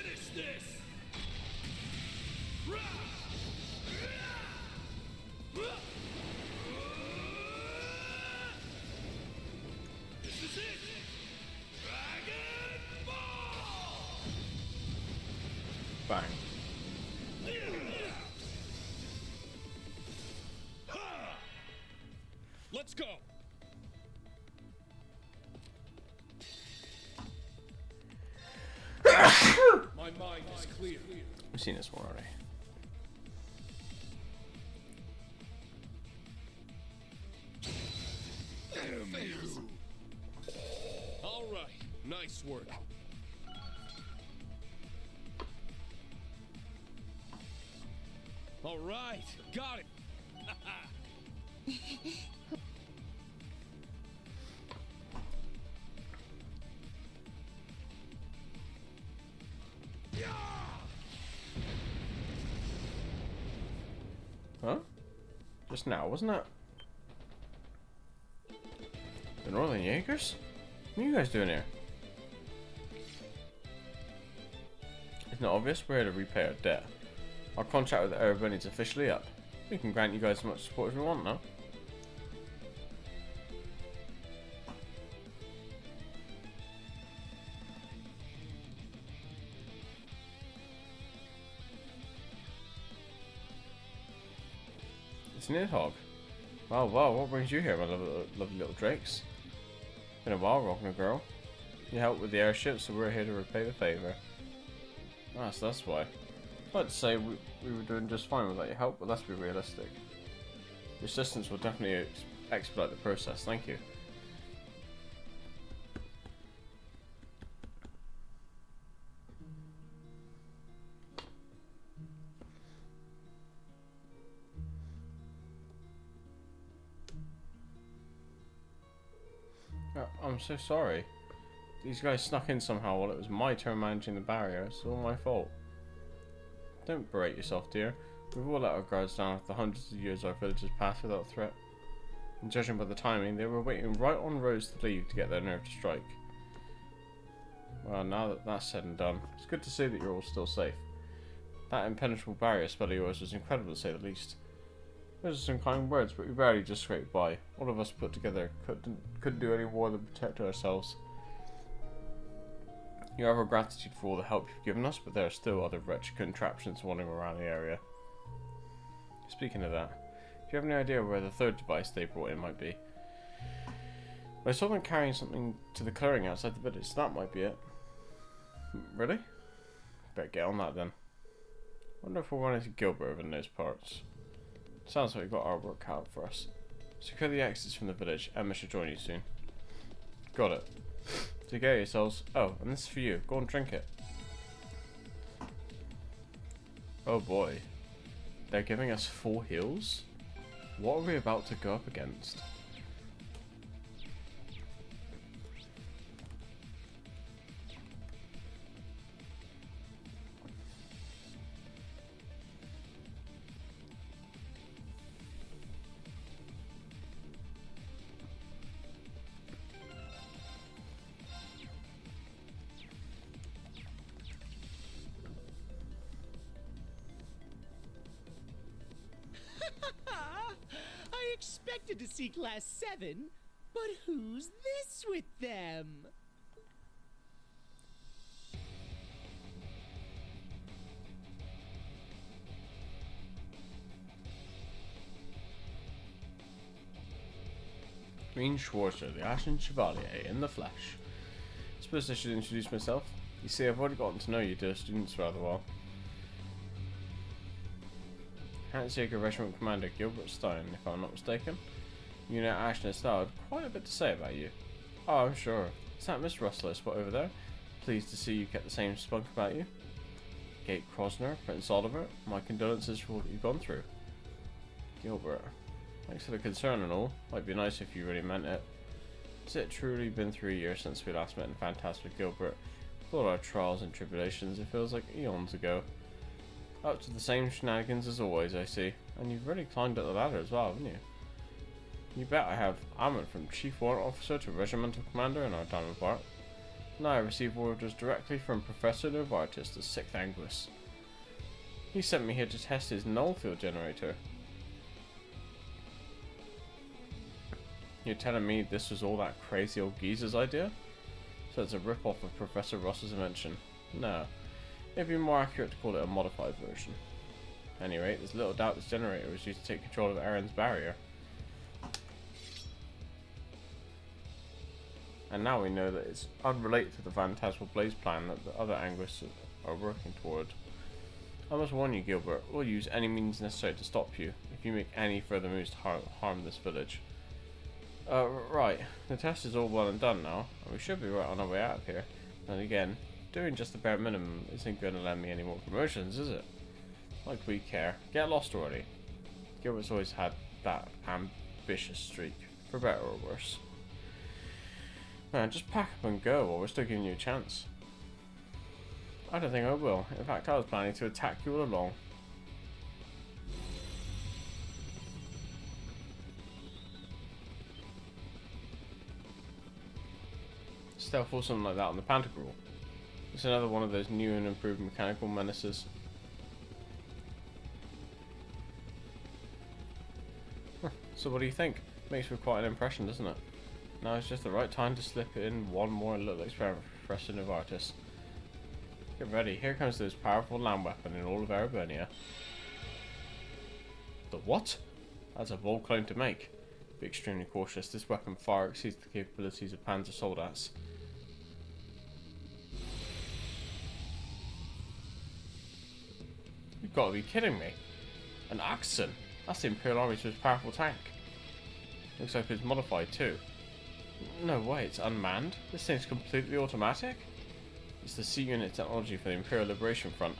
Finish this! This is it! Dragon Ball! Bang. Let's go! My mind is clear. We've seen this one already. All right, nice work. All right, got it. Huh? Just now, wasn't it? The Northern Jaegers? What are you guys doing here? It's not obvious we're here to repay our debt. Our contract with Erebony is officially up. We can grant you guys as much support as we want now. It's Nidhogg. Wow, what brings you here, my lovely little drakes? Been a while, Rognar girl. You helped with the airship, so we're here to repay the favour. Ah, so that's why. I'd like to say we were doing just fine without your help, but let's be realistic. Your assistance will definitely expedite the process, thank you. I'm so sorry. These guys snuck in somehow while it was my turn managing the barrier. It's all my fault. Don't berate yourself, dear. We've all let our guards down after hundreds of years our village has passed without threat. And judging by the timing, they were waiting right on Rose to leave to get their nerve to strike. Well, now that that's said and done, it's good to see that you're all still safe. That impenetrable barrier spell of yours was incredible to say the least. Those are some kind words, but we barely just scraped by. All of us put together couldn't do any more than protect ourselves. You have our gratitude for all the help you've given us, but there are still other wretched contraptions wandering around the area. Speaking of that, do you have any idea where the third device they brought in might be? I saw them carrying something to the clearing outside the village, so that might be it. Really? Better get on that then. Wonder if we'll run into Gilbert over in those parts. Sounds like we've got our work cut out for us. Secure the exits from the village. Emma should join you soon. Got it. Take care of yourselves. Oh, and this is for you. Go and drink it. Oh boy. They're giving us 4 heals? What are we about to go up against? I expected to see Class 7, but who's this with them? Green Schwarzer, the Ashen Chevalier, in the flesh. Suppose I should introduce myself. You see, I've already gotten to know you dear students rather well. Hansjager Regiment Commander Gilbert Stein, if I'm not mistaken. You know Ashton Estelle had quite a bit to say about you. Oh, I'm sure. Is that Miss Rustler spot over there? Pleased to see you kept the same spunk about you. Kate Krosner, Prince Oliver, my condolences for what you've gone through. Gilbert, thanks for the concern and all. Might be nice if you really meant it. Has it truly been 3 years since we last met in Fantastic Gilbert? With all our trials and tribulations, it feels like eons ago. Up to the same shenanigans as always, I see. And you've really climbed up the ladder as well, haven't you? You bet I have. I went from Chief Warrant Officer to Regimental Commander in our time apart. Now I receive orders directly from Professor Novartis, the 6th Anguis. He sent me here to test his null field generator. You're telling me this was all that crazy old geezer's idea? So it's a rip-off of Professor Ross's invention. No, it'd be more accurate to call it a modified version. At any rate, there's little doubt this generator was used to take control of Eren's barrier. And now we know that it's unrelated to the Phantasmal Blaze plan that the other Anguis are working toward. I must warn you, Gilbert, we'll use any means necessary to stop you if you make any further moves to harm this village. Right, the test is all well and done now, and we should be right on our way out of here. And again, doing just the bare minimum isn't going to lend me any more promotions, is it? Like we care. Get lost already. Gilbert's always had that ambitious streak, for better or worse. Man, just pack up and go while we're still giving you a chance. I don't think I will. In fact, I was planning to attack you all along. Stealth or something like that on the Pantagruel. It's another one of those new and improved mechanical menaces. So what do you think? Makes for quite an impression, doesn't it? Now it's just the right time to slip in one more little experiment for Professor Novartis. Get ready, here comes the most powerful land weapon in all of Ereburnia. The what? That's a bold claim to make. Be extremely cautious, this weapon far exceeds the capabilities of Panzer Soldats. You've got to be kidding me. An Axon? That's the Imperial Army's most powerful tank. Looks like it's modified too. No way, it's unmanned? This thing's completely automatic? It's the C-Unit technology for the Imperial Liberation Front.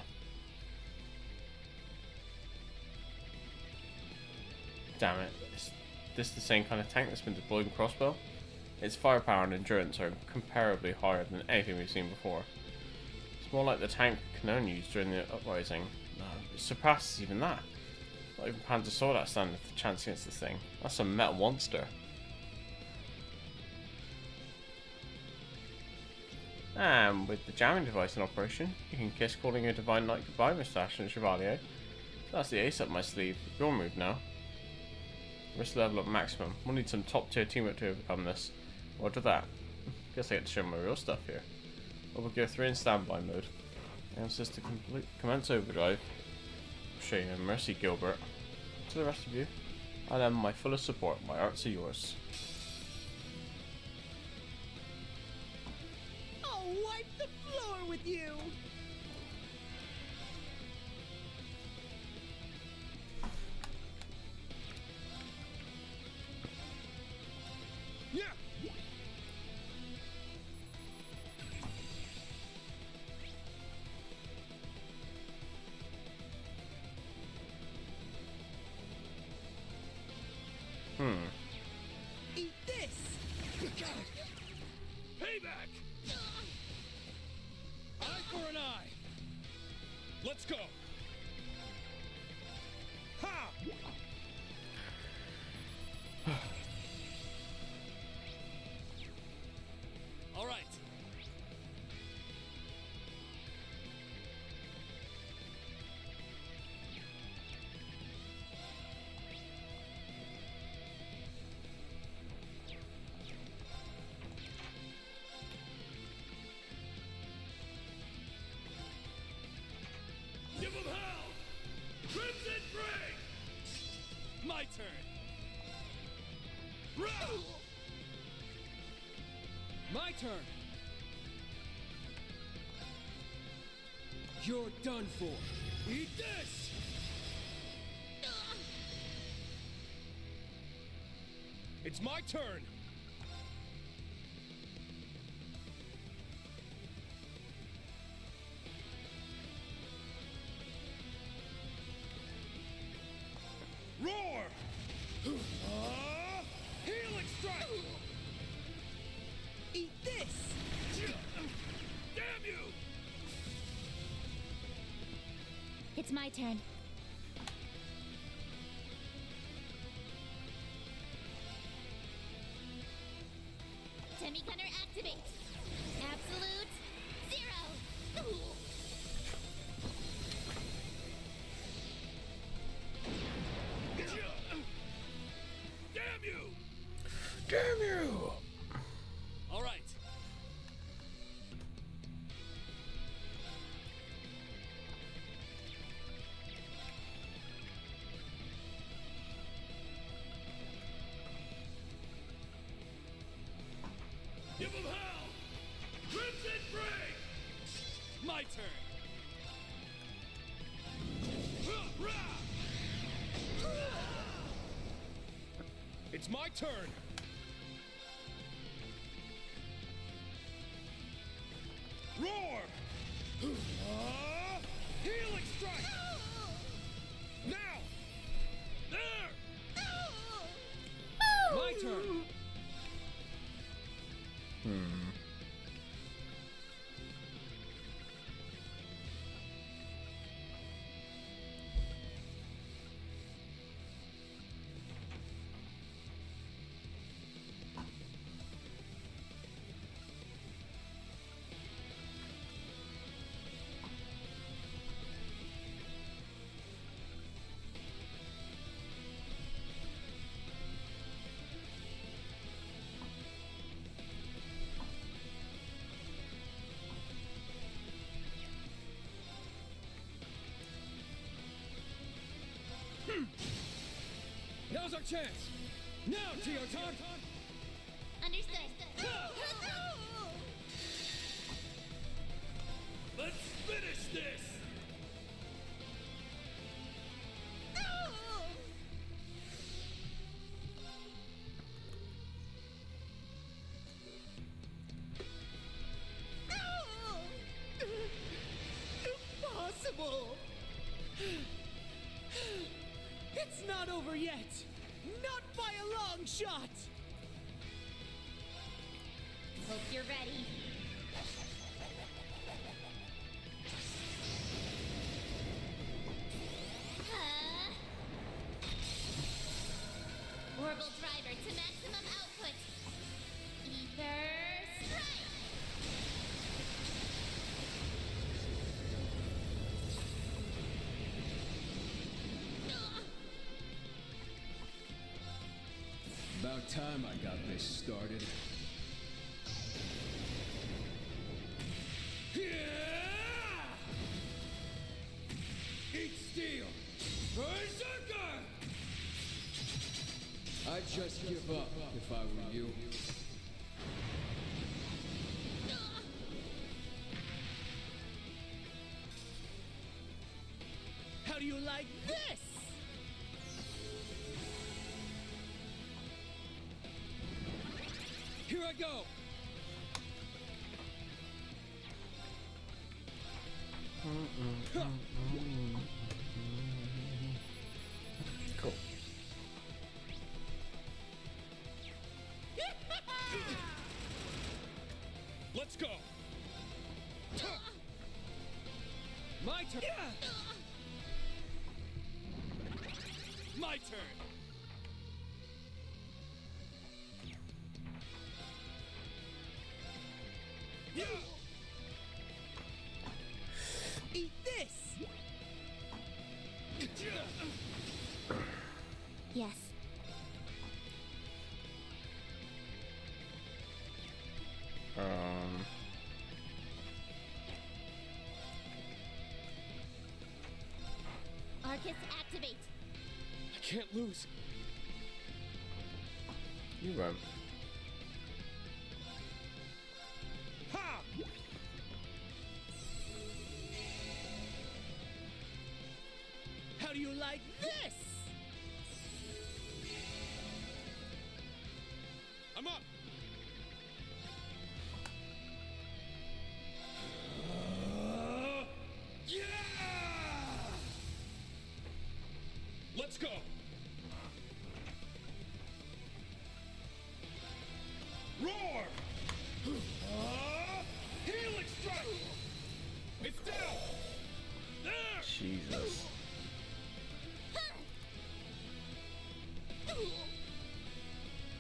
Damn it, is this the same kind of tank that's been deployed in Crossbow? Its firepower and endurance are comparably higher than anything we've seen before. It's more like the tank Canone used during the uprising. No, it surpasses even that. Not even Panzer Soldat stand a chance against this thing. That's a metal monster. And with the jamming device in operation, you can kiss calling your Divine Knight goodbye, Mr. Ashton Chevalier. So that's the ace up my sleeve. Your move now. Risk level at maximum. We'll need some top tier teamwork to overcome this. What to that? Guess I get to show my real stuff here. Over Gear 3 in standby mode. And says to commence overdrive. Show you no mercy, Gilbert. To the rest of you, I lend my fullest support. My arts are yours. I'll wipe the floor with you. Yeah. Eat this. Payback. Eye for an eye. Let's go. Ha! All right. Give 'em hell! Crimson Break! My turn. Row! My turn. You're done for. Eat this! It's my turn. Roar! Healing strike! Eat this. Damn you! It's my turn. Semi-gunner activate. Absolute It's my turn. Roar! Healing strike! Now! There! My turn! Now's our chance! Now, Teoton! Understood. Let's finish this! Impossible! It's not over yet! Not by a long shot! Hope you're ready. Orbital driver to maximum output. Ether strike! About time I got this started. Eat steel! Berserker! I'd just give up if I were you. How do you like this? Here I go! Cool. Let's go! My turn! My turn! Eat this! Yes. Arcus activate. I can't lose. You won't. Ha! How do you like this? I'm up! Yeah! Let's go! Roar! Healing strike! It's down! There! Jesus.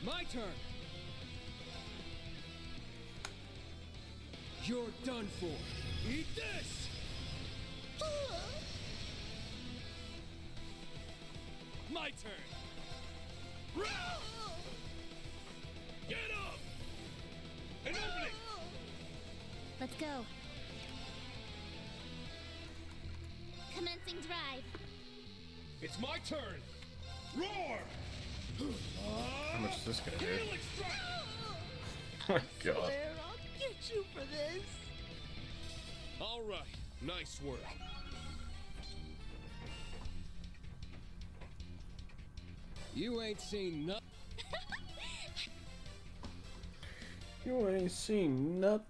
My turn! You're done for. Eat this! My turn! Row! Get up! An opening! Let's go. Commencing drive. It's my turn! Roar! How much is this gonna do? Healing strike! Oh my god. Swear I'll get you for this. All right, nice work. You ain't seen nothing. You ain't seen nothing.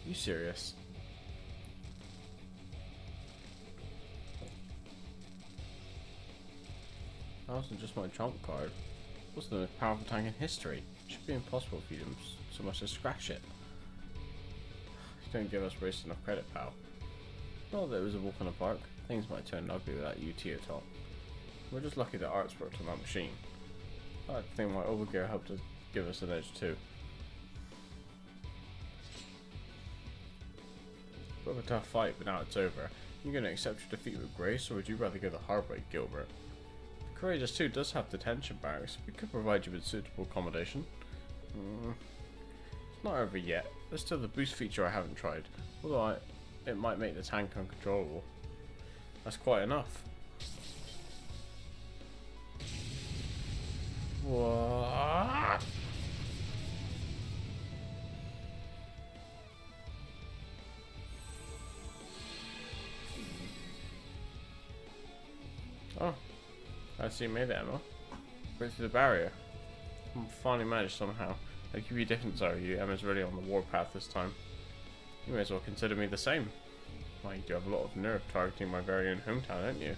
You serious? That wasn't just my trump card. It was the most powerful tank in history. It should be impossible for you to so much as scratch it. You don't give us Brace enough credit, pal. Not that it was a walk in the park. Things might turn ugly without UT atop. We're just lucky that Arts worked on that machine. I like to think my overgear helped to give us an edge too. Bit of a tough fight, but now it's over. You gonna accept your defeat with grace, or would you rather go the hard way, Gilbert? Courageous 2 does have detention barracks. We could provide you with suitable accommodation. It's not over yet. There's still the boost feature I haven't tried. Although it might make the tank uncontrollable. That's quite enough. What? Oh, I see you made it, Emma. Break through the barrier. Finally managed somehow. I keep you different, are you? Emma's really on the warpath this time. You may as well consider me the same. Why, you do have a lot of nerve targeting my very own hometown, don't you?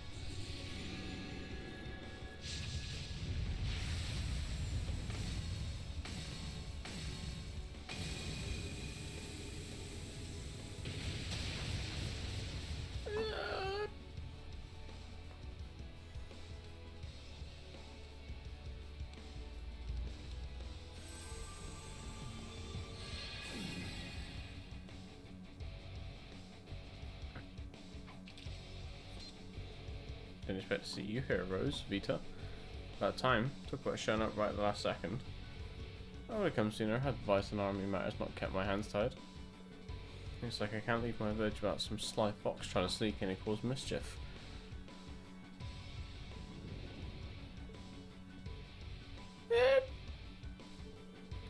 Didn't expect to see you here, Rose, Vita. About time. Talk about showing up right at the last second. I would have come sooner had advice on army matters not kept my hands tied. Looks like I can't leave my village without some sly fox trying to sneak in and cause mischief.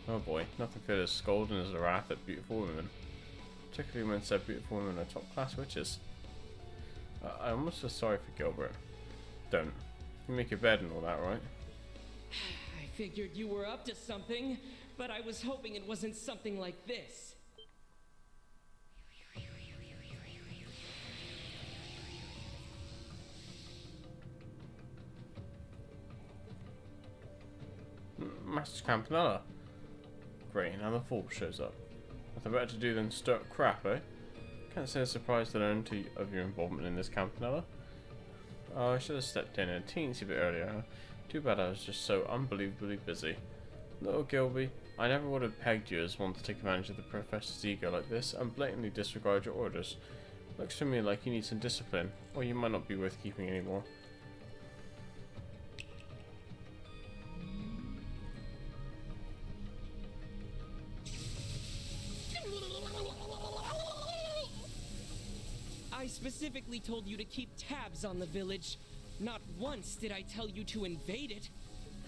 Oh boy, nothing feels as scolding as the wrath at beautiful women. Particularly when said beautiful women are top class witches. I almost feel sorry for Gilbert. Don't. You make your bed and all that, right? I figured you were up to something, but I was hoping it wasn't something like this. Master Campanella. Great, now the fool shows up. Nothing better to do than stir up crap, eh? Can't say I'm surprised to learn of your involvement in this, Campanella. Oh, I should have stepped in a teensy bit earlier. Too bad I was just so unbelievably busy. Little Gilby, I never would have pegged you as one to take advantage of the Professor's ego like this and blatantly disregard your orders. Looks to me like you need some discipline, or you might not be worth keeping anymore. I specifically told you to keep tabs on the village. Not once did I tell you to invade it.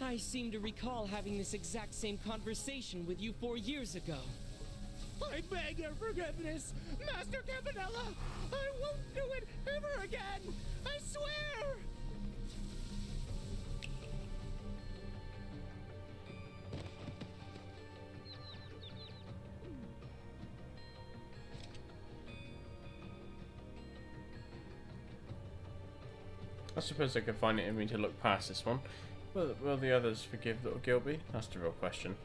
I seem to recall having this exact same conversation with you 4 years ago. I beg your forgiveness, Master Campanella! I won't do it ever again! I swear! I suppose I could find it in me to look past this one. Will the others forgive little Gilby? That's the real question.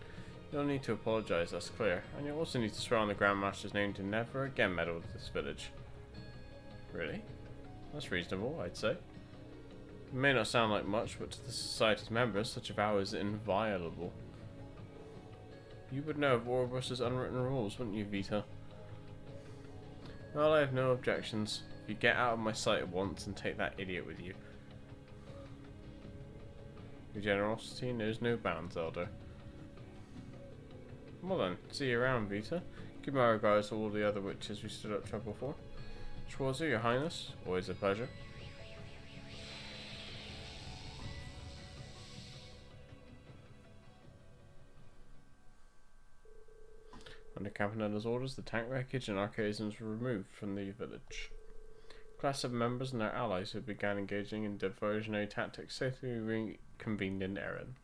You'll need to apologise, that's clear. And you'll also need to swear on the Grand Master's name to never again meddle with this village. Really? That's reasonable, I'd say. It may not sound like much, but to the Society's members, such a vow is inviolable. You would know of Ouroboros' unwritten rules, wouldn't you, Vita? Well, I have no objections. You get out of my sight at once and take that idiot with you. Your generosity knows no bounds, Elder. Well then, see you around, Vita. Give my regards to all the other witches we stood up trouble for. Schwarzer, Your Highness, always a pleasure. Under Campanella's orders, the tank wreckage and archaisms were removed from the village. Class 7 members and their allies who began engaging in diversionary tactics safely convenient errand.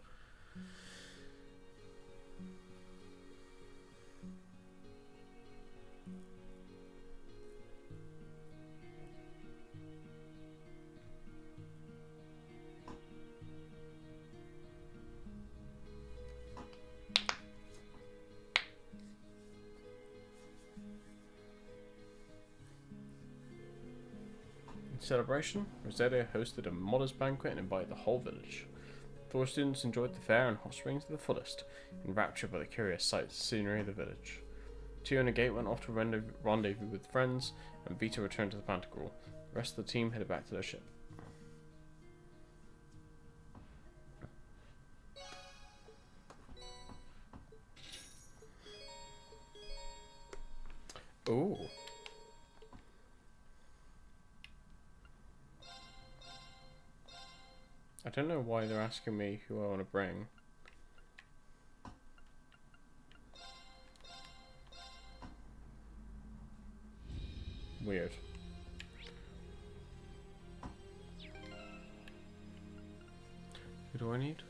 In celebration, Roselia hosted a modest banquet and invited the whole village. Thor students enjoyed the fair and hot springs to the fullest, enraptured by the curious sights and scenery of the village. Tio and the Gate went off to rendezvous with friends, and Vita returned to the Pantagruel. The rest of the team headed back to their ship. Ooh. I don't know why they're asking me who I want to bring. Weird. Who do I need?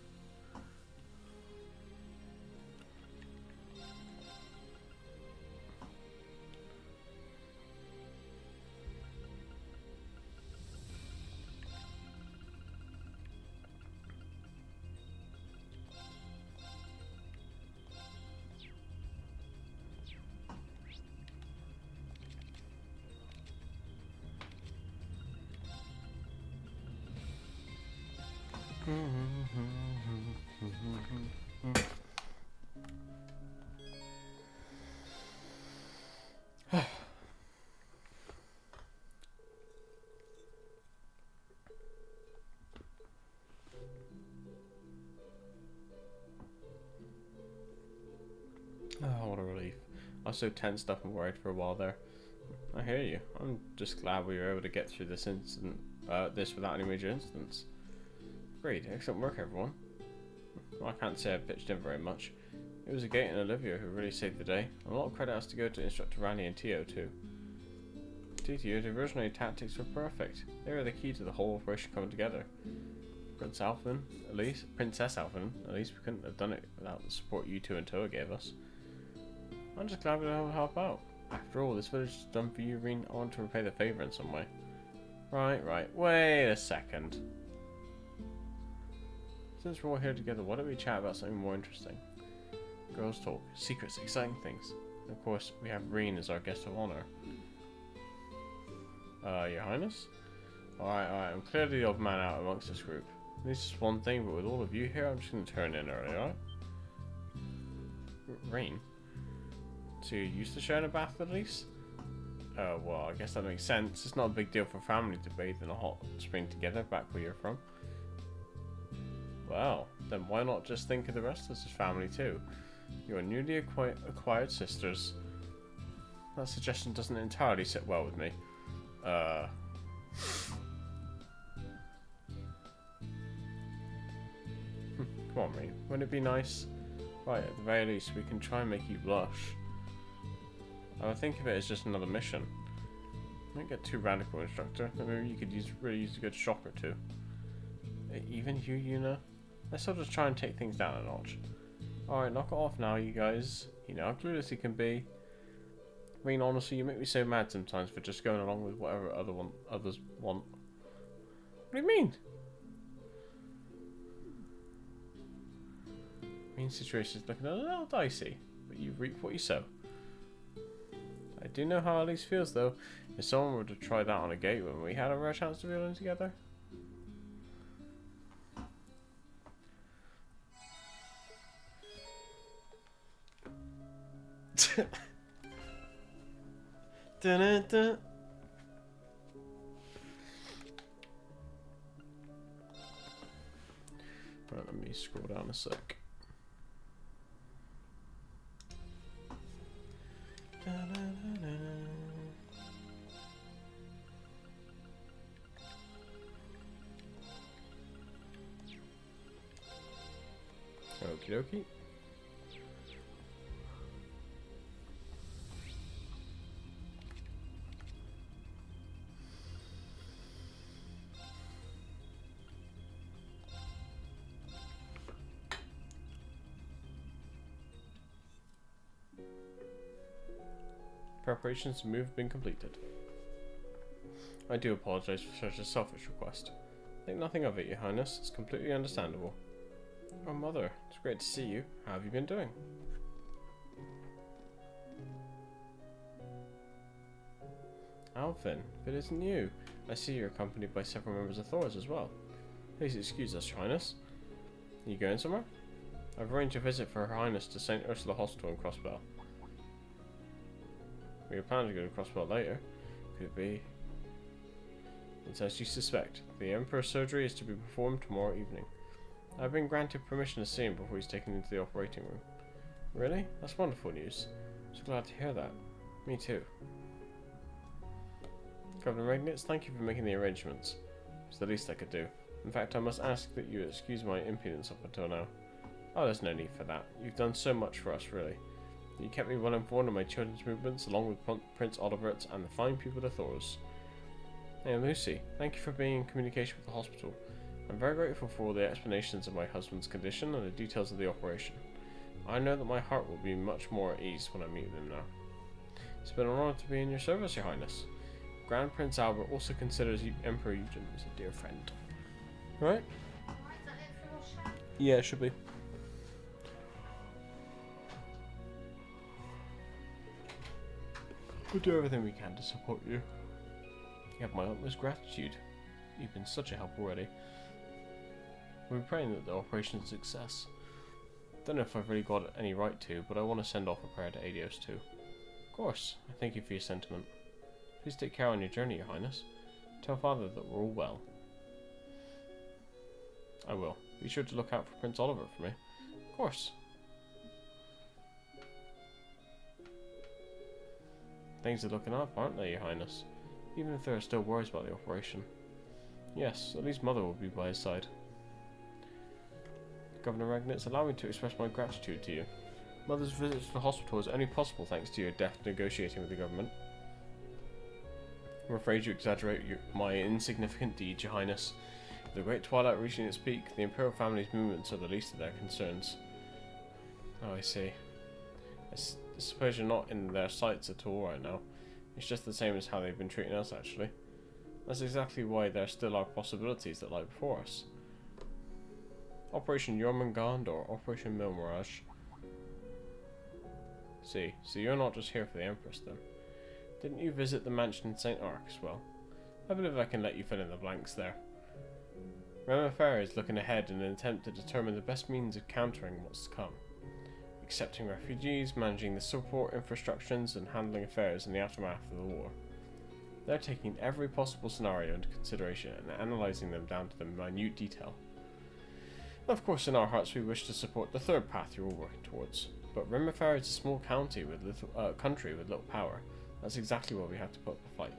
Oh, what a relief. I was so tensed up and worried for a while there. I hear you. I'm just glad we were able to get through this this without any major incidents. Great, excellent work everyone. Well, I can't say I pitched in very much. It was Gate and Olivia who really saved the day. A lot of credit has to go to Instructor Randy and Tio too. Tio, the diversionary tactics were perfect. They were the key to the whole operation coming together. Princess Alphen, at least we couldn't have done it without the support you two and Toa gave us. I'm just glad we were able to help out. After all, this village is done for you, Reen. I want to repay the favour in some way. Right, wait a second. Since we're all here together, why don't we chat about something more interesting? Girls talk, secrets, exciting things. And of course, we have Reen as our guest of honour. Your Highness? Alright, I'm clearly the odd man out amongst this group. This is one thing, but with all of you here, I'm just going to turn in early, alright? Reen? So you're used to sharing a bath at least? Well, I guess that makes sense. It's not a big deal for a family to bathe in a hot spring together back where you're from. Well, then why not just think of the rest of us as family too? You're newly acquired sisters. That suggestion doesn't entirely sit well with me. Come on, Reen. Wouldn't it be nice? Right, at the very least, we can try and make you blush. I would think of it as just another mission. Don't get too radical, Instructor. Maybe you could really use a good shock or two. Even you, Yuna? Let's all just try and take things down a notch. Alright, knock it off now, you guys. You know how clueless you can be. I mean, honestly, you make me so mad sometimes for just going along with whatever others want. What do you mean? Situation's looking a little dicey, but you reap what you sow. I do know how Elise feels though. If someone were to try that on a Gate when we had a rare chance to be alone together. Dun-dun-dun. Right, let me scroll down a sec. Okie dokie. Preparations to move have been completed. I do apologize for such a selfish request. Think nothing of it, Your Highness. It's completely understandable. Oh, Mother, it's great to see you. How have you been doing? Alvin, if it isn't you, I see you're accompanied by several members of Thor's as well. Please excuse us, Your Highness. Are you going somewhere? I've arranged a visit for Her Highness to St. Ursula Hospital in Crossbell. We were planning to go to Crossbell later. Could it be? It's as you suspect. The Emperor's surgery is to be performed tomorrow evening. I've been granted permission to see him before he's taken into the operating room. Really? That's wonderful news. So glad to hear that. Me too. Governor Regnitz, thank you for making the arrangements. It's the least I could do. In fact, I must ask that you excuse my impudence up until now. Oh, there's no need for that. You've done so much for us, really. You kept me well informed of my children's movements, along with Prince Olivert's and the fine people of Thor's. Hey, Lucy, thank you for being in communication with the hospital. I'm very grateful for all the explanations of my husband's condition and the details of the operation. I know that my heart will be much more at ease when I meet him now. It's been an honor to be in your service, Your Highness. Grand Prince Albert also considers Emperor Eugen as a dear friend. Right? Yeah, it should be. We'll do everything we can to support you. You have my utmost gratitude. You've been such a help already. We're praying that the operation's a success. Don't know if I've really got any right to, but I want to send off a prayer to Adios too. Of course, I thank you for your sentiment. Please take care on your journey, Your Highness. Tell Father that we're all well. I will. Be sure to look out for Prince Oliver for me. Of course. Things are looking up, aren't they, Your Highness? Even if there are still worries about the operation. Yes, at least Mother will be by his side. Governor Regnitz, allow me to express my gratitude to you. Mother's visit to the hospital is only possible thanks to your deft negotiating with the government. I'm afraid you exaggerate my insignificant deeds, Your Highness. With the Great Twilight reaching its peak, the Imperial family's movements are the least of their concerns. Oh, I see. I suppose you're not in their sights at all right now. It's just the same as how they've been treating us, actually. That's exactly why there still are possibilities that lie before us. Operation Jormungand or Operation Milmirage. See, so you're not just here for the Empress then. Didn't you visit the mansion in St. Ark as well? I believe I can let you fill in the blanks there. Rem Affair is looking ahead in an attempt to determine the best means of countering what's to come. Accepting refugees, managing the support infrastructures, and handling affairs in the aftermath of the war. They're taking every possible scenario into consideration and analysing them down to the minute detail. Of course, in our hearts we wish to support the third path you're all working towards, but Rimmerfair is a small country with little power. That's exactly why we have to put up a fight.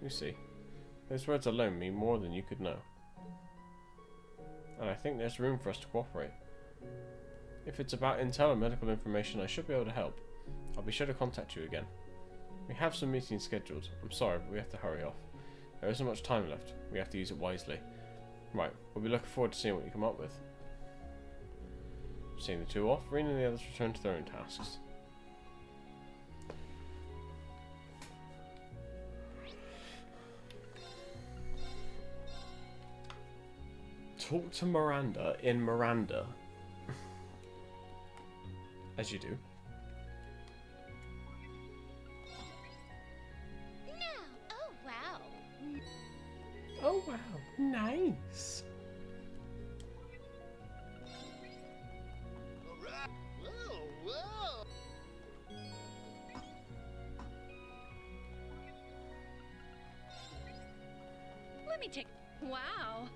You see, those words alone mean more than you could know. And I think there's room for us to cooperate. If it's about intel or medical information, I should be able to help. I'll be sure to contact you again. We have some meetings scheduled. I'm sorry, but we have to hurry off. There isn't much time left. We have to use it wisely. Right, we'll be looking forward to seeing what you come up with. Seeing the two off, Reen and the others return to their own tasks. Talk to Miranda in Miranda. As you do. No! Oh, wow! Oh, wow. Nice. Whoa, whoa! Let me take. Wow.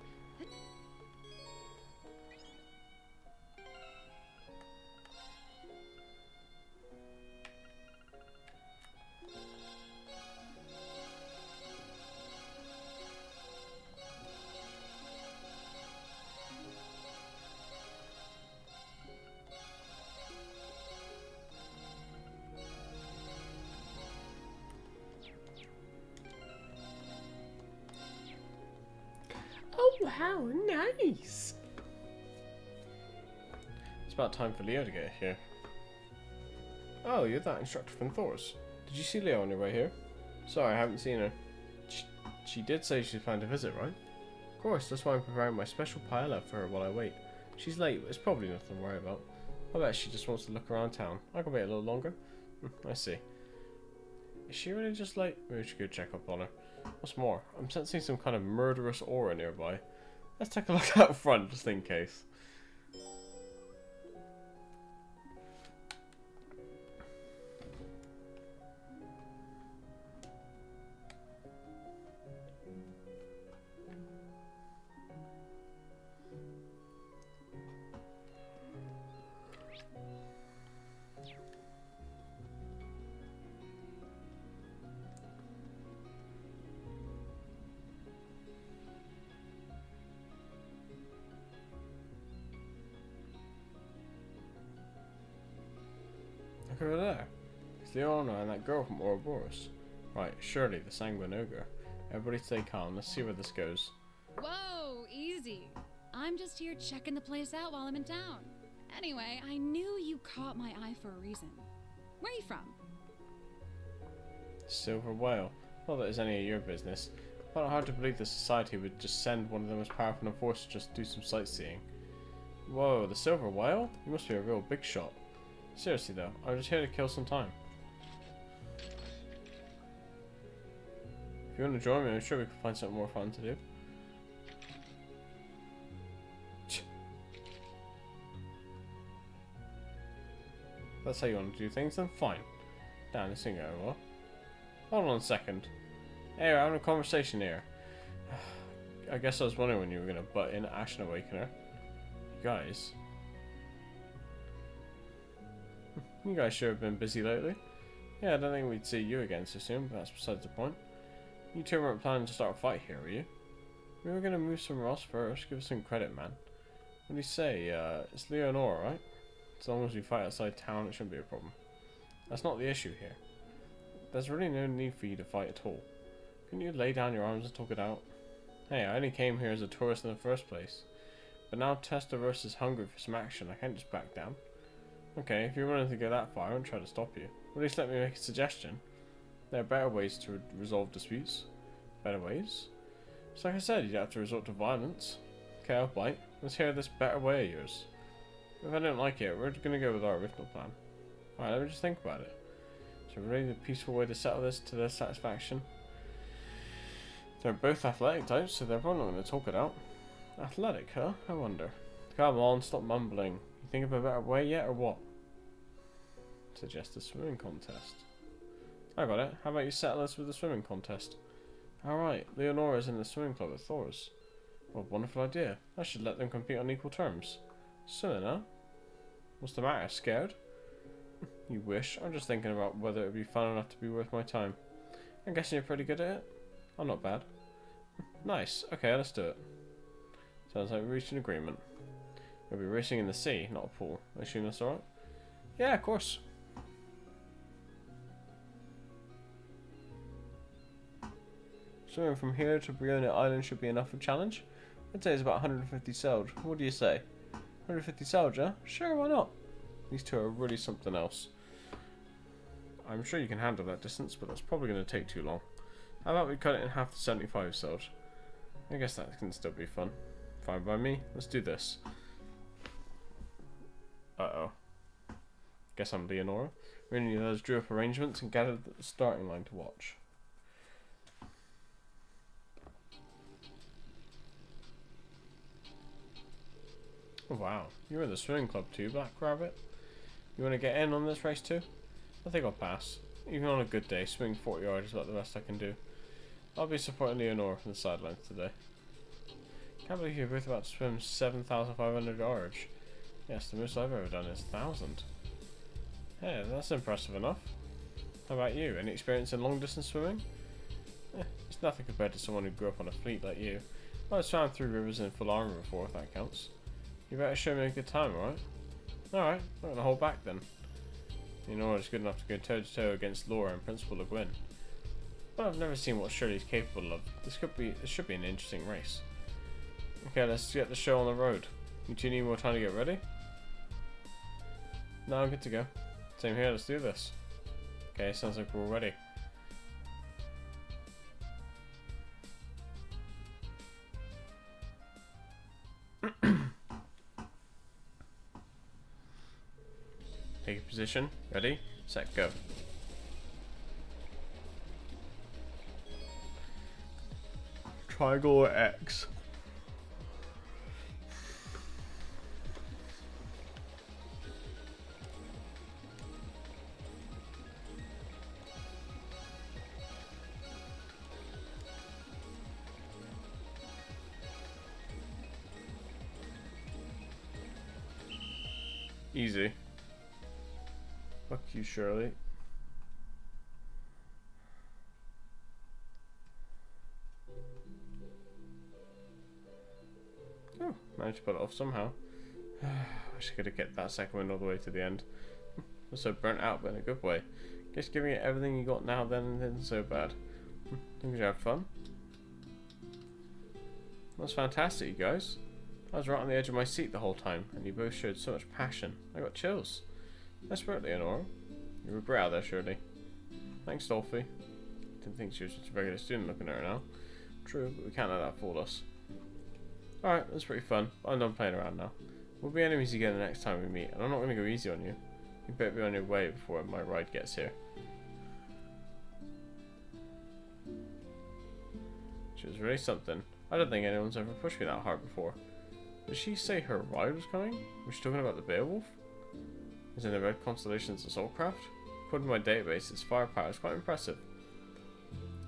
Oh, wow. Nice. It's about time for Leo to get here. Oh, you're that instructor from Thor's. Did you see Leo on your way here? Sorry, I haven't seen her. She did say she's planned to visit, right? Of course, that's why I'm preparing my special paella for her while I wait. She's late, but it's probably nothing to worry about. I bet she just wants to look around town. I can wait a little longer. I see. Is she really just late? Maybe we should go check up on her. What's more, I'm sensing some kind of murderous aura nearby. Let's take a look out front, just in case. Look over there. It's Leona and that girl from Ouroboros. Right, surely the Sanguine Ogre. Everybody stay calm. Let's see where this goes. Whoa, easy. I'm just here checking the place out while I'm in town. Anyway, I knew you caught my eye for a reason. Where are you from? Silver Whale. Not that it's any of your business. I find it hard to believe the society would just send one of the most powerful enforcers to just do some sightseeing. Whoa, the Silver Whale? You must be a real big shot. Seriously though, I'm just here to kill some time. If you want to join me, I'm sure we can find something more fun to do. That's how you want to do things, then fine. Damn, this ain't going well. Hold on a second. Hey, we're having a conversation here. I guess I was wondering when you were going to butt in Ashen Awakener. You guys. You guys sure have been busy lately. Yeah, I don't think we'd see you again so soon, but that's besides the point. You two weren't planning to start a fight here, were you? We were going to move somewhere else first. Give us some credit, man. What do you say? It's Leonora, right? As long as we fight outside town, it shouldn't be a problem. That's not the issue here. There's really no need for you to fight at all. Couldn't you lay down your arms and talk it out? Hey, I only came here as a tourist in the first place. But now Testaros is hungry for some action. I can't just back down. Okay, if you're willing to go that far, I won't try to stop you. At least let me make a suggestion. There are better ways to resolve disputes. Better ways? So like I said, you'd have to resort to violence. Okay, I'll bite. Let's hear this better way of yours. If I don't like it, we're going to go with our original plan. Alright, let me just think about it. So really the peaceful way to settle this to their satisfaction. They're both athletic types, so they're probably not going to talk it out. Athletic, huh? I wonder. Come on, stop mumbling. You think of a better way yet, or what? Suggest a swimming contest. I got it. How about you settle us with a swimming contest? Alright, Leonora's in the swimming club at Thor's. What a wonderful idea. I should let them compete on equal terms. Swimming, huh? What's the matter? Scared? You wish. I'm just thinking about whether it would be fun enough to be worth my time. I'm guessing you're pretty good at it? I'm not bad. Nice. Okay, let's do it. Sounds like we reached an agreement. You'll be racing in the sea, not a pool. I assume that's alright? Yeah, of course. Swimming from here to Briona Island should be enough of a challenge. I'd say it's about 150 sailed. What do you say? 150 sailed, yeah? Sure, why not? These two are really something else. I'm sure you can handle that distance, but that's probably going to take too long. How about we cut it in half to 75 sailed? I guess that can still be fun. Fine by me. Let's do this. Uh-oh. Guess I'm Leonora. Really and the others drew up arrangements and gathered at the starting line to watch. Oh, wow, you're in the swimming club too, Black Rabbit. You want to get in on this race too? I think I'll pass. Even on a good day, swimming 40 yards is about the best I can do. I'll be supporting Leonora from the sidelines today. Can't believe you're both about to swim 7,500 yards. Yes, the most I've ever done is 1,000. Hey, that's impressive enough. How about you? Any experience in long distance swimming? It's nothing compared to someone who grew up on a fleet like you. Well, I've swam through rivers in full armor before, if that counts. You better show me a good time, alright? Alright, not gonna hold back then. Leonora's good enough to go toe to toe against Laura and Principal Le Guin. But I've never seen what Shirley's capable of. This should be an interesting race. Okay, let's get the show on the road. You two need more time to get ready? No, I'm good to go. Same here, let's do this. Okay, sounds like we're ready. Take a position. Ready, set, go. Triangle or X? Easy. Fuck you, Shirley. Oh, managed to pull it off somehow. Wish I could have kept that second one all the way to the end. I'm so burnt out, but in a good way. Guess giving it everything you got now then isn't so bad. Think you had fun? That's fantastic, you guys. I was right on the edge of my seat the whole time, and you both showed so much passion. I got chills. Nice Leonora. You were great out there, Shirley. Thanks, Dolphy. Didn't think she was just a regular student looking at her now. True, but we can't let that fool us. Alright, that's pretty fun, but I'm done playing around now. We'll be enemies again the next time we meet, and I'm not going to go easy on you. You better be on your way before my ride gets here. She was really something. I don't think anyone's ever pushed me that hard before. Did she say her ride was coming? Was she talking about the Beowulf? Is in the Red Constellation's assault craft? According to my database, its firepower is quite impressive.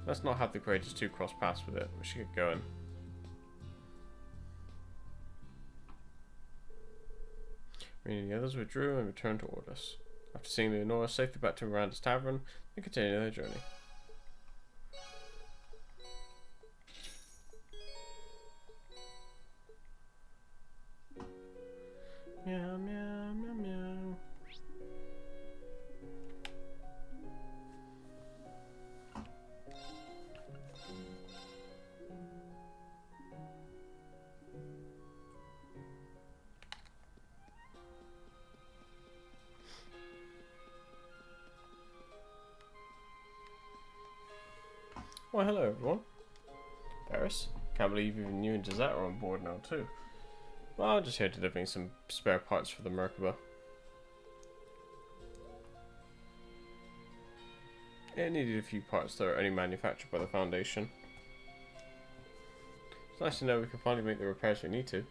Let's not have the Courageous 2 cross paths with it. We should get going. Many of the others withdrew and returned toward us. After seeing Leonora safely back to Miranda's tavern, they continued their journey. Meow, meow, meow, meow. Well, hello everyone. Paris. Can't believe even you and Gisette are on board now too. Well, I'm just here delivering some spare parts for the Merkaba. It needed a few parts that are only manufactured by the Foundation. It's nice to know we can finally make the repairs we need to.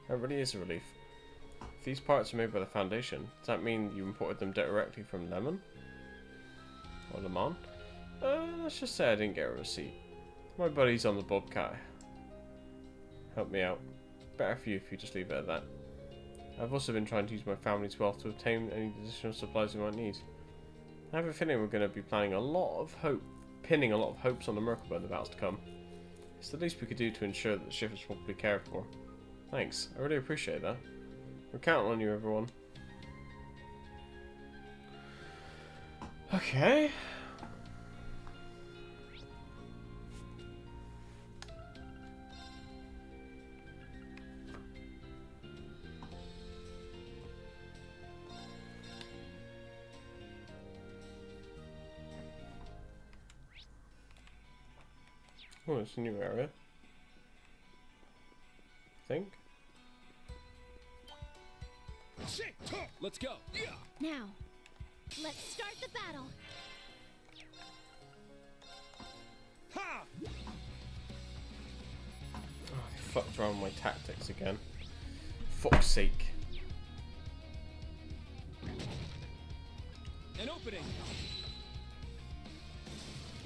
That really is a relief. If these parts are made by the Foundation, does that mean you imported them directly from Lemon? Or Le Mans? Let's just say I didn't get a receipt. My buddy's on the Bobcat. Help me out. Better for you if you just leave it at that. I've also been trying to use my family's wealth to obtain any additional supplies we might need. I have a feeling we're going to be pinning a lot of hopes on the Merkaba in the battles to come. It's the least we could do to ensure that the ship is properly cared for. Thanks, I really appreciate that. We're counting on you, everyone. Okay. Oh, it's a new area. I think. Let's go. Now, let's start the battle. Ha! Oh, they fucked around with my tactics again. Fuck's sake. An opening.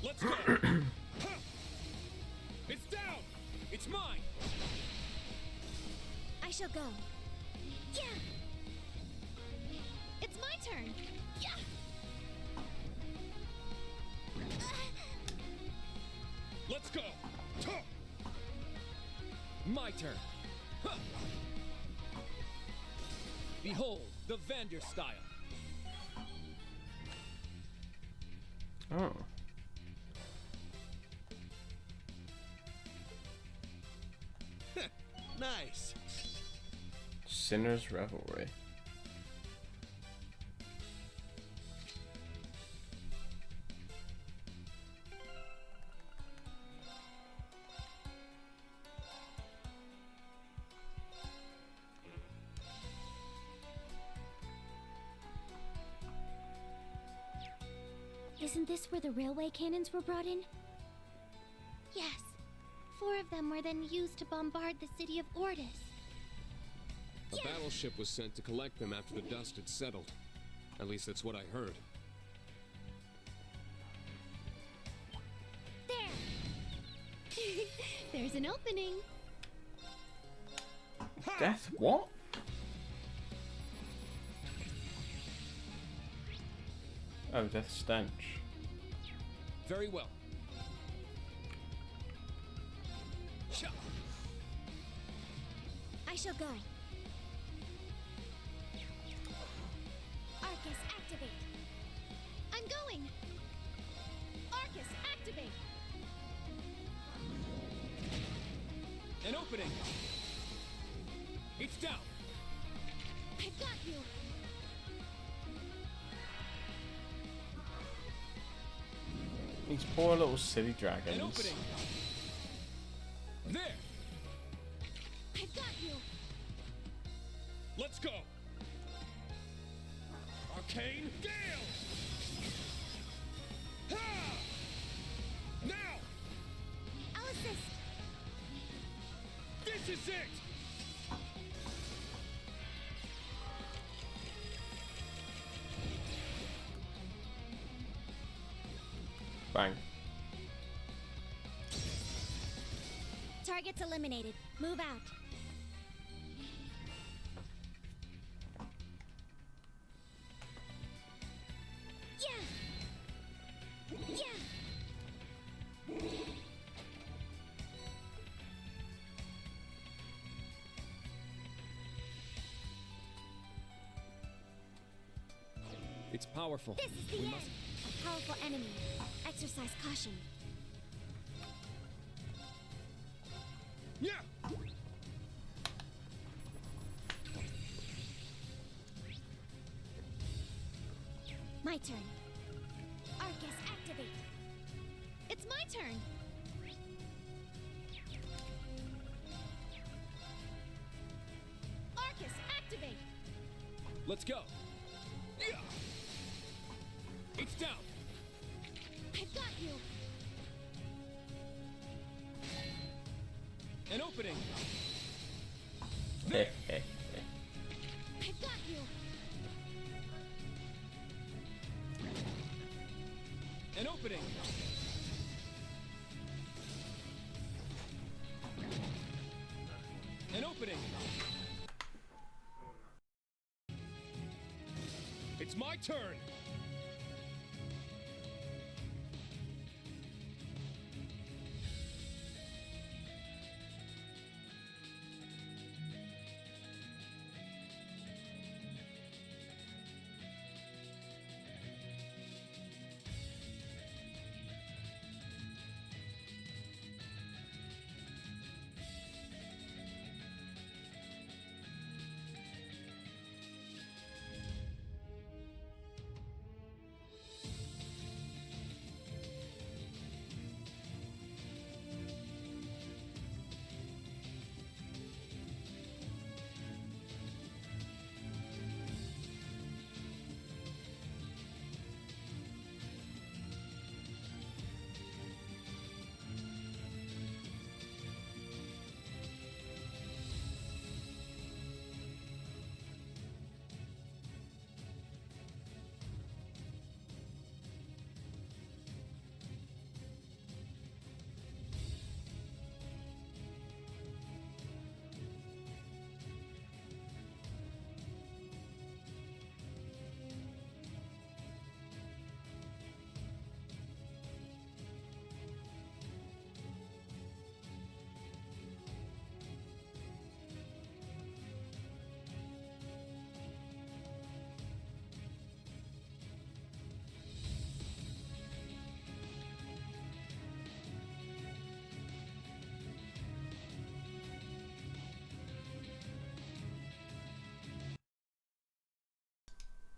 Let's go. It's down. It's mine. I shall go. Yeah. It's my turn. Yeah. Let's go. My turn. Huh. Behold the Vander style. Oh. Nice. Sinner's Revelry. Isn't this where the railway cannons were brought in? Yes. 4 of them were then used to bombard the city of Ordis. A battleship was sent to collect them after the dust had settled. At least that's what I heard. There! There's an opening. Death what? Oh, death stench. Very well. I shall go. Arcus, activate. I'm going. Arcus, activate. An opening. It's down. I've got you. These poor little silly dragons. An opening. There. I've got you. Let's go. Arcane Gale. Ha! Now. I'll assist. This is it. Bang. Target's eliminated. Move out. Yeah. Yeah. It's powerful. This is the end. A powerful enemy. Exercise caution. Yeah. My turn. Arcus, activate. It's my turn. Arcus, activate. Let's go. Yeah. It's down. I've got you. An opening. I've got you. An opening. An opening. It's my turn.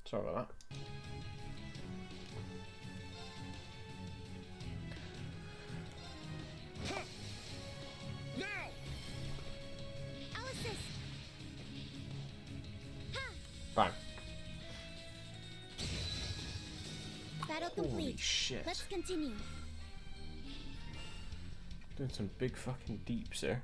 Sorry about that. Now! I'll assist. Ha! Bang. That'll complete. Holy shit. Let's continue. Doing some big fucking deeps there.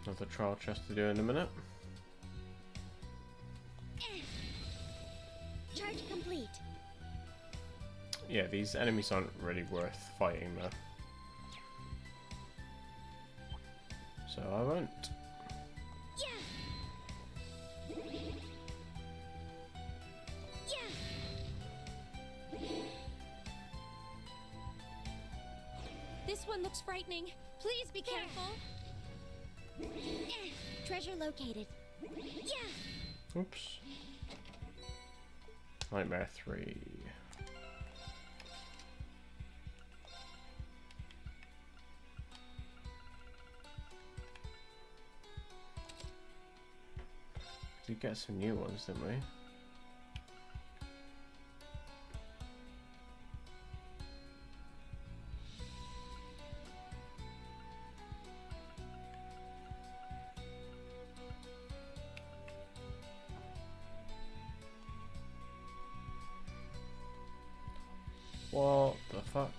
Another trial chest to do in a minute. Charge complete. Yeah, these enemies aren't really worth fighting though. So I won't. This one looks frightening. Please be careful. Treasure located. Oops. Nightmare 3. We get some new ones, didn't we? What the fuck?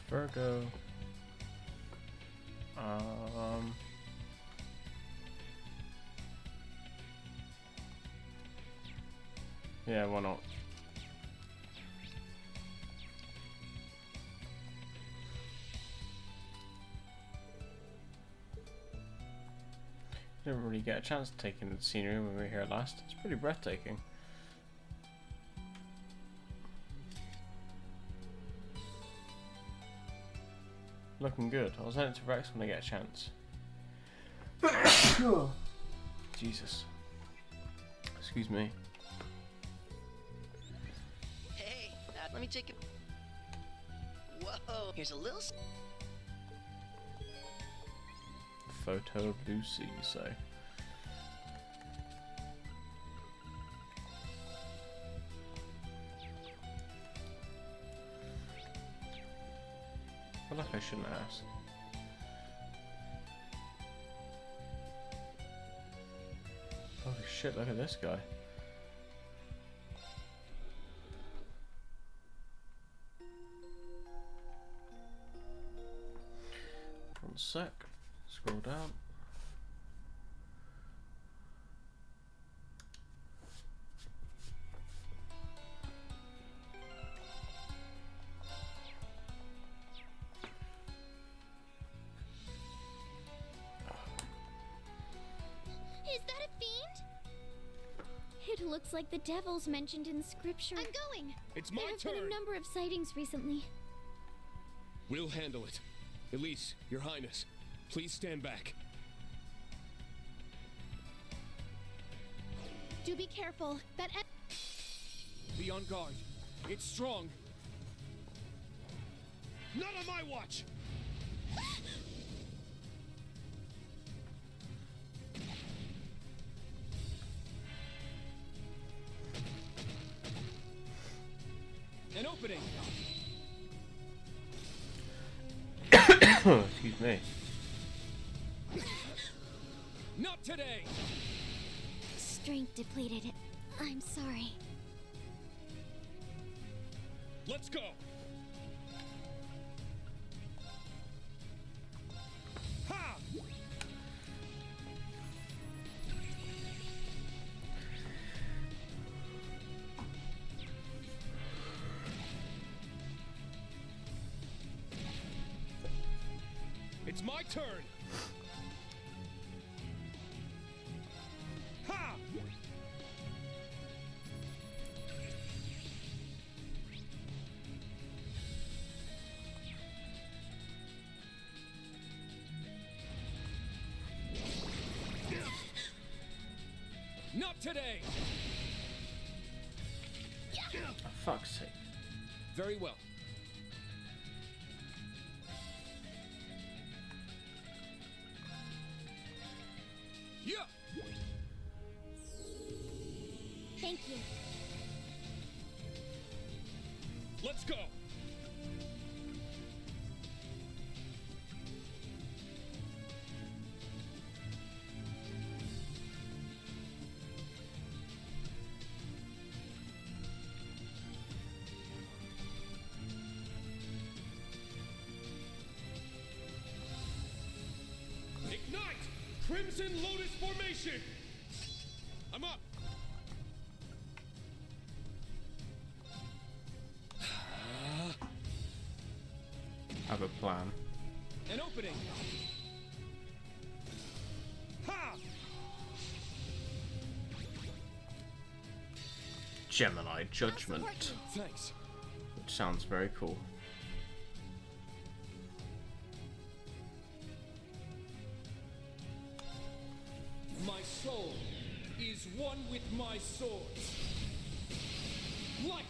Virgo. Yeah, why not? Didn't really get a chance to take in the scenery when we were here last. It's pretty breathtaking. Looking good. I'll send it to Rex when I get a chance. Jesus. Excuse me. Hey, let me take it. Whoa, here's a little. Photo of Lucy, you say? I feel like I shouldn't ask. Holy shit, look at this guy. One sec. Scroll down. looks like the devils mentioned in scripture. I'm going! It's my There have turn! been a number of sightings recently. We'll handle it. Elise, Your Highness, please stand back. Do be careful. That Be on guard. It's strong. Not on my watch! An opening! Excuse me. Not today! Strength depleted. I'm sorry. Let's go! Ha! It's my turn! Ha! Not today! For fuck's sake. Very well. Yeah! Thank you. Let's go! Ignite! Crimson Lotus Formation! I'm up! Have a plan. An opening! Ha! Gemini Judgment. Thanks. Which sounds very cool. My soul is one with my swords. Light!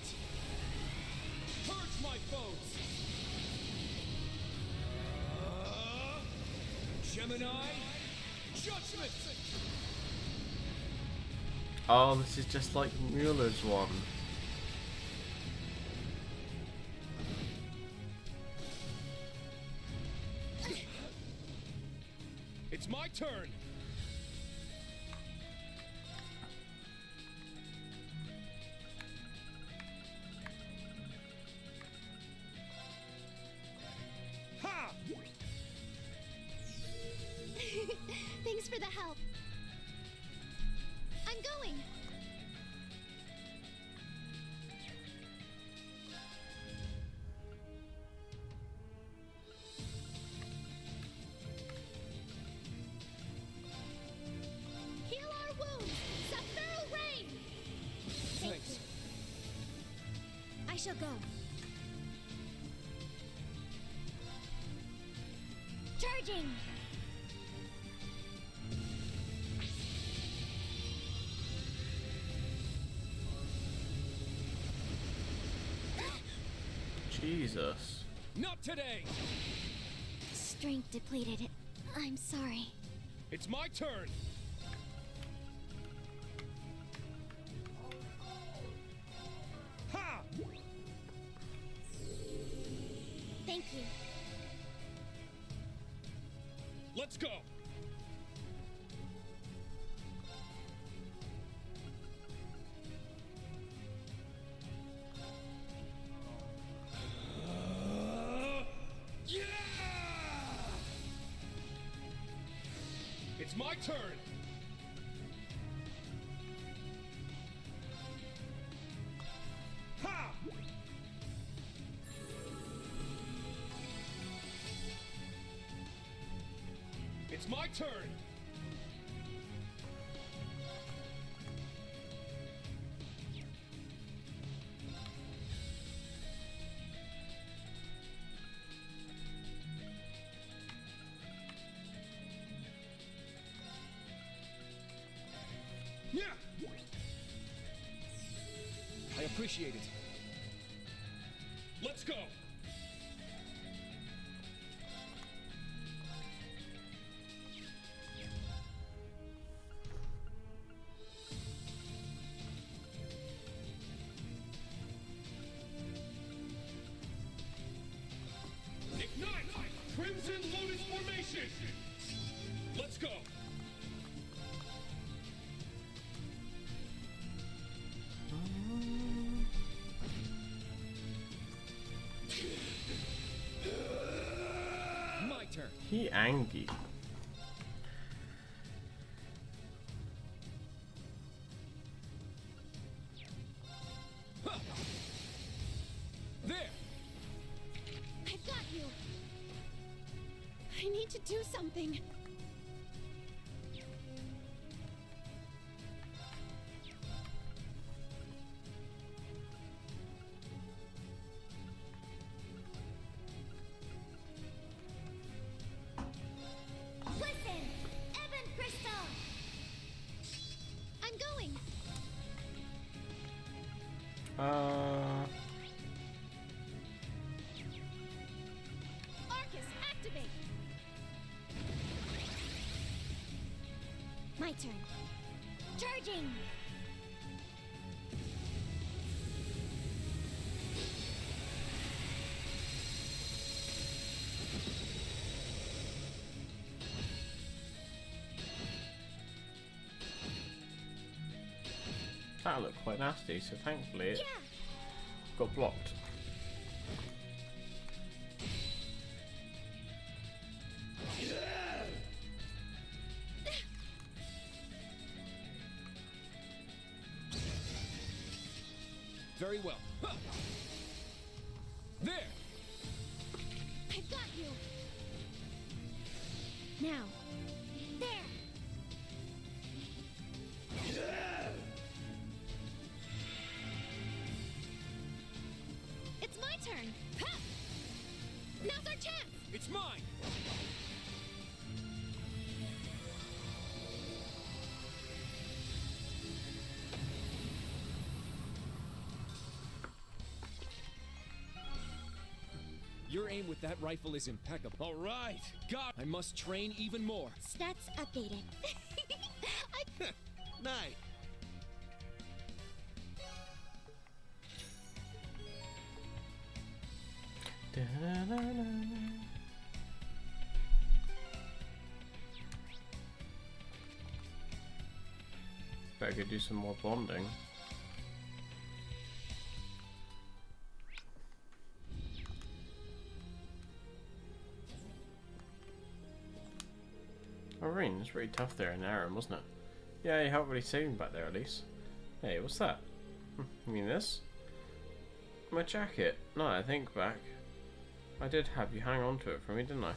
Purge my foes! Gemini Judgment! Oh, this is just like Mueller's one. It's my turn! Ha! Thanks for the help. I'm going. Heal our wounds. Sephiroth Rain. Thanks. I shall go. Charging. Jesus. Not today! Strength depleted. I'm sorry. It's my turn! Ha! Thank you. Let's go! Yeah! It's my turn! Ha! It's my turn! Appreciate it. Let's go! Ignite! Crimson Lotus Formation! Let's go! My turn. He angry. There! I've got you. I need to do something. Listen, Evan Crystal. I'm going. Arcus, activate. My turn. Charging. That looked quite nasty, so thankfully it got blocked. Very well. Huh. There! I've got you. Now. There. It's my turn. Ha! Now's our chance. It's mine! Your aim with that rifle is impeccable. All right, God, I must train even more. Stats updated. Night. Better go do some more bonding. Irene, it's pretty tough there in Aaron, wasn't it? Yeah, you helped really save me back there at least. Hey, what's that? You mean this? My jacket. No, I think back. I did have you hang on to it for me, didn't I?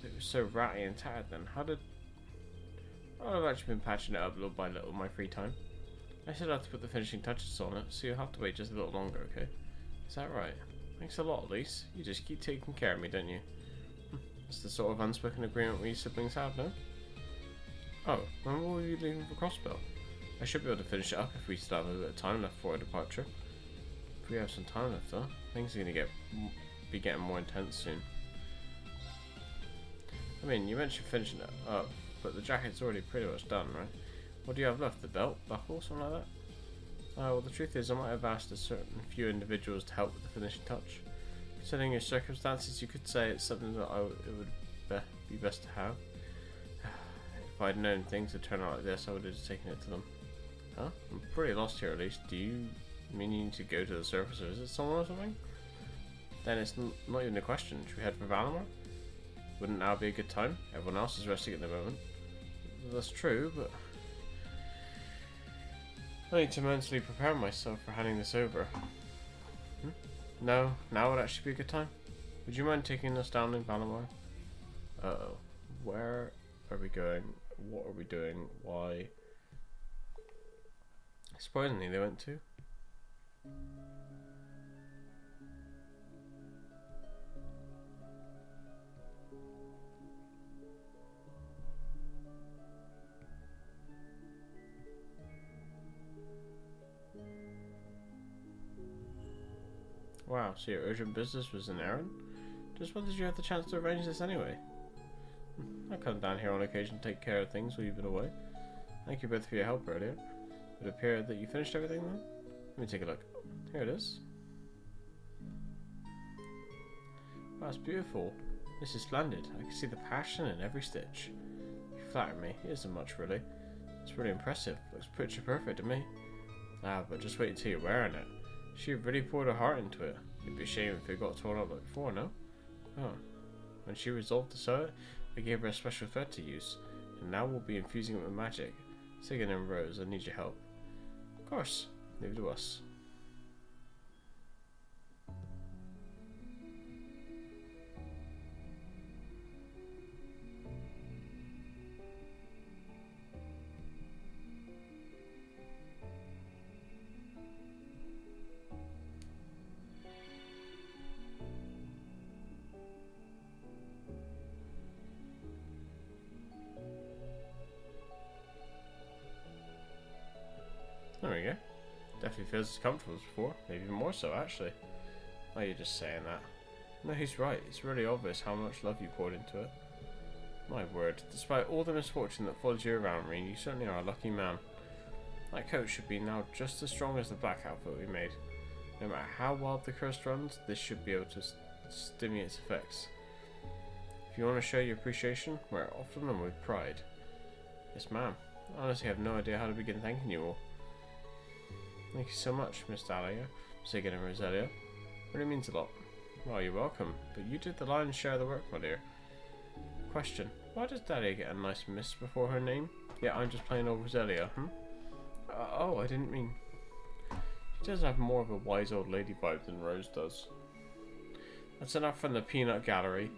It was so ratty and tattered then. I've actually been patching it up little by little in my free time. I said I had to put the finishing touches on it, so you'll have to wait just a little longer, okay? Is that right? Thanks a lot, Elise. You just keep taking care of me, don't you? It's the sort of unspoken agreement we siblings have, no? Oh, when will we be leaving for Crossbell? I should be able to finish it up if we still have a bit of time left for our departure. If we have some time left though, things are going to be getting more intense soon. I mean, you mentioned finishing it up, but the jacket's already pretty much done, right? What do you have left? The belt? Buckle? Something like that? Well, the truth is I might have asked a certain few individuals to help with the finishing touch. Considering your circumstances, you could say it's something that it would be best to have. If I'd known things would turn out like this, I would have just taken it to them. Huh? I'm pretty lost here at least. Do you mean you need to go to the surface or visit someone or something? Then it's not even a question. Should we head for Valimar? Wouldn't now be a good time? Everyone else is resting at the moment. That's true, but I need to mentally prepare myself for handing this over. No, now would actually be a good time. Would you mind taking us down in Valimar? Uh-oh. Where are we going? What are we doing? Why? Surprisingly, they went to. Wow, so your urgent business was an errand? Just when did you have the chance to arrange this anyway? I come down here on occasion to take care of things while you've been away. Thank you both for your help earlier. It appeared that you finished everything then? Let me take a look. Here it is. Wow, it's beautiful. This is splendid. I can see the passion in every stitch. You flatter me. It isn't much, really. It's really impressive. Looks picture perfect to me. Ah, but just wait until you're wearing it. She really poured her heart into it. It'd be a shame if it got torn up like before, no? Oh. When she resolved to sew it, I gave her a special thread to use, and now we'll be infusing it with magic. Sigurd and Rose, I need your help. Of course. Leave it to us. There we go. Definitely feels as comfortable as before. Maybe even more so, actually. Oh, you're just saying that. No, he's right. It's really obvious how much love you poured into it. My word. Despite all the misfortune that followed you around, Rean, you certainly are a lucky man. That coat should be now just as strong as the black outfit we made. No matter how wild the curse runs, this should be able to stimulate its effects. If you want to show your appreciation, wear it often and with pride. Yes, ma'am. I honestly have no idea how to begin thanking you all. Thank you so much, Miss Dahlia, Sigurd and Roselia. Really means a lot. Well, you're welcome, but you did the lion's share of the work, my dear. Question: why does Dahlia get a nice miss before her name? Yeah, I'm just plain old Roselia, oh, I didn't mean... She does have more of a wise old lady vibe than Rose does. That's enough from the peanut gallery.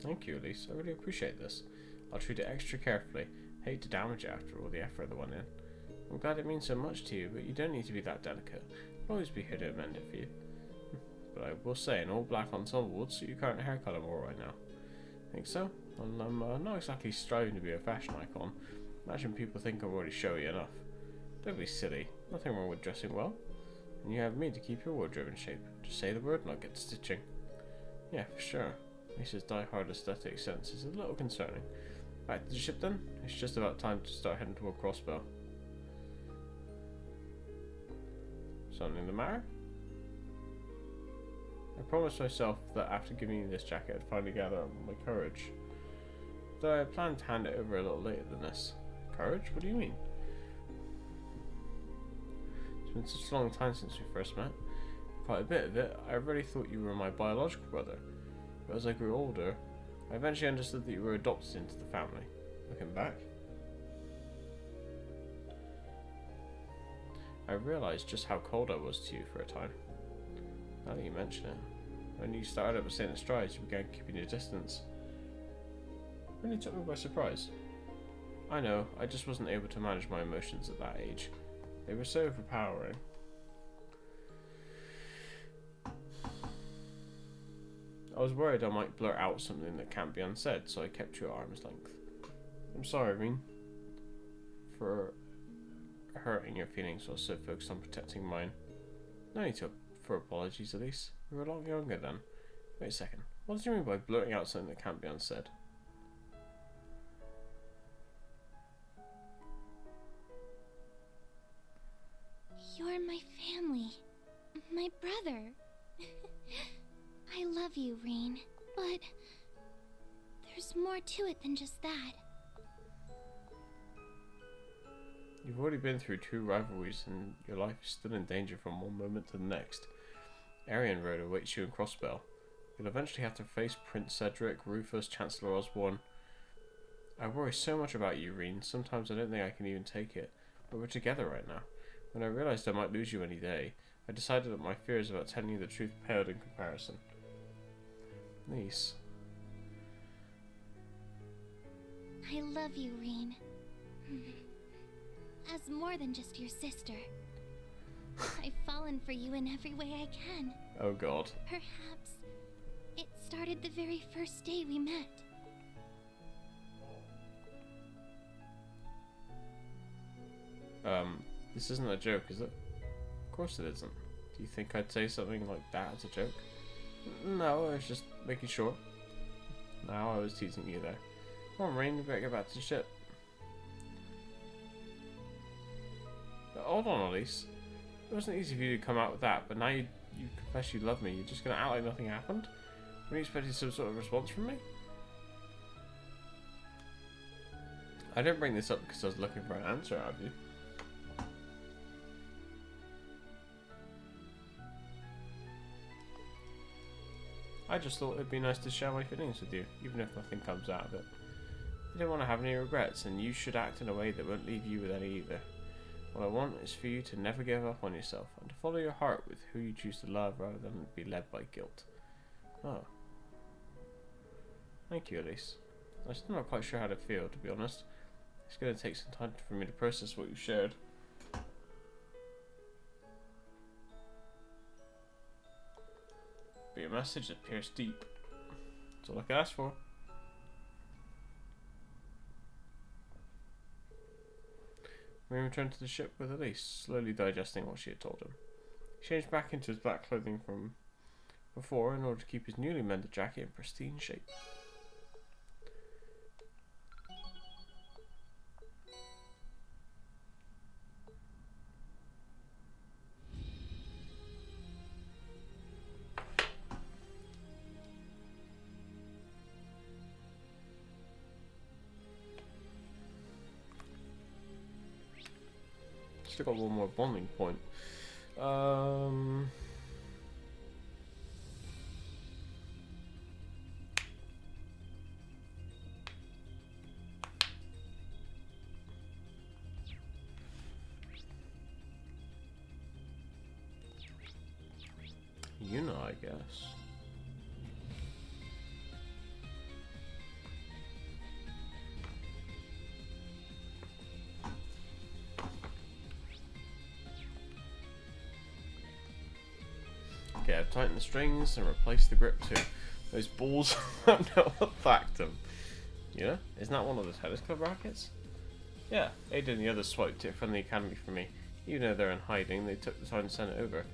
Thank you, Elise. I really appreciate this. I'll treat it extra carefully. Hate to damage it after all the effort that went in. I'm glad it means so much to you, but you don't need to be that delicate. I'll always be here to amend it for you. But I will say, an all black ensemble would suit your current hair colour more right now. Think so? Well, I'm not exactly striving to be a fashion icon. Imagine people think I'm already showy enough. Don't be silly. Nothing wrong with dressing well. And you have me to keep your wardrobe in shape. Just say the word and I'll get to stitching. Yeah, for sure. Lisa's die-hard aesthetic sense is a little concerning. Back to the ship then? It's just about time to start heading toward Crossbell. Something the matter? I promised myself that after giving you this jacket I'd finally gather up my courage. Though I planned to hand it over a little later than this. Courage? What do you mean? It's been such a long time since we first met. Quite a bit of it, I really thought you were my biological brother. But as I grew older, I eventually understood that you were adopted into the family. Looking back, I realised just how cold I was to you for a time. Now that you mention it, when you started up with St. Strides, you began keeping your distance. It really took me by surprise. I know, I just wasn't able to manage my emotions at that age. They were so overpowering. I was worried I might blurt out something that can't be unsaid, so I kept you at arm's length. I'm sorry, Rean, for hurting your feelings while so focused on protecting mine. No need for apologies, Elise. We were a lot younger then. Wait a second. What did you mean by blurting out something that can't be unsaid? You're my family. My brother. I love you, Rean, but there's more to it than just that. You've already been through 2 rivalries and your life is still in danger from one moment to the next. Arian Road awaits you in Crossbell. You'll eventually have to face Prince Cedric, Rufus, Chancellor Osborne. I worry so much about you, Rean. Sometimes I don't think I can even take it. But we're together right now. When I realised I might lose you any day, I decided that my fears about telling you the truth paled in comparison. Niece. I love you, Rean. As more than just your sister. I've fallen for you in every way I can. Oh god. Perhaps started the very first day we met. This isn't a joke, is it? Of course it isn't. Do you think I'd say something like that as a joke? No, I was just making sure. Now I was teasing you there. Come on, Rain, we better get back to the ship. But hold on, Elise. It wasn't easy for you to come out with that, but now you confess you love me. You're just gonna act like nothing happened? Were you expecting some sort of response from me? I didn't bring this up because I was looking for an answer out of you. I just thought it'd be nice to share my feelings with you, even if nothing comes out of it. I don't want to have any regrets, and you should act in a way that won't leave you with any either. What I want is for you to never give up on yourself, and to follow your heart with who you choose to love rather than be led by guilt. Oh. Thank you, Elise. I'm still not quite sure how to feel, to be honest. It's going to take some time for me to process what you shared. Be a message that pierced deep. That's all I can ask for. We returned to the ship with Elise, slowly digesting what she had told him. He changed back into his black clothing from before in order to keep his newly mended jacket in pristine shape. Still got one more bonding point. You know, I guess. Okay, I've tightened the strings and replaced the grip too. Those balls have not attacked them. You know? Isn't that one of the tennis club rackets? Yeah, Ada and the others swiped it from the academy for me. Even though they're in hiding, they took the time to send it over.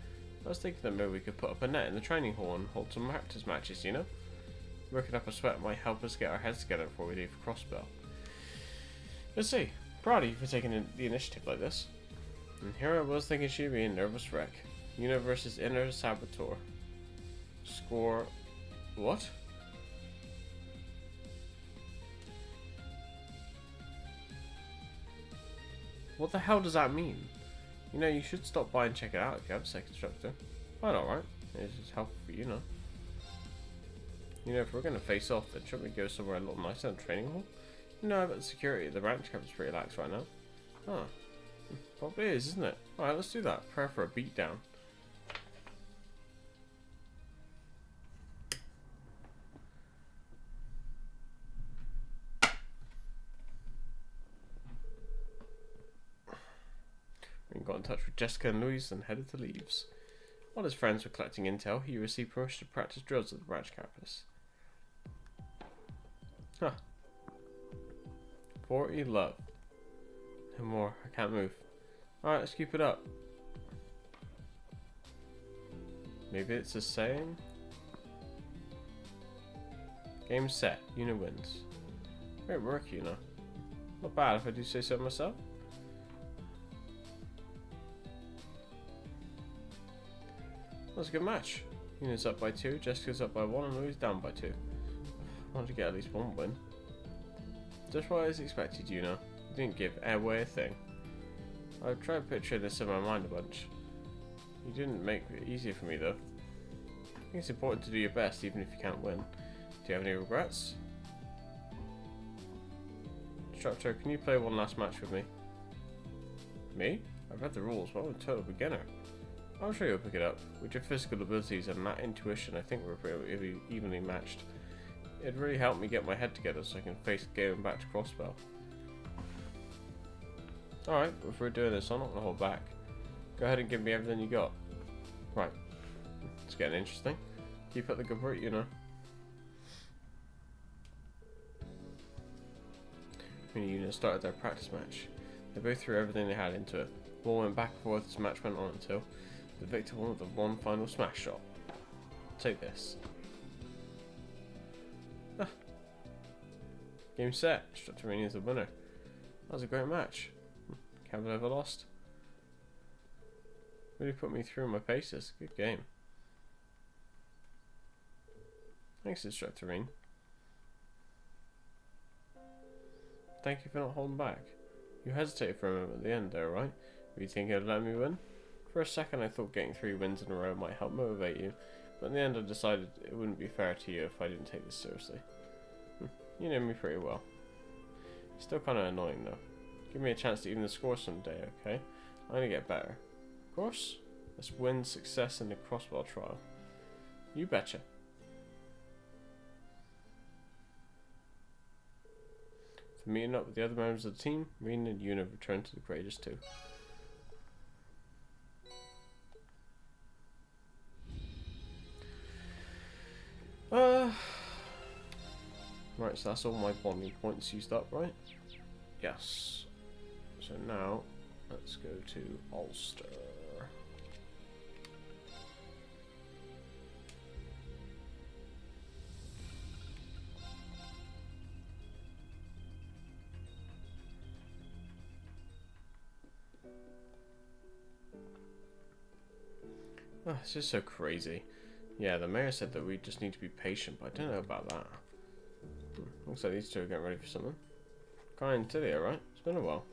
I was thinking that maybe we could put up a net in the training hall and hold some practice matches, you know? Working up a sweat might help us get our heads together before we leave for Crossbell. Let's see. Proud of you for taking the initiative like this. And here I was thinking she'd be a nervous wreck. Una versus Inner Saboteur. Score... what? What the hell does that mean? You know, you should stop by and check it out if you have a second instructor. Quite alright. It's just helpful for you, know. You know, if we're going to face off, then shouldn't we go somewhere a little nicer than training hall? You know, but the security at the ranch camp is pretty lax right now. Huh. Probably is, isn't it? Alright, let's do that. Prayer for a beatdown. We got in touch with Jessica and Louise and headed to Leaves. While his friends were collecting intel, he received permission to practice drills at the branch campus. Huh. 40 love. No more. I can't move. Alright, let's keep it up. Maybe it's the same? Game set. Una wins. Great work, Una. Not bad if I do say so myself. That's a good match. Una's up by 2, Jessica's up by 1, and Louis down by 2. I wanted to get at least one win. Just what I was expected, Una. You didn't give away a thing. I've tried picturing this in my mind a bunch. You didn't make it easier for me, though. I think it's important to do your best, even if you can't win. Do you have any regrets? Instructor, can you play one last match with me? Me? I've read the rules, but I'm a total beginner. I'm sure you'll pick it up. With your physical abilities and that intuition, I think we're pretty evenly matched. It'd really help me get my head together so I can face going back to Crossbell. Alright, if we're doing this, I'm not going to hold back. Go ahead and give me everything you got. Right. It's getting interesting. Keep up the good work, you know. community unit started their practice match. They both threw everything they had into it. The ball went back and forth as the match went on until the victor won with the one final smash shot. Take this. Ah. Game set. Structurini is the winner. That was a great match. Can't believe I lost. Really put me through my paces. Good game. Thanks, Instructorine. Thank you for not holding back. You hesitated for a moment at the end there, right? Were you thinking of letting me win? For a second I thought getting 3 wins in a row might help motivate you, but in the end I decided it wouldn't be fair to you if I didn't take this seriously. You know me pretty well. Still kinda annoying though. Give me a chance to even the score someday, okay? I'm gonna get better. Of course, let's win success in the crossbar trial. You betcha. For meeting up with the other members of the team, Rin and Yuna returned to the Courageous 2. Right, so that's all my bonding points used up, right? Yes. So now, let's go to Ulster. Oh, it's just so crazy. Yeah, the mayor said that we just need to be patient, but I don't know about that. Looks like these two are getting ready for something. Guy and Tilly, alright? It's been a while.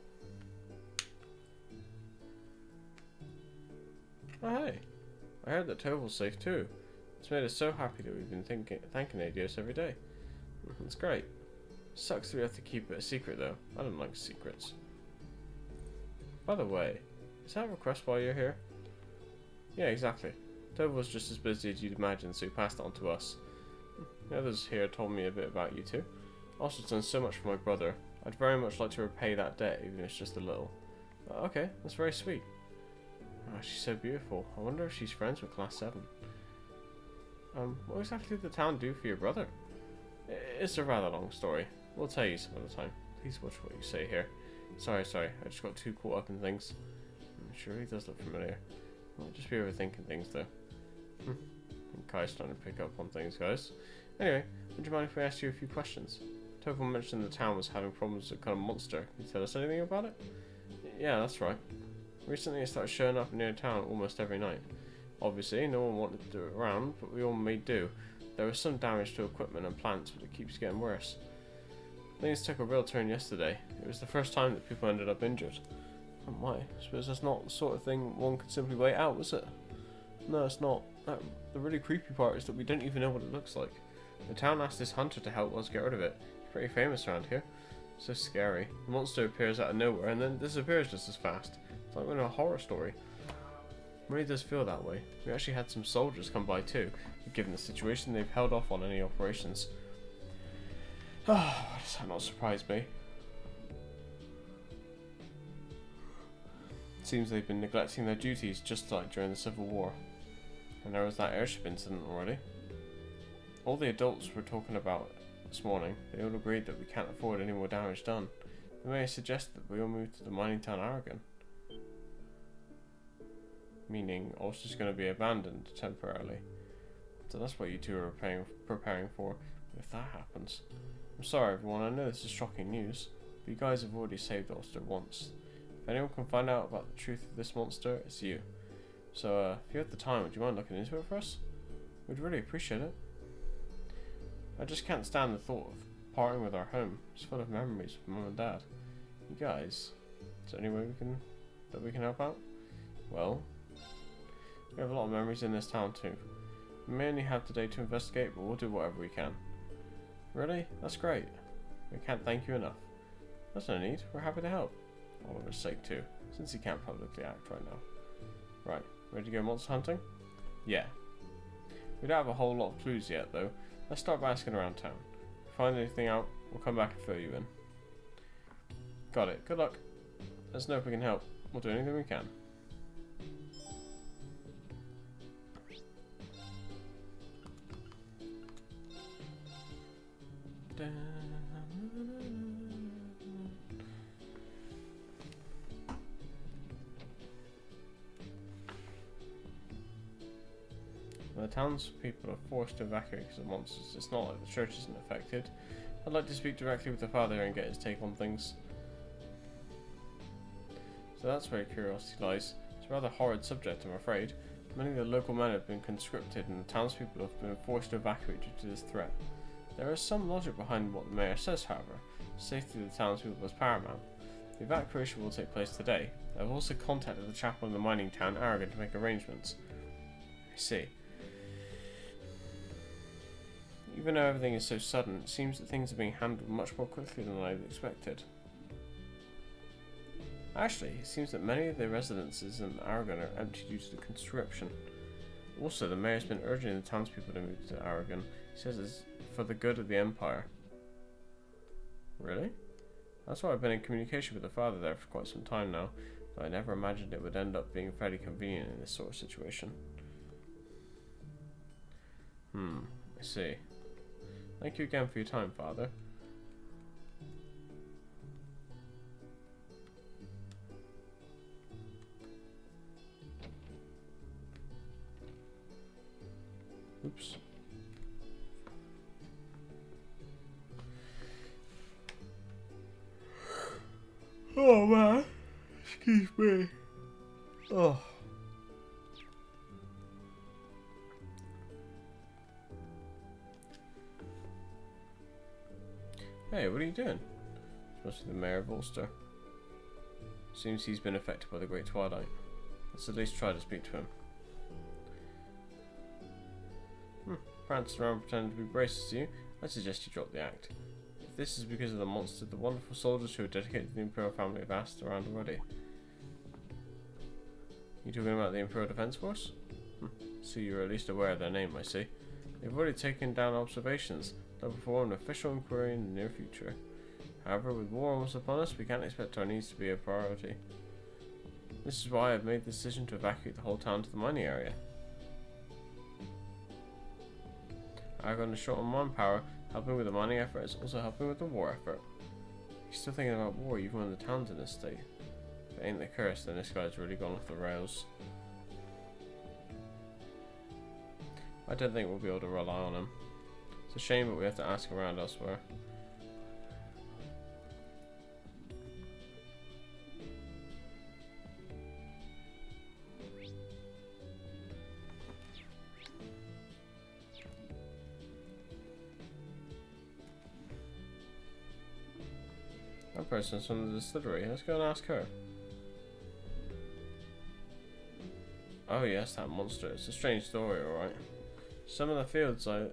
Oh hey, I heard that Toval's safe too. It's made us so happy that we've been thanking Adios every day. That's great. Sucks that we have to keep it a secret though. I don't like secrets. By the way, is that a request while you're here? Yeah, exactly. Toval was just as busy as you'd imagine, so he passed it on to us. The others here told me a bit about you too. Also done so much for my brother. I'd very much like to repay that debt, even if it's just a little. Okay, that's very sweet. Oh, she's so beautiful. I wonder if she's friends with Class 7. What exactly did the town do for your brother? It's a rather long story. We'll tell you some other time. Please watch what you say here. Sorry, I just got too caught up in things. Sure, he does look familiar. Might just be overthinking things though. Kai's starting to pick up on things, guys. Anyway, would you mind if we asked you a few questions? Toval mentioned the town was having problems with a kind of monster. Can you tell us anything about it? Yeah, that's right. Recently it started showing up near town almost every night. Obviously, no one wanted to do it around, but we all made do. There was some damage to equipment and plants, but it keeps getting worse. Things took a real turn yesterday. It was the first time that people ended up injured. Oh my, I suppose that's not the sort of thing one could simply wait out, was it? No, it's not. The really creepy part is that we don't even know what it looks like. The town asked this hunter to help us get rid of it. He's pretty famous around here. So scary. The monster appears out of nowhere and then disappears just as fast. It's like we're in a horror story. It really does feel that way. We actually had some soldiers come by too, but given the situation they've held off on any operations. Oh, does that not surprise me? It seems they've been neglecting their duties just like during the Civil War. And there was that airship incident already. All the adults were talking about this morning, they all agreed that we can't afford any more damage done. The mayor suggested that we all move to the mining town Aragon. Meaning Ulster's going to be abandoned temporarily. So that's what you two are preparing for if that happens. I'm sorry everyone, I know this is shocking news, but you guys have already saved Ulster once. If anyone can find out about the truth of this monster, it's you. So if you have the time, would you mind looking into it for us? We'd really appreciate it. I just can't stand the thought of parting with our home. It's full of memories with Mum and Dad. You guys, is there any way we can help out? Well, we have a lot of memories in this town too. We may only have today to investigate, but we'll do whatever we can. Really? That's great. We can't thank you enough. That's no need. We're happy to help. Oliver's sake too, since he can't publicly act right now. Right, ready to go monster hunting? Yeah. We don't have a whole lot of clues yet though. Let's start by asking around town. If we find anything out, we'll come back and fill you in. Got it. Good luck. Let's know if we can help. We'll do anything we can. The townspeople are forced to evacuate because of monsters. It's not like the church isn't affected. I'd like to speak directly with the father and get his take on things. So that's where curiosity lies. It's a rather horrid subject, I'm afraid. Many of the local men have been conscripted and the townspeople have been forced to evacuate due to this threat. There is some logic behind what the mayor says, however. Safety of the townspeople is paramount. The evacuation will take place today. I've also contacted the chapel in the mining town, Aragon, to make arrangements. I see. Even though everything is so sudden, it seems that things are being handled much more quickly than I had expected. Actually, it seems that many of the residences in Aragon are empty due to the conscription. Also, the mayor has been urging the townspeople to move to Aragon. He says it's for the good of the Empire. Really? That's why I've been in communication with the father there for quite some time now, but I never imagined it would end up being fairly convenient in this sort of situation. I see. Thank you again for your time, Father. Oops. Oh man, excuse me. Oh. Hey, what are you doing? It's mostly the Mayor of Ulster. Seems he's been affected by the Great Twilight. Let's at least try to speak to him. Prancing around pretending to be braces to you, I suggest you drop the act. If this is because of the monster, the wonderful soldiers who are dedicated to the Imperial family have asked around already. You talking about the Imperial Defense Force? So you're at least aware of their name, I see. They've already taken down observations. They'll perform an official inquiry in the near future. However, with war almost upon us, we can't expect our needs to be a priority. This is why I've made the decision to evacuate the whole town to the mining area. Aragon is short on manpower. Helping with the mining effort is also helping with the war effort. You're still thinking about war even when the town's in this state. If it ain't the curse, then this guy's really gone off the rails. I don't think we'll be able to rely on him. It's a shame, but we have to ask around elsewhere. That person's from the distillery. Let's go and ask her. Oh yes, that monster. It's a strange story, alright. Some of the fields I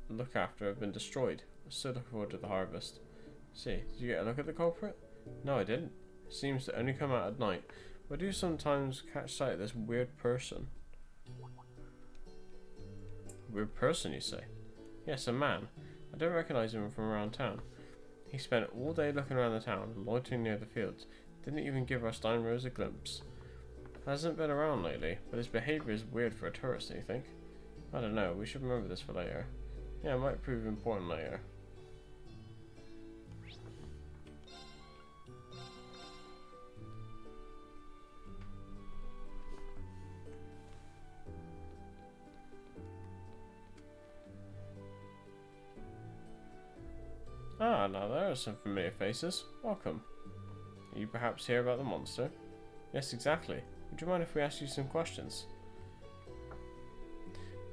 look after have been destroyed. I still look forward to the harvest. See, did you get a look at the culprit? No, I didn't. It seems to only come out at night. But I do sometimes catch sight of this weird person. Weird person, you say? Yes, a man. I don't recognize him from around town. He spent all day looking around the town, loitering near the fields. Didn't even give our Steinrose a glimpse. Hasn't been around lately, but his behaviour is weird for a tourist, do you think? I don't know, we should remember this for later. Yeah, it might prove important later. Ah, now there are some familiar faces. Welcome. Are you perhaps here about the monster? Yes, exactly. Would you mind if we ask you some questions?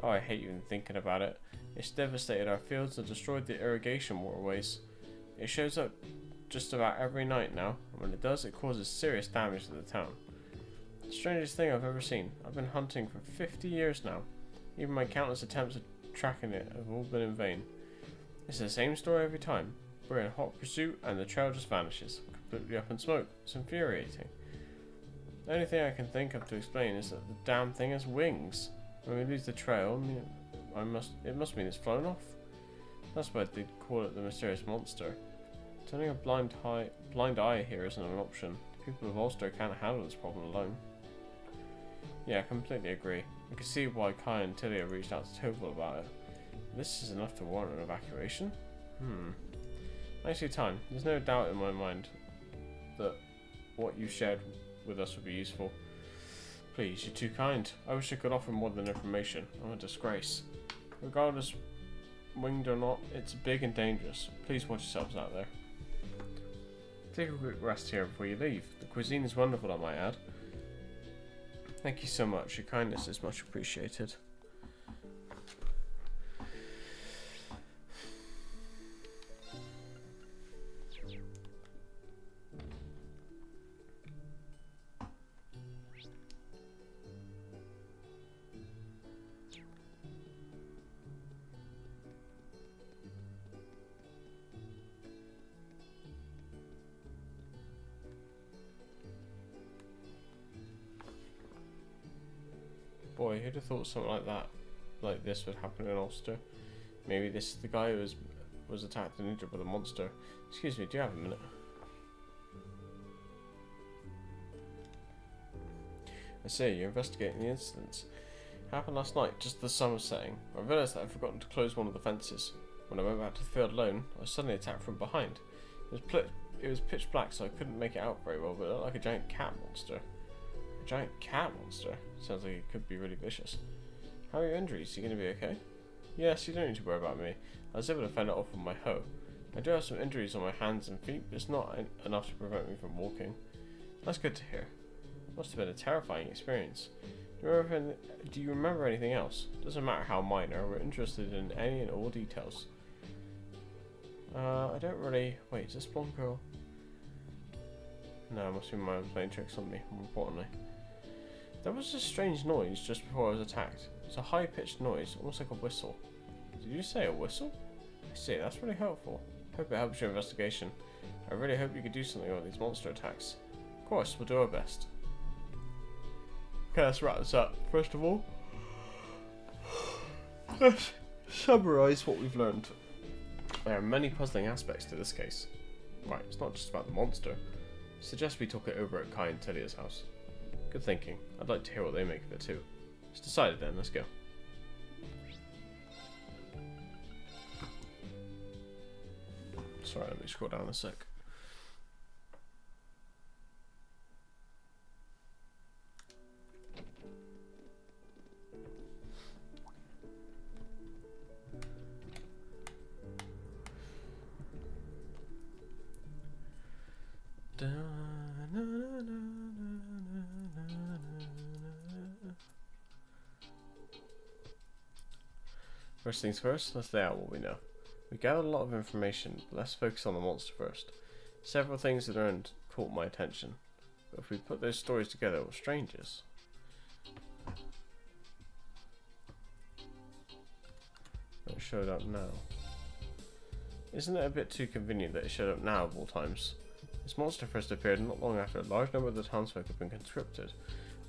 Oh, I hate even thinking about it. It's devastated our fields and destroyed the irrigation waterways. It shows up just about every night now, and when it does, it causes serious damage to the town. The strangest thing I've ever seen. I've been hunting for 50 years now. Even my countless attempts at tracking it have all been in vain. It's the same story every time. We're in hot pursuit and the trail just vanishes, completely up in smoke. It's infuriating. The only thing I can think of to explain is that the damn thing has wings. When we lose the trail, it must mean it's flown off. That's why they call it the mysterious monster. Turning a blind eye here isn't an option. The people of Ulster can't handle this problem alone. Yeah, I completely agree. I can see why Kai and Tilly have reached out to Tobal about it. This is enough to warrant an evacuation? Thanks for your time. There's no doubt in my mind that what you shared with us would be useful. Please, you're too kind. I wish I could offer more than information. I'm a disgrace. Regardless, winged or not, it's big and dangerous. Please watch yourselves out there. Take a quick rest here before you leave. The cuisine is wonderful, I might add. Thank you so much. Your kindness is much appreciated. Boy, who'd have thought something like this would happen in Ulster? Maybe this is the guy who was attacked and injured by the monster. Excuse me, do you have a minute? I say, you're investigating the incidents. Happened last night, just as the sun was setting. I realised that I'd forgotten to close one of the fences. When I went back to the field alone, I was suddenly attacked from behind. It was pitch black, so I couldn't make it out very well, but it looked like a giant cat monster. A giant cat monster? Sounds like it could be really vicious. How are your injuries? You gonna be okay? Yes, you don't need to worry about me. I was able to fend it off with my hoe. I do have some injuries on my hands and feet, but it's not enough to prevent me from walking. That's good to hear. Must have been a terrifying experience. Do you remember anything else? Doesn't matter how minor, we're interested in any and all details. I don't really... Wait, is this blonde girl? No, it must be my own playing tricks on me, more importantly. There was a strange noise just before I was attacked. It's a high-pitched noise, almost like a whistle. Did you say a whistle? I see, that's really helpful. Hope it helps your investigation. I really hope you could do something about these monster attacks. Of course, we'll do our best. Okay, let's wrap this up. First of all, let's summarise what we've learned. There are many puzzling aspects to this case. Right, it's not just about the monster. Suggest we talk it over at Kai and Telia's house. Good thinking. I'd like to hear what they make of it too. It's decided then, let's go. Sorry, let me scroll down a sec. First things first, let's lay out what we know. We gathered a lot of information, but let's focus on the monster first. Several things that learned caught my attention, but if we put those stories together, what strangers? It showed up now. Isn't it a bit too convenient that it showed up now of all times? This monster first appeared not long after a large number of the townsfolk had been conscripted.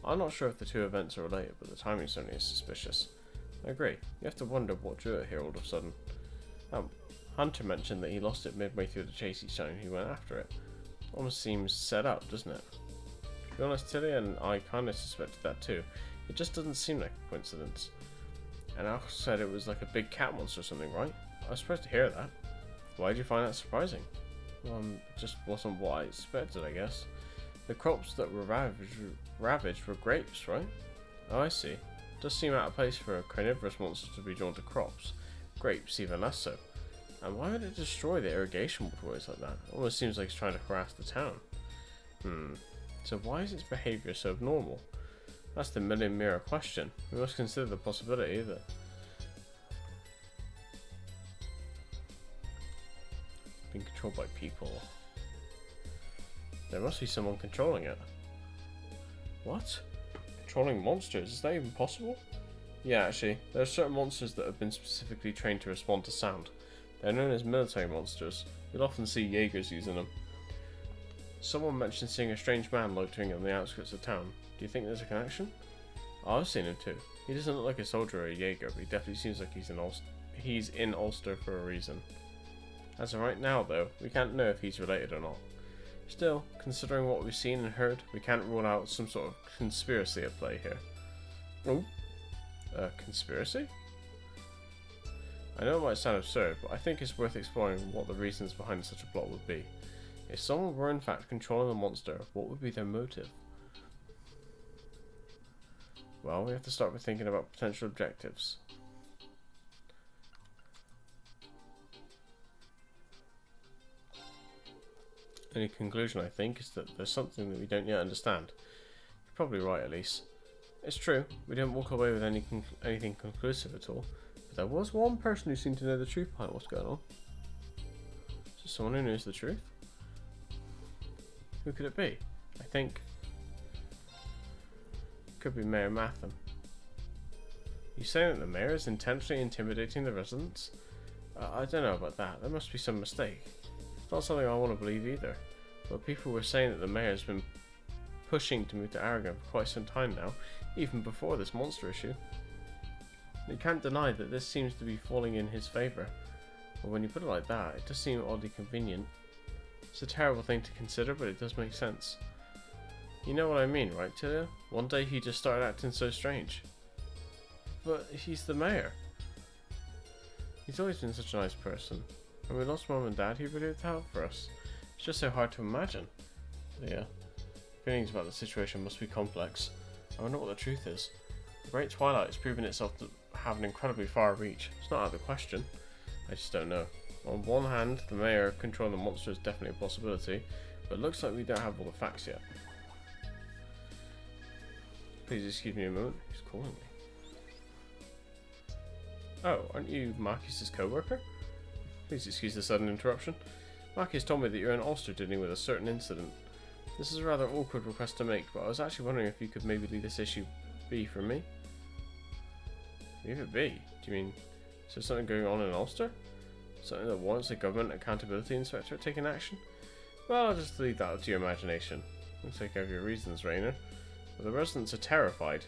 I'm not sure if the two events are related, but the timing certainly is suspicious. I agree. You have to wonder what drew it here all of a sudden. Hunter mentioned that he lost it midway through the chase each time he went after it. Almost seems set up, doesn't it? To be honest, Tilly and I kinda suspected that too. It just doesn't seem like a coincidence. And Al said it was like a big cat monster or something, right? I was supposed to hear that. Why did you find that surprising? Well, it just wasn't what I expected, I guess. The crops that were ravaged were grapes, right? Oh, I see. Does seem out of place for a carnivorous monster to be drawn to crops. Grapes even less so. And why would it destroy the irrigation waterways like that? Almost seems like it's trying to harass the town. So why is its behaviour so abnormal? That's the million mirror question. We must consider the possibility that being controlled by people. There must be someone controlling it. What? Controlling monsters? Is that even possible? Yeah, actually, there are certain monsters that have been specifically trained to respond to sound. They're known as military monsters. You'll often see Jaegers using them. Someone mentioned seeing a strange man loitering on the outskirts of town. Do you think there's a connection? Oh, I've seen him too. He doesn't look like a soldier or a Jaeger, but he definitely seems like he's in Ulster for a reason. As of right now, though, we can't know if he's related or not. Still, considering what we've seen and heard, we can't rule out some sort of conspiracy at play here. Oh? A conspiracy? I know it might sound absurd, but I think it's worth exploring what the reasons behind such a plot would be. If someone were in fact controlling the monster, what would be their motive? Well, we have to start with thinking about potential objectives. Only conclusion, I think, is that there's something that we don't yet understand. You're probably right, Elise. It's true, we didn't walk away with anything conclusive at all, but there was one person who seemed to know the truth behind what's going on. So someone who knows the truth? Who could it be? I think... could be Mayor Matham. You saying that the mayor is intentionally intimidating the residents? I don't know about that. There must be some mistake. It's not something I want to believe either. But people were saying that the mayor has been pushing to move to Aragon for quite some time now, even before this monster issue. You can't deny that this seems to be falling in his favour. But when you put it like that, it does seem oddly convenient. It's a terrible thing to consider, but it does make sense. You know what I mean, right, Tilia? One day he just started acting so strange. But he's the mayor. He's always been such a nice person. When we lost Mom and Dad, he really did help for us. It's just so hard to imagine. Yeah. Feelings about the situation must be complex. I wonder what the truth is. The Great Twilight has proven itself to have an incredibly far reach. It's not out of the question. I just don't know. On one hand, the mayor controlling the monster is definitely a possibility, but it looks like we don't have all the facts yet. Please excuse me a moment. Who's calling me? Oh, aren't you Marcus's co-worker? Please excuse the sudden interruption. Marcus told me that you're in Ulster dealing with a certain incident. This is a rather awkward request to make, but I was actually wondering if you could maybe leave this issue be for me? Leave it be? Do you mean, is there something going on in Ulster? Something that warrants a government accountability inspector taking action? Well, I'll just leave that to your imagination. Looks like you have your reasons, Rainer. But the residents are terrified.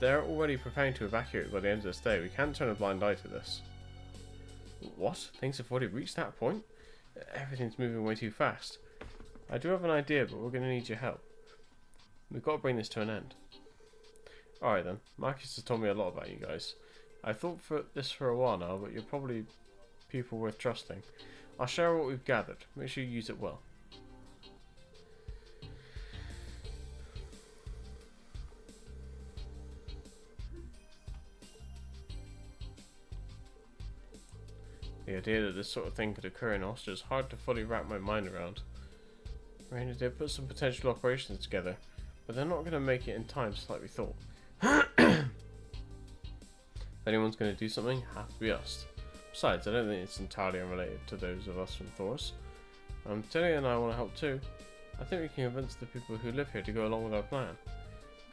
They're already preparing to evacuate by the end of this day. We can't turn a blind eye to this. What? Things have already reached that point? Everything's moving way too fast. I do have an idea, but we're going to need your help. We've got to bring this to an end. Alright then, Marcus has told me a lot about you guys. I thought for this for a while now, but you're probably people worth trusting. I'll share what we've gathered. Make sure you use it well. The idea that this sort of thing could occur in Ulster is hard to fully wrap my mind around. Rainer did put some potential operations together, but they're not going to make it in time just like we thought. If anyone's going to do something, it has to be us. Besides, I don't think it's entirely unrelated to those of us from Thoris. Tilly and I want to help too. I think we can convince the people who live here to go along with our plan.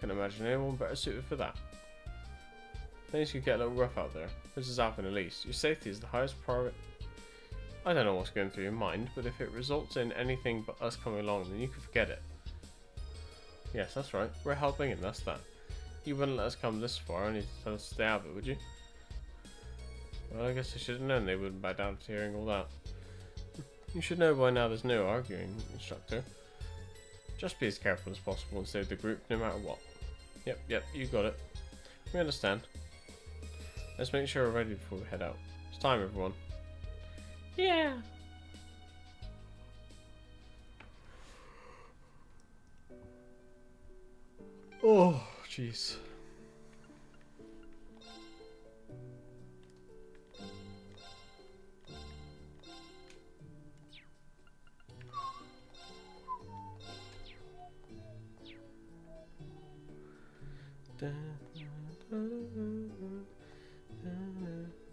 Can't imagine anyone better suited for that. Things could get a little rough out there. This is Alpha and Elise. Your safety is the highest priority. I don't know what's going through your mind, but if it results in anything but us coming along, then you can forget it. Yes, that's right. We're helping and that's that. You wouldn't let us come this far only to tell us to stay out of it, would you? Well, I guess I should have known they wouldn't back down to hearing all that. You should know by now there's no arguing, instructor. Just be as careful as possible and save the group no matter what. Yep, you got it. We understand. Let's make sure we're ready before we head out. It's time, everyone. Yeah. Oh, jeez.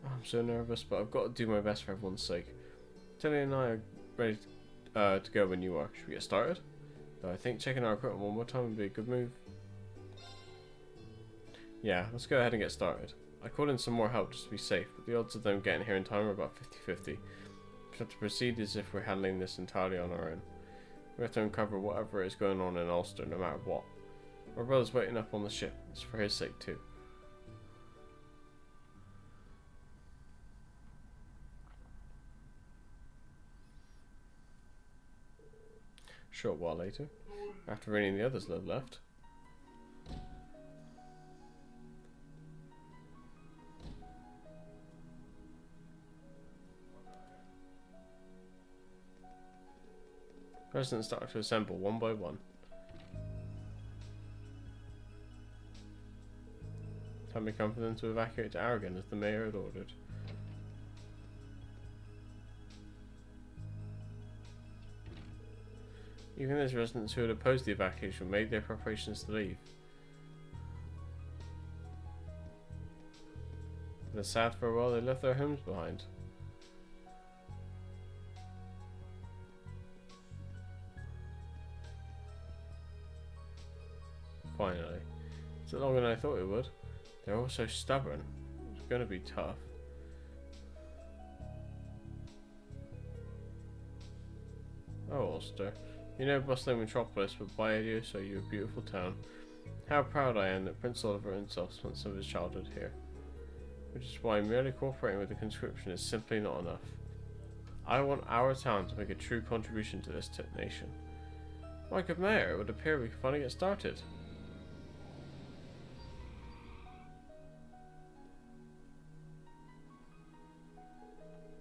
I'm so nervous, but I've got to do my best for everyone's sake. Tilly and I are ready to go when you are. Should we get started? Though I think checking our equipment one more time would be a good move. Yeah, let's go ahead and get started. I called in some more help just to be safe, but the odds of them getting here in time are about 50-50. We have to proceed as if we're handling this entirely on our own. We have to uncover whatever is going on in Ulster, no matter what. My brother's waiting up on the ship. It's for his sake too. Short while later, after any of the others had left. Residents started to assemble one by one. Can we comfort them to evacuate to Aragon as the mayor had ordered? Even those residents who had opposed the evacuation made their preparations to leave. With a sad farewell, they left their homes behind. Finally. It took longer than I thought it would. They're all so stubborn. It's gonna be tough. Oh, Ulster. You know bustling metropolis, but by idea, so you're a beautiful town. How proud I am that Prince Oliver himself spent some of his childhood here. Which is why merely cooperating with the conscription is simply not enough. I want our town to make a true contribution to this nation. My good mayor, it would appear we can finally get started.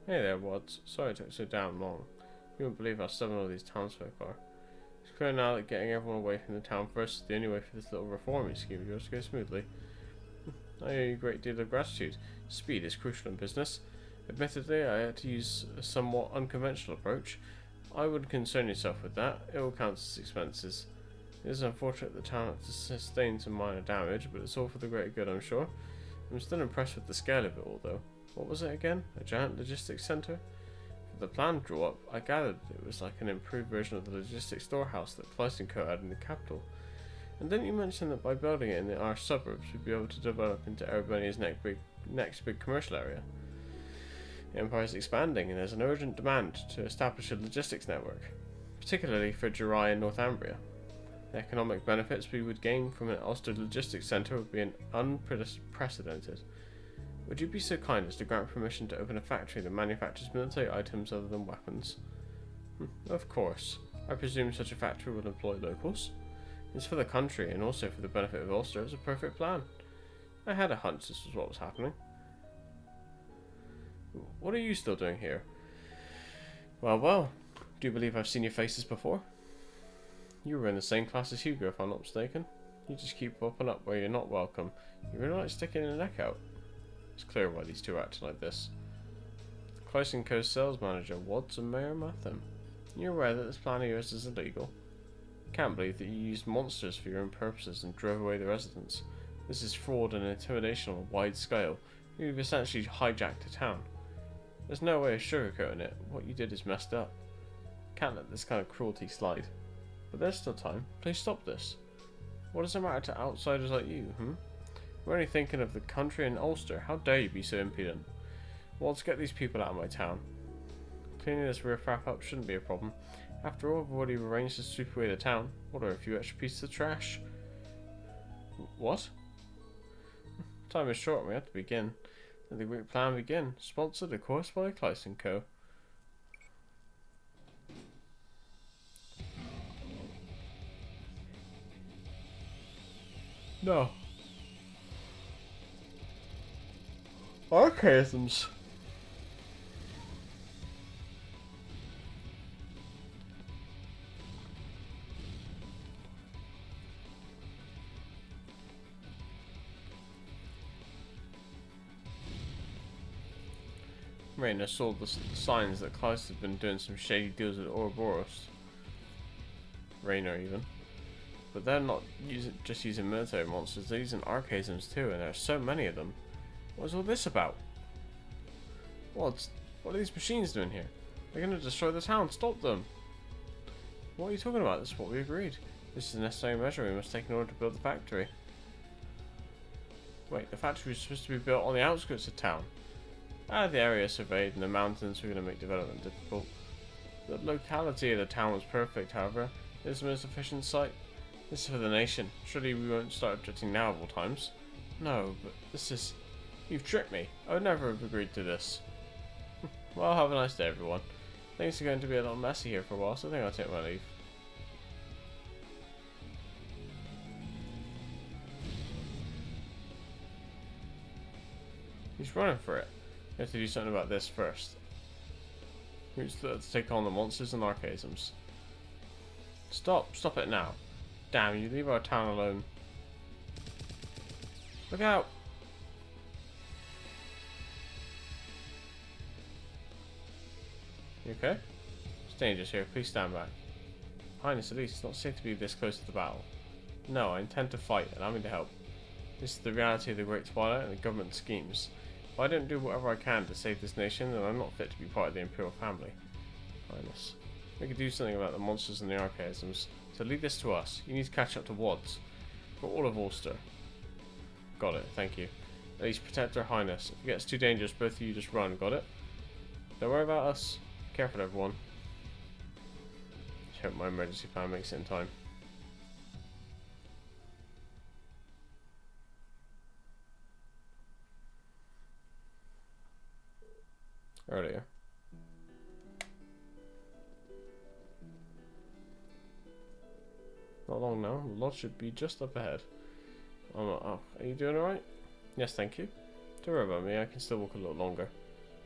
Hey there, Wads. Sorry it took so damn long. You wouldn't believe how stubborn all these townsfolk are. It's clear now that getting everyone away from the town first is the only way for this little reforming scheme of yours to go smoothly. I owe you a great deal of gratitude. Speed is crucial in business. Admittedly, I had to use a somewhat unconventional approach. I wouldn't concern yourself with that. It will count as expenses. It is unfortunate the town had to sustain some minor damage, but it's all for the greater good, I'm sure. I'm still impressed with the scale of it all, though. What was it again? A giant logistics centre? For the plan drew up, I gathered it was like an improved version of the logistics storehouse that Clyson Co had in the capital. And didn't you mention that by building it in the Irish suburbs, we'd be able to develop into Erebonia's next big commercial area? The Empire is expanding, and there's an urgent demand to establish a logistics network, particularly for Jirai and Northumbria. The economic benefits we would gain from an Ulster logistics centre would be unprecedented. Would you be so kind as to grant permission to open a factory that manufactures military items other than weapons? Of course. I presume such a factory will employ locals. It's for the country and also for the benefit of Ulster. It's a perfect plan. I had a hunch this was what was happening. What are you still doing here? Well, well. Do you believe I've seen your faces before? You were in the same class as Hugo, if I'm not mistaken. You just keep popping up where you're not welcome. You really like sticking your neck out. It's clear why these two are acting like this. Clyson Co. sales manager Wads and Mayor Matham. You're aware that this plan of yours is illegal. Can't believe that you used monsters for your own purposes and drove away the residents. This is fraud and intimidation on a wide scale. You've essentially hijacked a town. There's no way of sugarcoating it. What you did is messed up. Can't let this kind of cruelty slide. But there's still time. Please stop this. What does it matter to outsiders like you, We're only thinking of the country and Ulster. How dare you be so impudent? Well, let's get these people out of my town. Cleaning this riffraff up shouldn't be a problem. After all, I've already arranged to sweep away the town. What are a few extra pieces of trash? What? Time is short and we have to begin. Let the great plan begin. Sponsored, of course, by Clyson Co. No. Archaisms. Raina saw the signs that Klaus had been doing some shady deals with Ouroboros. Raina even. But they're not just using military monsters, they're using archaisms too, and there are so many of them. What's all this about? What are these machines doing here? They're going to destroy the town, stop them! What are you talking about? This is what we agreed. This is a necessary measure we must take in order to build the factory. Wait, the factory was supposed to be built on the outskirts of town. The area surveyed and the mountains were going to make development difficult. The locality of the town was perfect, however. It is the most efficient site. This is for the nation. Surely we won't start objecting now of all times. No, but this is... You've tricked me. I would never have agreed to this. Well, have a nice day, everyone. Things are going to be a little messy here for a while, so I think I'll take my leave. He's running for it. We have to do something about this first. Let's take on the monsters and archaisms. Stop it now. Damn, you leave our town alone. Look out! You okay? It's dangerous here. Please stand back. Highness, at least it's not safe to be this close to the battle. No, I intend to fight, and I'm going to help. This is the reality of the Great Twilight and the government schemes. If I don't do whatever I can to save this nation, then I'm not fit to be part of the Imperial family. Highness, we could do something about the monsters and the archaisms. So leave this to us. You need to catch up to Wads. For all of Ulster. Got it, thank you. At least protect Her Highness. If it gets too dangerous, both of you just run, got it? Don't worry about us. Careful, everyone. Just hope my emergency plan makes it in time. Earlier. Not long now. The lodge should be just up ahead. Oh, are you doing alright? Yes, thank you. Don't worry about me, I can still walk a little longer.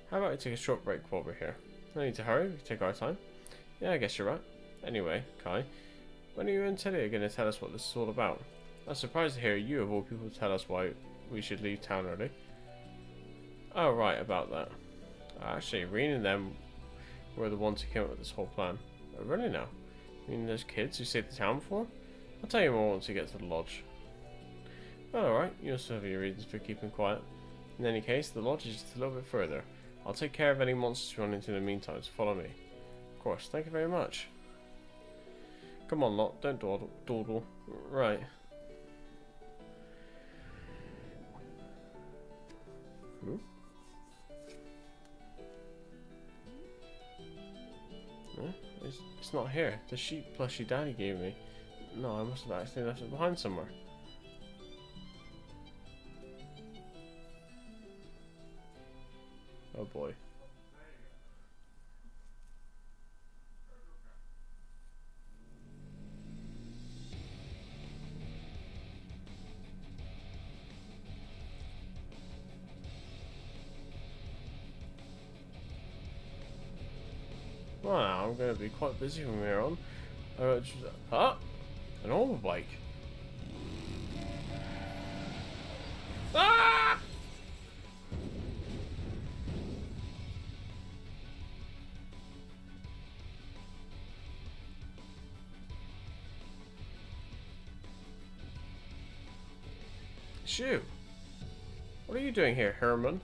How about we take a short break while we're here? No need to hurry, we can take our time. Yeah, I guess you're right. Anyway, Kai, when are you and Teddy going to tell us what this is all about? I'm surprised to hear you of all people tell us why we should leave town early. Oh, right, about that. Actually, Reen and them were the ones who came up with this whole plan. Oh, really now? You mean those kids who saved the town before? I'll tell you more once we get to the lodge. Well, alright, you also have your reasons for keeping quiet. In any case, the lodge is just a little bit further. I'll take care of any monsters you run into in the meantime, so follow me. Of course, thank you very much. Come on, lot, don't dawdle. Right. Hmm? No, it's not here. The sheep plushie Daddy gave me. No, I must have accidentally left it behind somewhere. Oh boy. Well, I'm going to be quite busy from here on. An old bike. Ah! Shoo! What are you doing here, Herman?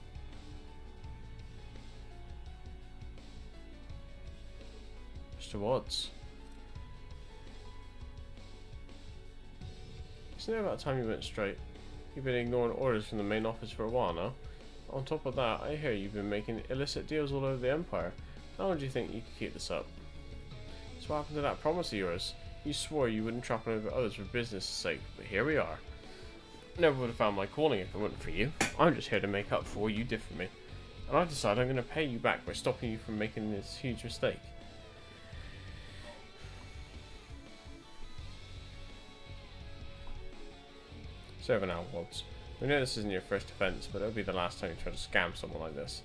Mr. Watts. Isn't it about time you went straight? You've been ignoring orders from the main office for a while now. On top of that, I hear you've been making illicit deals all over the Empire. How long do you think you could keep this up? So what happened to that promise of yours? You swore you wouldn't trample over others for business' sake, but here we are. Never would have found my calling if it wasn't for you. I'm just here to make up for what you did for me. And I've decided I'm going to pay you back by stopping you from making this huge mistake. So over now, Wads. We know this isn't your first offence, but it'll be the last time you try to scam someone like this.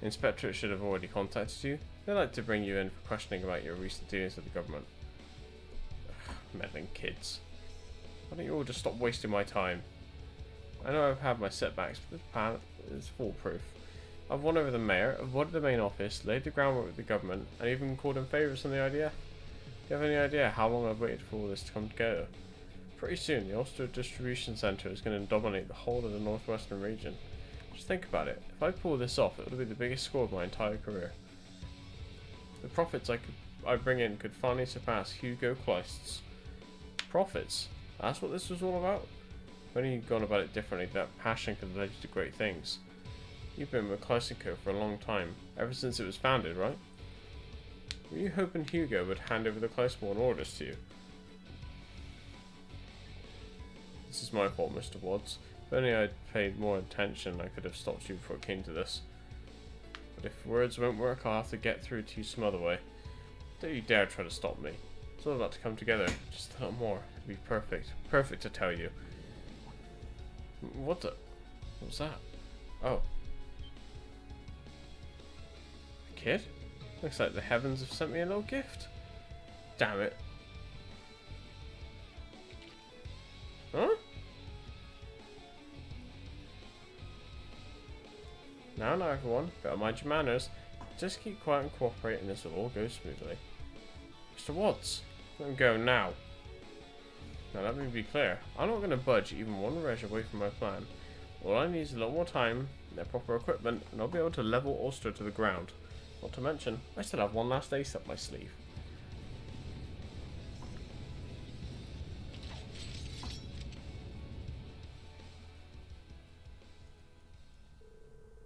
The Inspectorate should have already contacted you. They'd like to bring you in for questioning about your recent dealings with the government. Ugh, meddling kids. Why don't you all just stop wasting my time? I know I've had my setbacks, but this plan is foolproof. I've won over the mayor, avoided the main office, laid the groundwork with the government, and even called in favours on the IDF. Do you have any idea how long I've waited for all this to come together? Pretty soon, the Ulster Distribution Centre is going to dominate the whole of the northwestern region. Just think about it. If I pull this off, it would be the biggest score of my entire career. The profits I bring in could finally surpass Hugo Kleist's. Profits? That's what this was all about? If only you'd gone about it differently, that passion could have led you to great things. You've been with Kleist & Co for a long time, ever since it was founded, right? Were you hoping Hugo would hand over the Kleistborn orders to you? This is my fault, Mr. Wads. If only I'd paid more attention, I could have stopped you before it came to this. But if words won't work, I'll have to get through to you some other way. Don't you dare try to stop me. It's all about to come together. Just a little more. It'll be perfect. Perfect to tell you. What the? What was that? Oh. A kid? Looks like the heavens have sent me a little gift. Damn it. Huh? Now everyone, better mind your manners. Just keep quiet and cooperate and this will all go smoothly. Mr. Watts, let him go now. Now let me be clear, I'm not going to budge even one reg away from my plan. All I need is a little more time, and their proper equipment, and I'll be able to level Ulster to the ground. Not to mention, I still have one last ace up my sleeve.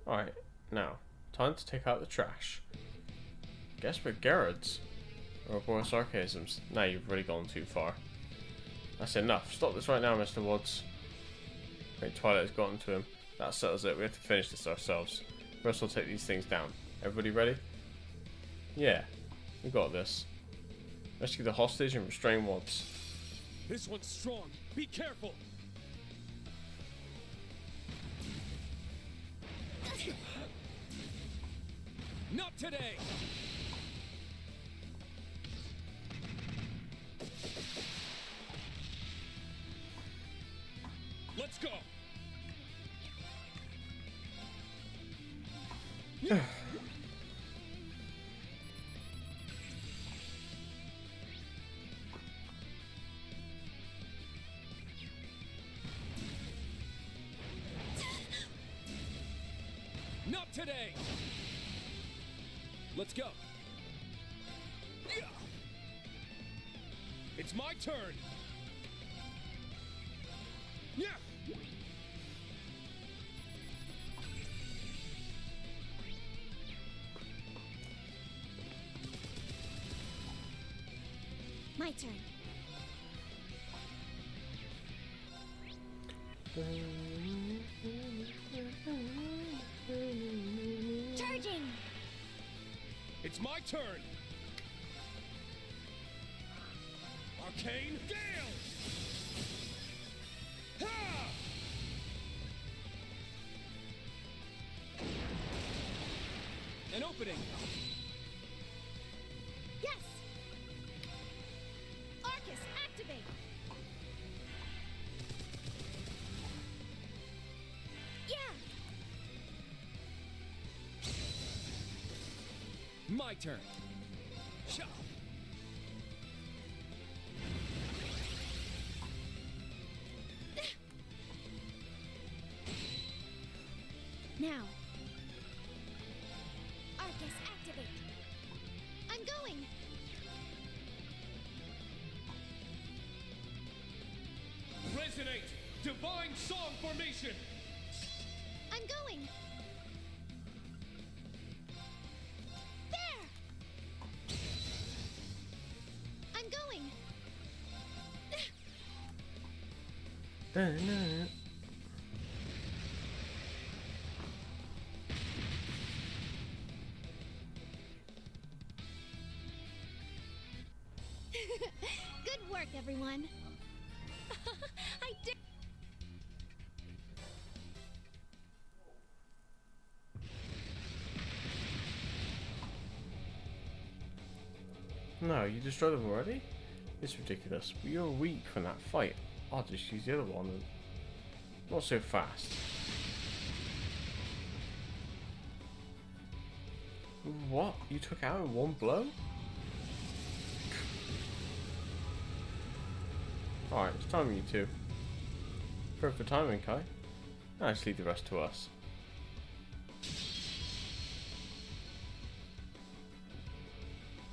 Alright, now, time to take out the trash. Guess we're Gerards. Or more sarcasms. Now you've really gone too far. That's enough. Stop this right now, Mr. Woods. Great, Twilight has gotten to him. That settles it. We have to finish this ourselves. First, we'll take these things down. Everybody ready? Yeah, we got this. Rescue the hostage and restrain Woods. This one's strong. Be careful. Not today. Let's go. Not today. Let's go. It's my turn. Yeah. My turn. Charging. It's my turn. Arcane Gale. Ha! An opening. Yes. Arcus, activate. Yeah. My turn. Sha. Now. Arcus, activate. I'm going. Resonate. Divine Song Formation. I'm going. There. I'm going. Good work, everyone. I did. No, you destroyed them already? It's ridiculous. But you're weak from that fight. I'll just use the other one and not so fast. What? You took out in one blow? Alright, it's time you two. Perfect timing, Kai. Now just leave the rest to us.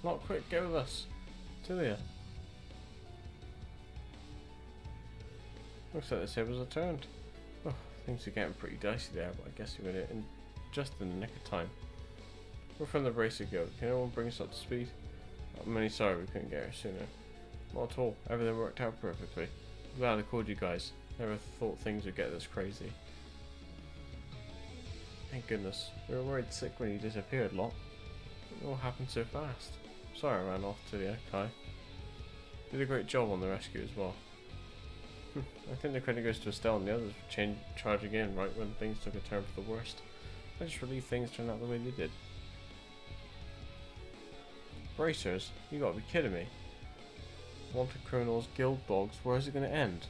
Not quick, go with us. Tilia. Looks like the tables are turned. Oh, things are getting pretty dicey there, but I guess we made it in just in the nick of time. We're from the Bracer Guild. Can anyone bring us up to speed? I'm really sorry we couldn't get here sooner. Not at all. Everything worked out perfectly. I'm glad I called you guys. Never thought things would get this crazy. Thank goodness. We were worried sick when you disappeared, Lot. It all happened so fast. Sorry I ran off to the Kai. Did a great job on the rescue as well. I think the credit goes to Estelle and the others for charging in right when things took a turn for the worst. I just relieved things turned out the way they did. Bracers? You gotta be kidding me. Wanted criminals, guild dogs, where is it gonna end?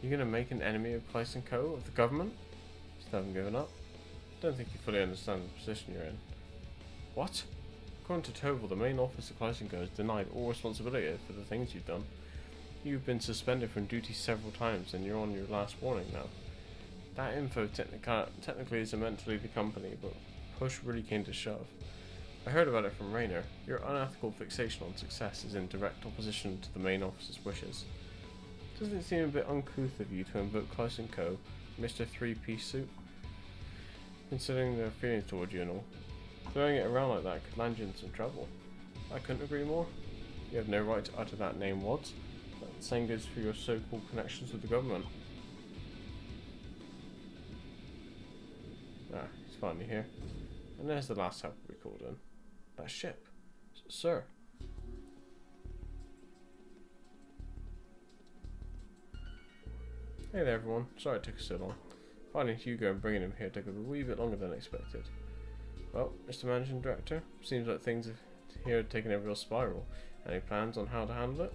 You gonna make an enemy of Price & Co. of the government? Still haven't given up? Don't think you fully understand the position you're in. What? According to Tobal, the main office of Clyson has denied all responsibility for the things you've done. You've been suspended from duty several times and you're on your last warning now. That info technically isn't meant to lead the company, but push really came to shove. I heard about it from Raynor. Your unethical fixation on success is in direct opposition to the main office's wishes. Doesn't it seem a bit uncouth of you to invoke Clyson Co., Mr. Three-Piece Suit? Considering their feelings toward you and all. Throwing it around like that could land you in some trouble. I couldn't agree more. You have no right to utter that name, Wads. The same goes for your so-called connections with the government. Ah, he's finally here. And there's the last helper we called in. That ship. Sir. Hey there everyone, sorry it took us so long. Finding Hugo and bringing him here took a wee bit longer than expected. Well, Mr. Managing Director, seems like things here have taken a real spiral. Any plans on how to handle it?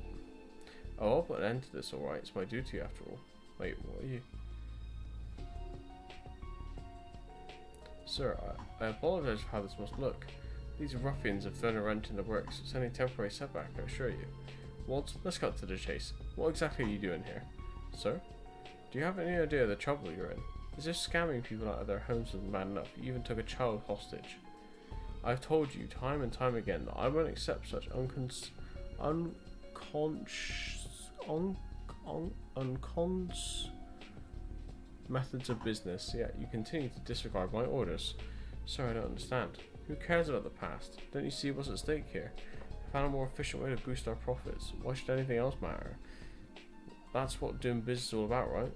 Oh, I'll put an end to this alright, it's my duty after all. Wait, what are you? Sir, I apologise for how this must look. These ruffians have thrown a wrench in the works. It's only a temporary setback, I assure you. Walt, let's cut to the chase. What exactly are you doing here? Sir? Do you have any idea of the trouble you're in? As if scamming people out of their homes wasn't bad enough, you even took a child hostage. I've told you time and time again that I won't accept such uncons methods of business, yet you continue to disregard my orders. Sir, I don't understand. Who cares about the past? Don't you see what's at stake here? I found a more efficient way to boost our profits. Why should anything else matter? That's what doing business is all about, right?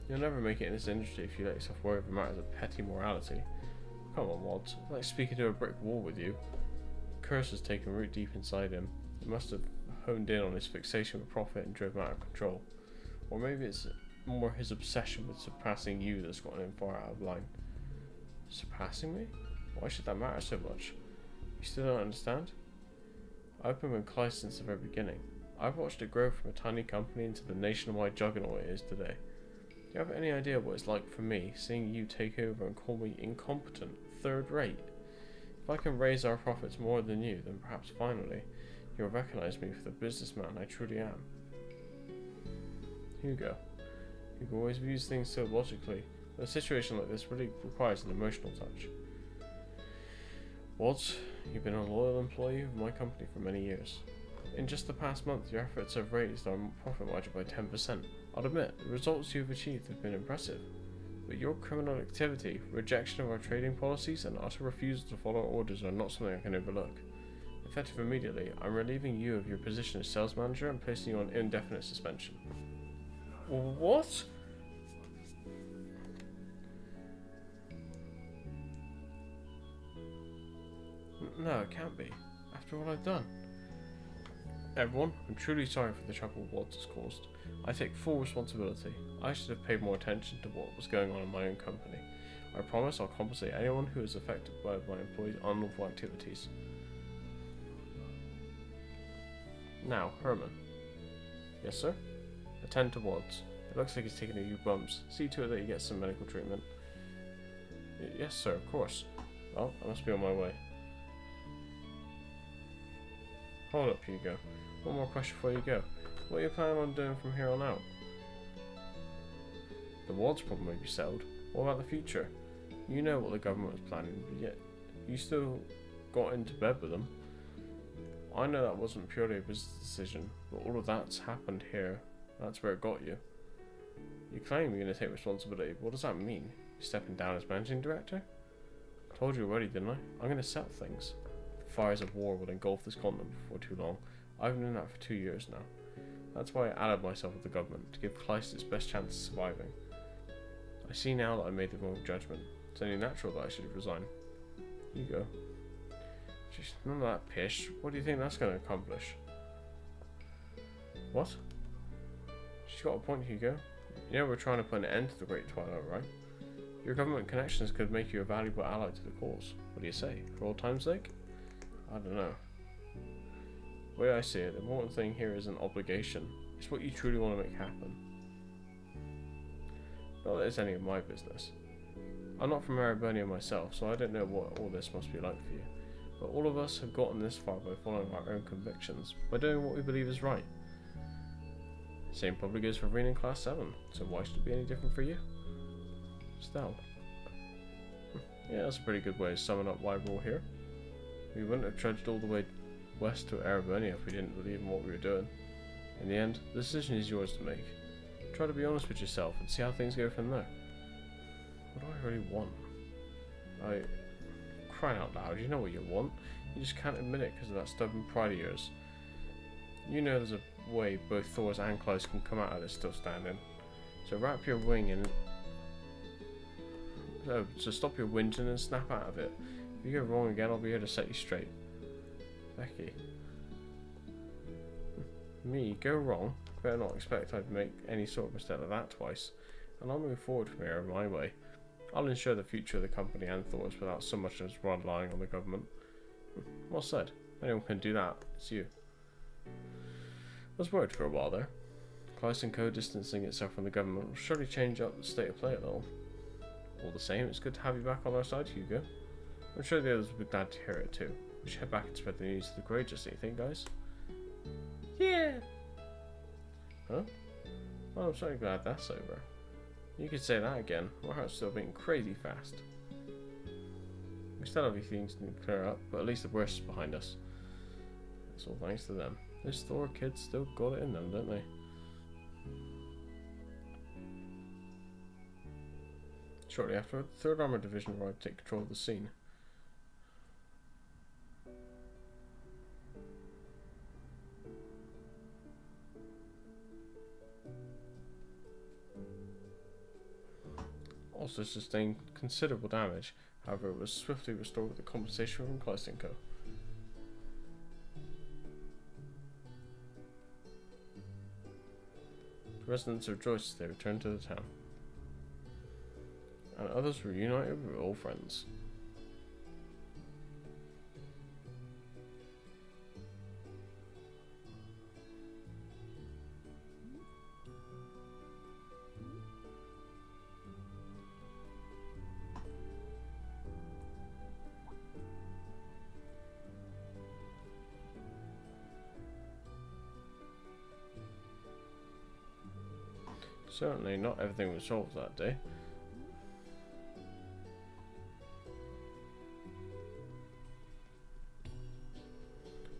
You'll never make it in this industry if you let yourself worry over matters of petty morality. Come on, Wads. It's like speaking to a brick wall with you. Curse has taken root deep inside him. He must have honed in on his fixation with profit and driven out of control. Or maybe it's more his obsession with surpassing you that's gotten him far out of line. Surpassing me? Why should that matter so much? You still don't understand? I've been with Clyde since the very beginning. I've watched it grow from a tiny company into the nationwide juggernaut it is today. Do you have any idea what it's like for me, seeing you take over and call me incompetent, third rate? If I can raise our profits more than you, then perhaps finally you'll recognize me for the businessman I truly am. Hugo. Hugo always views things so logically, but a situation like this really requires an emotional touch. Wads, you've been a loyal employee of my company for many years. In just the past month, your efforts have raised our profit margin by 10%. I'll admit, the results you've achieved have been impressive, but your criminal activity, rejection of our trading policies, and utter refusal to follow our orders are not something I can overlook. Effective immediately, I'm relieving you of your position as sales manager and placing you on indefinite suspension. What? No, it can't be. After all I've done. Everyone, I'm truly sorry for the trouble Wads has caused. I take full responsibility. I should have paid more attention to what was going on in my own company. I promise I'll compensate anyone who is affected by my employees' unlawful activities. Now, Herman. Yes, sir? Attend to Wads. It looks like he's taking a few bumps. See to it that he gets some medical treatment. Yes, sir, of course. Well, I must be on my way. Hold up, Hugo. One more question before you go. What are you planning on doing from here on out? The Wads problem may be settled. What about the future? You know what the government was planning, but yet you still got into bed with them. I know that wasn't purely a business decision, but all of that's happened here. That's where it got you. You claim you're going to take responsibility, but what does that mean? You're stepping down as managing director? I told you already, didn't I? I'm going to settle things. The fires of war will engulf this continent before too long. I've been doing that for 2 years now. That's why I allied myself with the government, to give Kleist its best chance of surviving. I see now that I made the wrong judgment. It's only natural that I should resign. You go. Just none of that pish. What do you think that's going to accomplish? What? She's got a point, Hugo. You know we're trying to put an end to the Great Twilight, right? Your government connections could make you a valuable ally to the cause. What do you say? For old time's sake? I don't know. The way I see it, the important thing here is an obligation. It's what you truly want to make happen. Not that it's any of my business. I'm not from Ereburnia myself, so I don't know what all this must be like for you. But all of us have gotten this far by following our own convictions, by doing what we believe is right. Same probably goes for Reen in Class 7, so why should it be any different for you? Still. Yeah, that's a pretty good way of summing up why we're all here. We wouldn't have trudged all the way west to Ereburnia if we didn't believe in what we were doing. In the end, the decision is yours to make. Try to be honest with yourself and see how things go from there. What do I really want? Crying out loud, you know what you want. You just can't admit it because of that stubborn pride of yours. You know there's a way both Thors and Klaus can come out of this still standing. So wrap your wing in. So stop your whinging and snap out of it. If you go wrong again, I'll be here to set you straight. Becky. Me, go wrong? Better not expect I'd make any sort of mistake like that twice. And I'll move forward from here my way. I'll ensure the future of the company and Thors without so much as relying on the government. Well said. Anyone can do that. It's you. I was worried for a while there. Klaus & Co. distancing itself from the government will surely change up the state of play a little. All the same, it's good to have you back on our side, Hugo. I'm sure the others will be glad to hear it too. We should head back and spread the news to the courageous, do you think, guys? Yeah! Huh? Well, I'm so glad that's over. You could say that again. My heart's still beating crazy fast. We still have a few things to clear up, but at least the worst is behind us. It's all thanks to them. Those Thor kids still got it in them, don't they? Shortly after, the 3rd Armoured Division arrived to take control of the scene. Also sustained considerable damage, however it was swiftly restored with the compensation from Klaus & Co. The residents rejoiced as they returned to the town, and others were reunited with old friends. Certainly not everything was solved that day.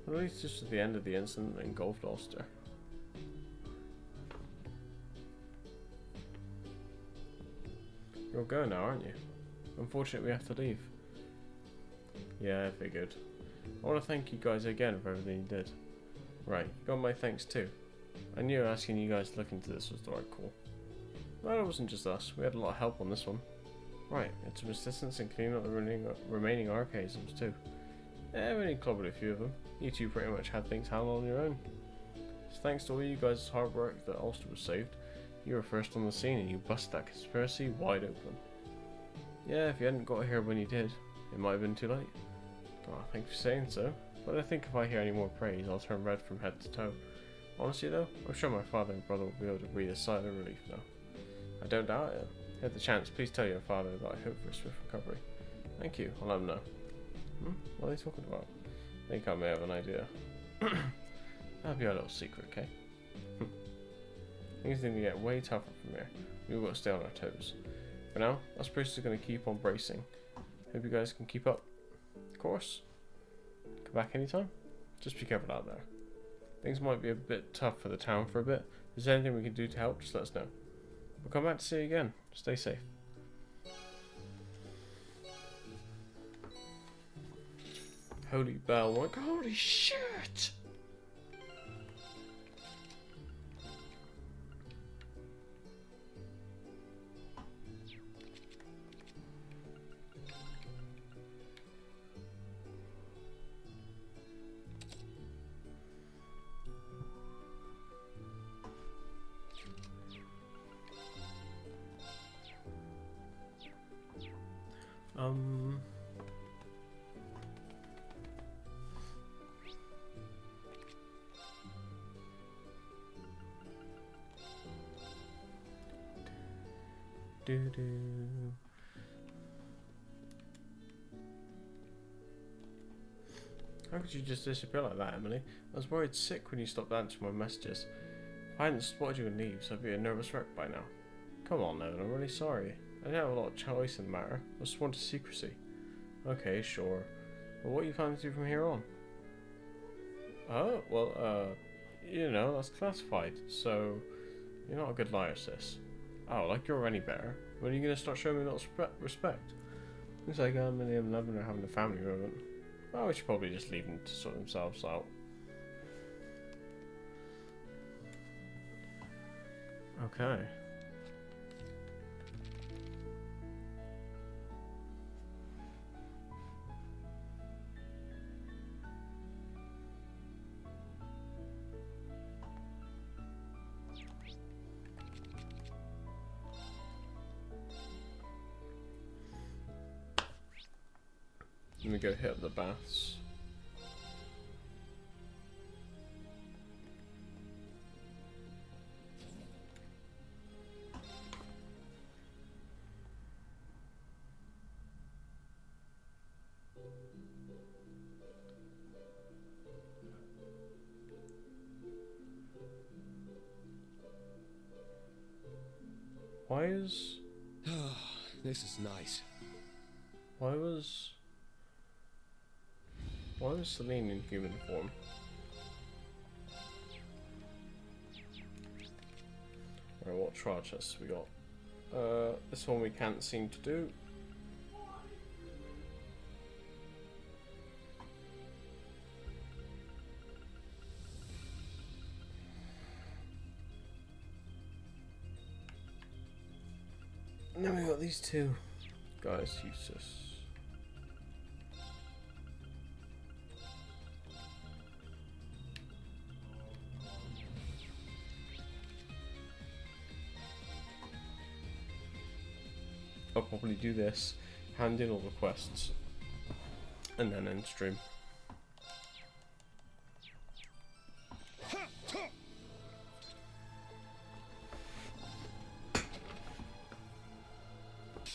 At least this was the end of the incident that engulfed Ulster. You're going now, aren't you? Unfortunately, we have to leave. Yeah, I figured. I want to thank you guys again for everything you did. Right, you got my thanks too. I knew asking you guys to look into this was the right call. Well, it wasn't just us. We had a lot of help on this one. Right, and some assistance in cleaning up the remaining archaisms too. Yeah, we only clobbered a few of them. You two pretty much had things handled on your own. It's thanks to all you guys' hard work that Ulster was saved. You were first on the scene and you busted that conspiracy wide open. Yeah, if you hadn't got here when you did, it might have been too late. Oh, thanks for saying so. But I think if I hear any more praise, I'll turn red from head to toe. Honestly though, I'm sure my father and brother will be able to breathe a sigh of relief now. I don't doubt it. If you had the chance, please tell your father that I hope for a swift recovery. Thank you, I'll let him know. What are they talking about? I think I may have an idea. That'll be our little secret, okay? Things need to get way tougher from here. We've got to stay on our toes. For now, us Bruce are going to keep on bracing. Hope you guys can keep up. Of course. Come back anytime. Just be careful out there. Things might be a bit tough for the town for a bit. If there's anything we can do to help, just let us know. We'll come back to see you again. Stay safe. Holy bell, like, holy shit! How could you just disappear like that, Emily? I was worried sick when you stopped answering my messages. If I hadn't spotted you in leaves, I'd be a nervous wreck by now. Come on, Evan, I'm really sorry. I didn't have a lot of choice in the matter. I was sworn to secrecy. Okay, sure. But what are you planning to do from here on? Oh, well, you know, that's classified, so you're not a good liar, sis. Oh, like you're any better. When are you going to start showing me a little respect? Looks like Emily and Evan are having a family moment. Oh, we should probably just leave them to sort themselves out. Okay. Let me go hit up the baths. Why is... This is nice. Why was Celine in human form? Alright, what trial chests we got? This one we can't seem to do. And then we got these two guys, useless. I'll probably do this, hand in all the quests, and then end stream.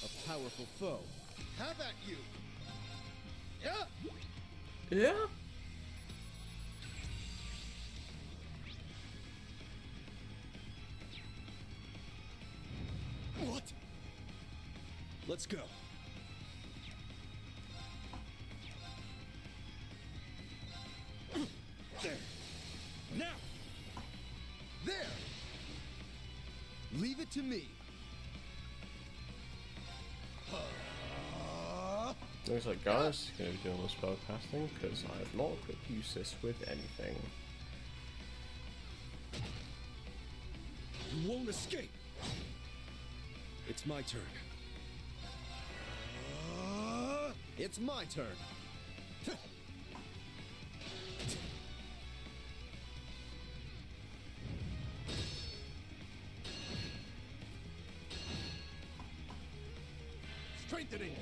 A powerful foe. Have at you. Yeah. Yeah. What? Let's go. There. Now. There. Leave it to me. Looks like Garrus is going to be doing the spell casting because I have not equipped Eustace with anything. You won't escape. It's my turn. It's my turn. Strengthening.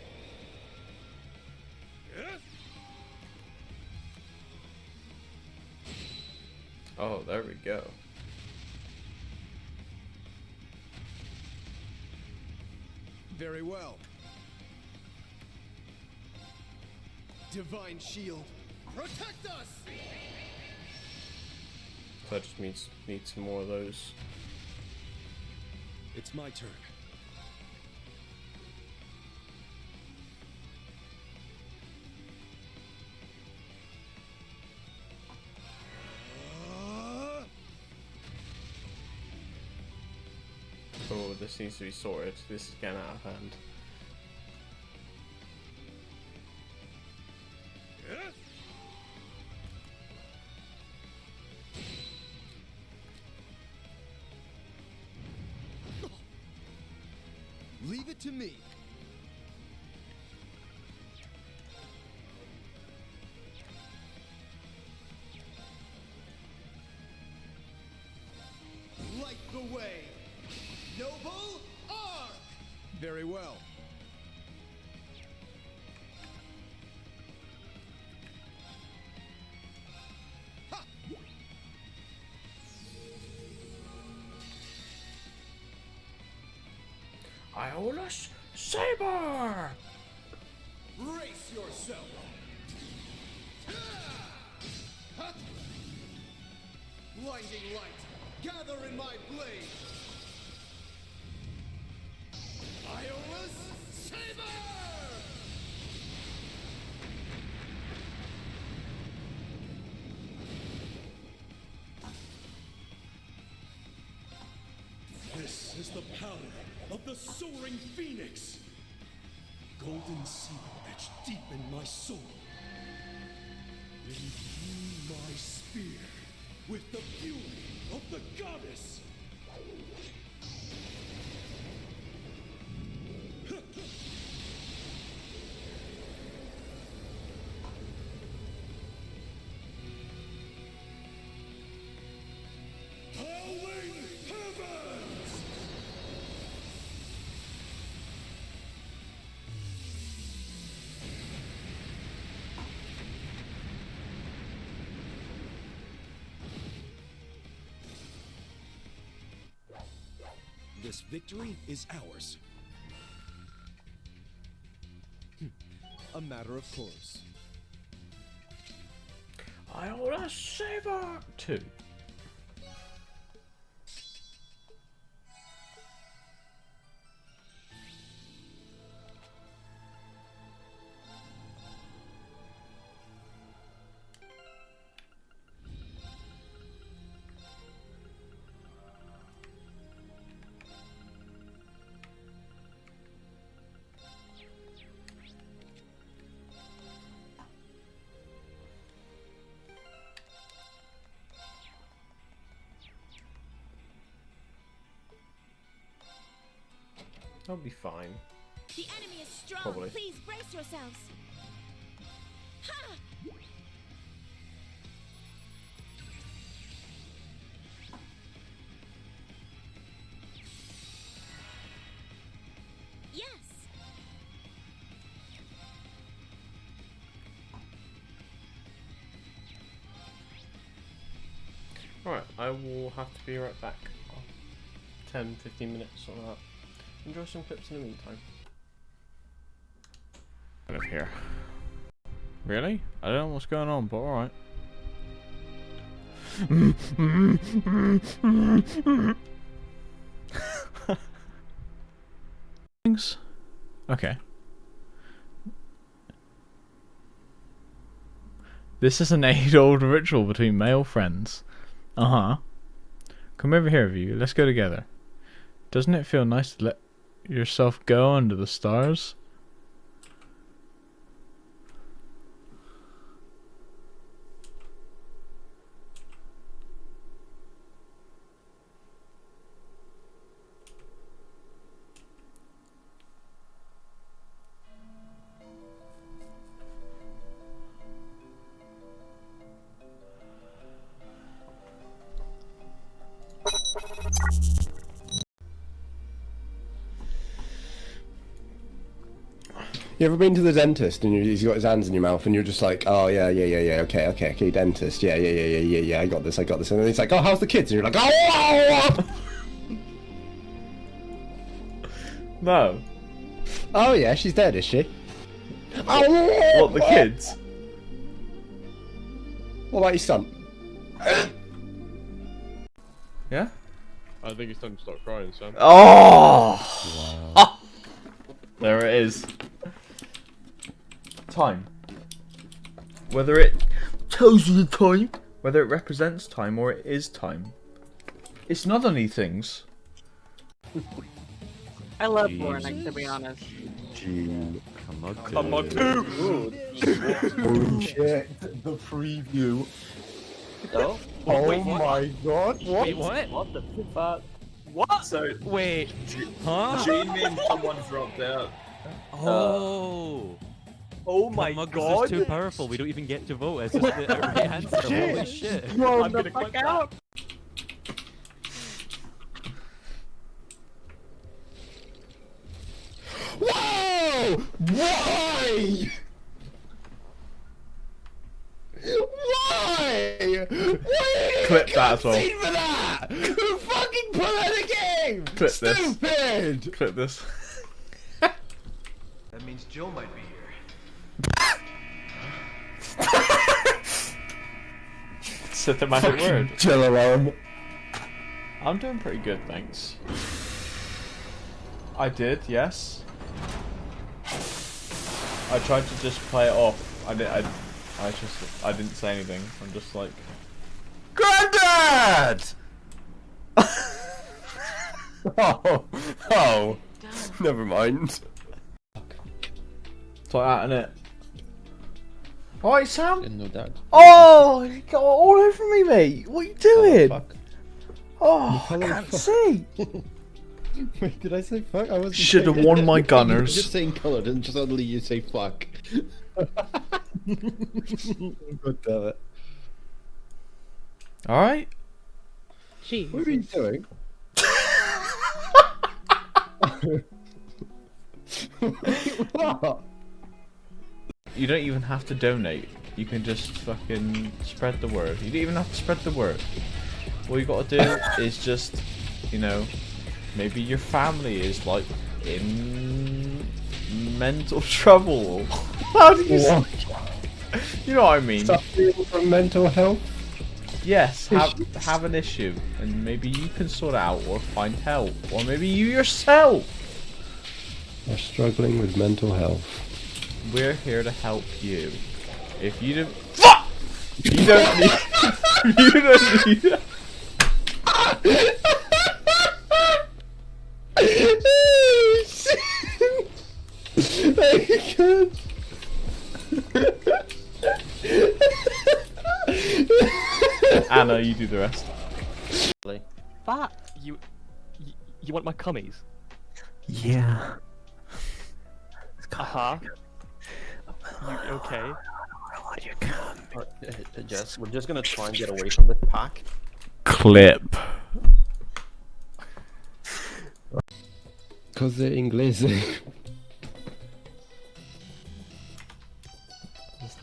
Oh, there we go. Very well. Divine shield, protect us! So I just need some more of those. It's my turn. Oh, this needs to be sorted. This is getting out of hand. Leave it to me. Light the way. Noble Arc! Very well. Ha! Iola's Saber! Brace yourself! Blinding light, gather in my blade! Iola's Saber! This is the power of the soaring phoenix! Golden seal etched deep in my soul. Imbue my spear with the fury of the goddess! Howling heavens! This victory is ours. A matter of course. Iola's Saber 2. I'll be fine. The enemy is strong. Probably. Please brace yourselves. Ha! Yes. Alright, I will have to be right back. 10-15 minutes or that. Enjoy some clips in the meantime. Out of here. Really? I don't know what's going on, but alright. Okay. This is an age-old ritual between male friends. Uh-huh. Come over here, you. Let's go together. Doesn't it feel nice to let yourself go under the stars? You ever been to the dentist and he's got his hands in your mouth and you're just like, oh yeah, okay, dentist, yeah, I got this, and then he's like, oh, how's the kids? And you're like, oh! No. Oh yeah, she's dead, is she? What, the kids? What about your son? Yeah? I think it's time to start crying, son. Oh! Wow. Ah! There it is. Time. Whether it tells you the time, whether it represents time or it is time. It's not only things. I love Warnick, to be honest. Come on, dude! Oh shit, the preview. Oh, oh my god, what? Wait, what? What the fuck? What? So, wait, huh? Jamie and someone dropped out. Oh. Oh my god! This is too powerful. We don't even get to vote. It's just the right answer. Holy shit! I'm gonna click out. Whoa! Why? Why? Clip that as well. For that? Who fucking put that in a game? Clip Stupid! this. Clip this. That means Jill might be here. Cinematic word. Chill alarm. I'm doing pretty good, thanks. I did, yes. I tried to just play it off. I didn't say anything. I'm just like, Granddad! oh, never mind. it's like that, innit? Alright, Sam. Didn't know that. Oh, you got all over me, mate. What are you doing? fuck. Oh, I can't see. Wait, did I say fuck? I wasn't. Should have worn my You were gunners. just saying colour, didn't just suddenly you say fuck. God damn it. Alright. Jeez. What are you doing? What? You don't even have to donate. You can just fucking spread the word. You don't even have to spread the word. All you gotta do is just, you know, maybe your family is like in mental trouble. How do you say? You know what I mean? Suffering from mental health? Yes, have an issue, and maybe you can sort it out or find help, or maybe you yourself are struggling with mental health. We're here to help you. If you don't, fuck! You don't need. You don't need. Anna, you do the rest. Fuck. You want my cummies? Yeah. Uh-huh. You okay? You can. Jess, we're just gonna try and get away from this pack. Clip. Cause they're English.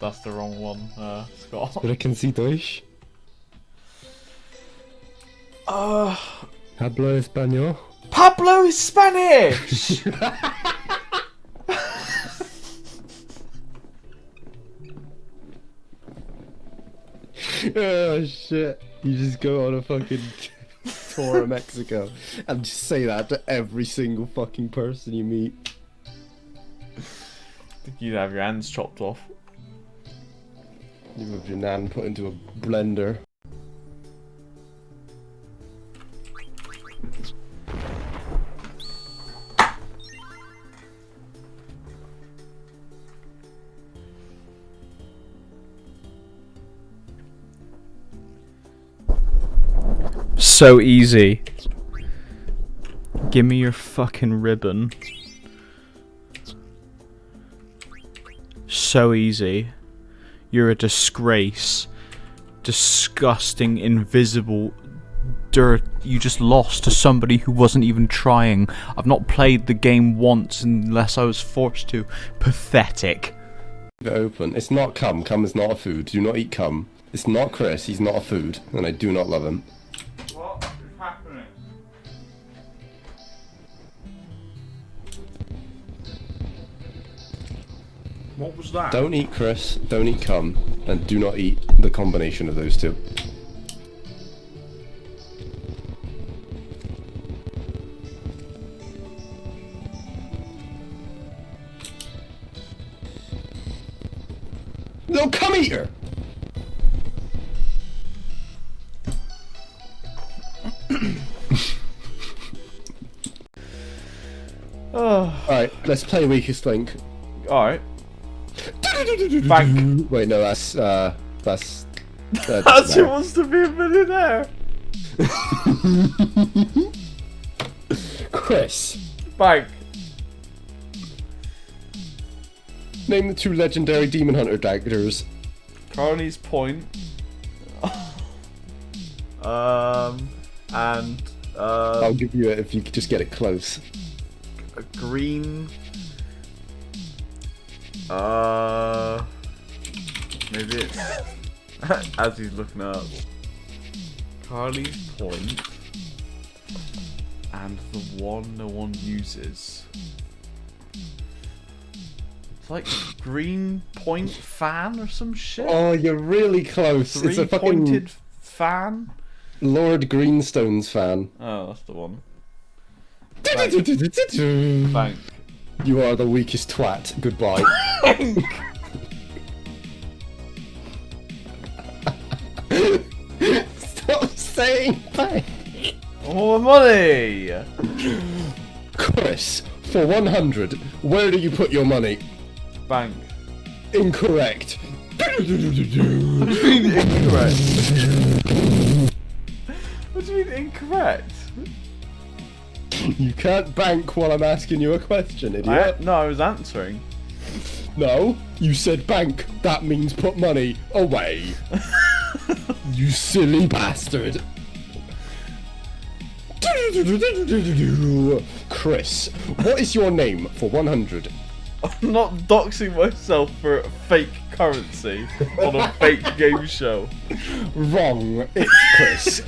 That's the wrong one, Scott. Sprechen Sie Deutsch? Hablo Español? Pablo is Spanish! Oh shit. You just go on a fucking tour of Mexico and just say that to every single fucking person you meet. I think you'd have your hands chopped off. You have your nan put into a blender. So easy. Give me your fucking ribbon. So easy. You're a disgrace. Disgusting, invisible dirt. You just lost to somebody who wasn't even trying. I've not played the game once unless I was forced to. Pathetic. Leave it open. It's not cum. Cum is not a food. Do not eat cum. It's not Chris. He's not a food. And I do not love him. What is happening? What was that? Don't eat Chris. Don't eat cum. And do not eat the combination of those two. Little cum eater! Alright, let's play Weakest Link. Alright. Bank. Wait, no, that's That's who wants to be a millionaire. Chris. Bank. Name the two legendary Demon Hunter daggers. Carney's Point. And I'll give you it if you could just get it close. A green. Maybe it's as he's looking up. Carly's Point and the one no one uses. It's like Green Point Fan or some shit. Oh, you're really close. It's a fucking Three-pointed fan? Lord Greenstone's fan. Oh, that's the one. Bank. You are the weakest twat. Goodbye. Stop saying bank. More money! Chris, for 100, where do you put your money? Bank. Incorrect. What do you mean incorrect? What do you mean incorrect? You can't bank while I'm asking you a question, idiot. No, I was answering. No, you said bank. That means put money away. You silly bastard. Chris, what is your name for 100? I'm not doxing myself for fake currency on a fake game show. Wrong. It's Chris.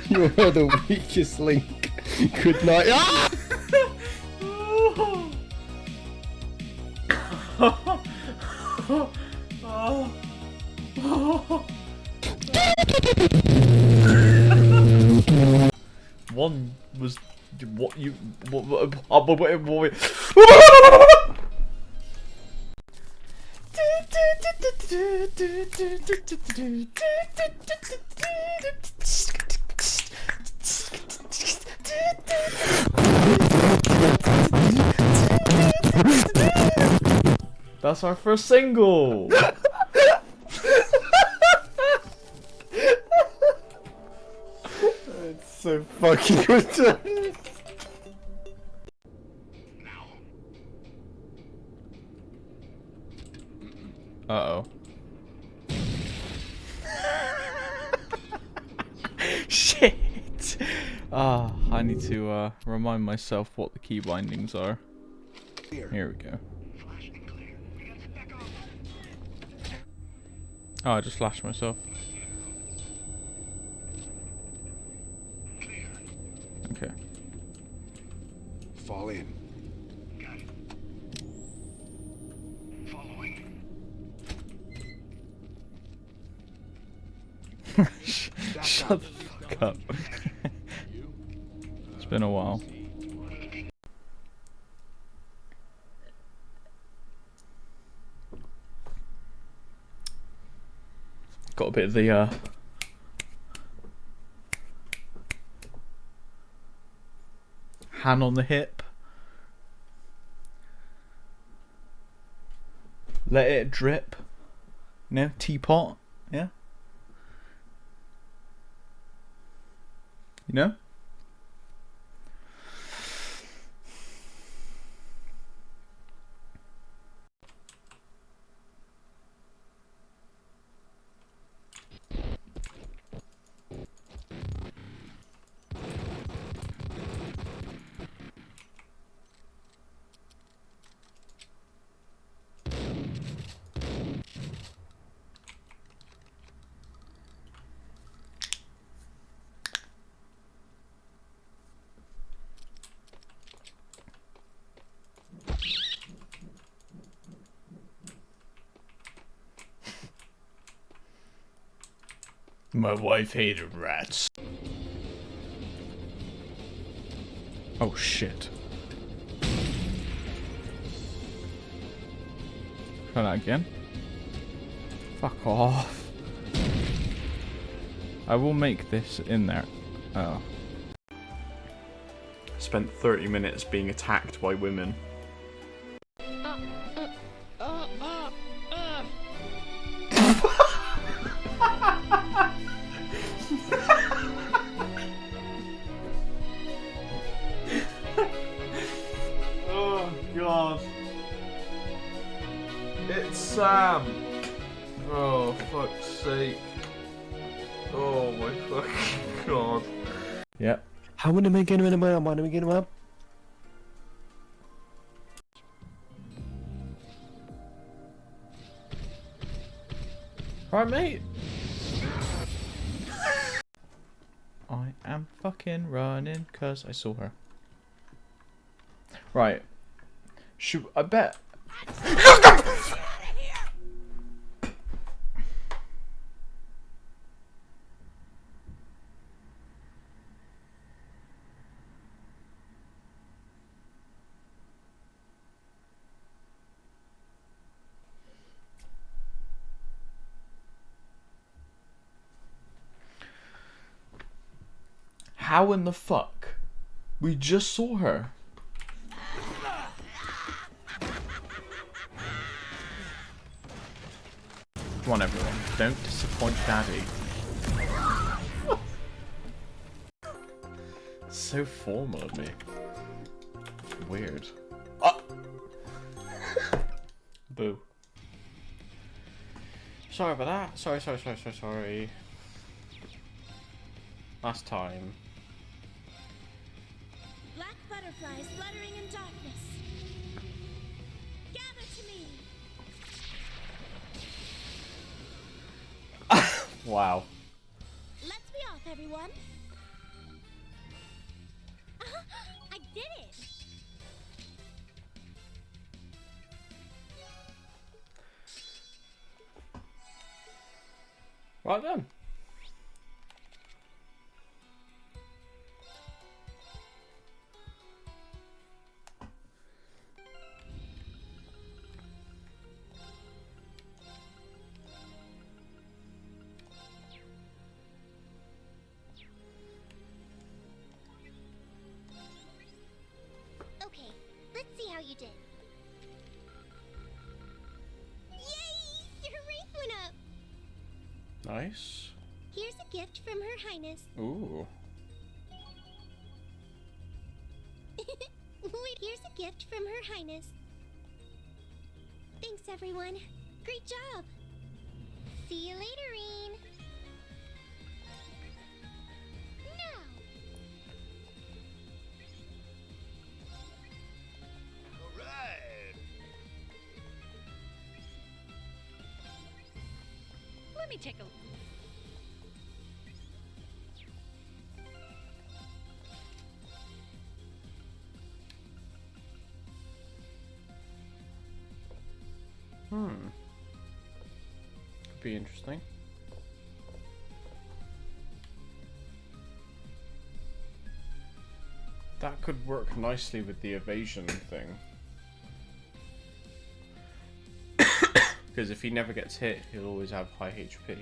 You are the weakest link. Good night. Ah! One was what you wait. That's our first single. It's so fucking ridiculous. Uh-oh. Shit! I need to remind myself what the key bindings are. Here we go. Oh, I just flashed myself. Okay. Fall in. Shut the fuck up. It's been a while. Got a bit of the hand on the hip. Let it drip. You know, teapot. Yeah. You know? My wife hated rats. Oh shit. Try that again. Fuck off. I will make this in there. Oh. Spent 30 minutes being attacked by women. god. It's Sam. Oh, fuck's sake. Oh my fucking god. Yep. How many am I getting him up? When am I getting him up? Right, mate. I am fucking running because I saw her. Right. I bet. How in the fuck? We just saw her. Come on, everyone. Don't disappoint Daddy. So formal of me. Weird. Boo. Sorry about that. Sorry. Last time. Black butterflies fluttering in darkness. Gather to me. Wow. Let's be off, everyone. I did it. Well done. Okay, let's see how you did. Yay! Your rank went up! Nice. Here's a gift from Her Highness. Ooh. Wait, here's a gift from Her Highness. Thanks, everyone. Great job. See you later, Reen. Now. Alright. Let me take a look. Could be interesting. That could work nicely with the evasion thing. Because if he never gets hit, he'll always have high HP.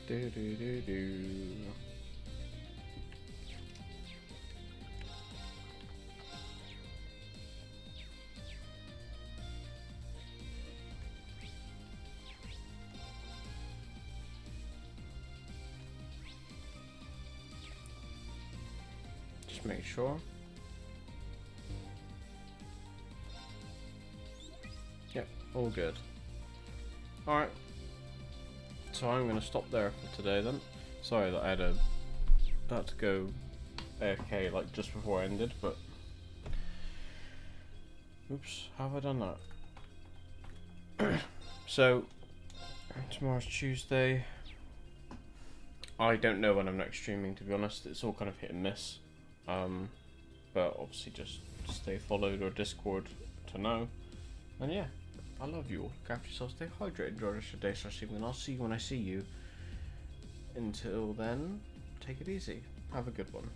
Do do do do. Just make sure. Yep, all good. Alright. So I'm going to stop there for today then. Sorry that I had to go AFK like just before I ended, but oops, how have I done that? So Tomorrow's Tuesday. I don't know when I'm next streaming, to be honest. It's all kind of hit and miss. But obviously just stay followed or Discord to know. And yeah, I love you all. Look after yourself, stay hydrated, enjoy the rest of your day, streaming, and I'll see you when I see you. Until then, take it easy. Have a good one.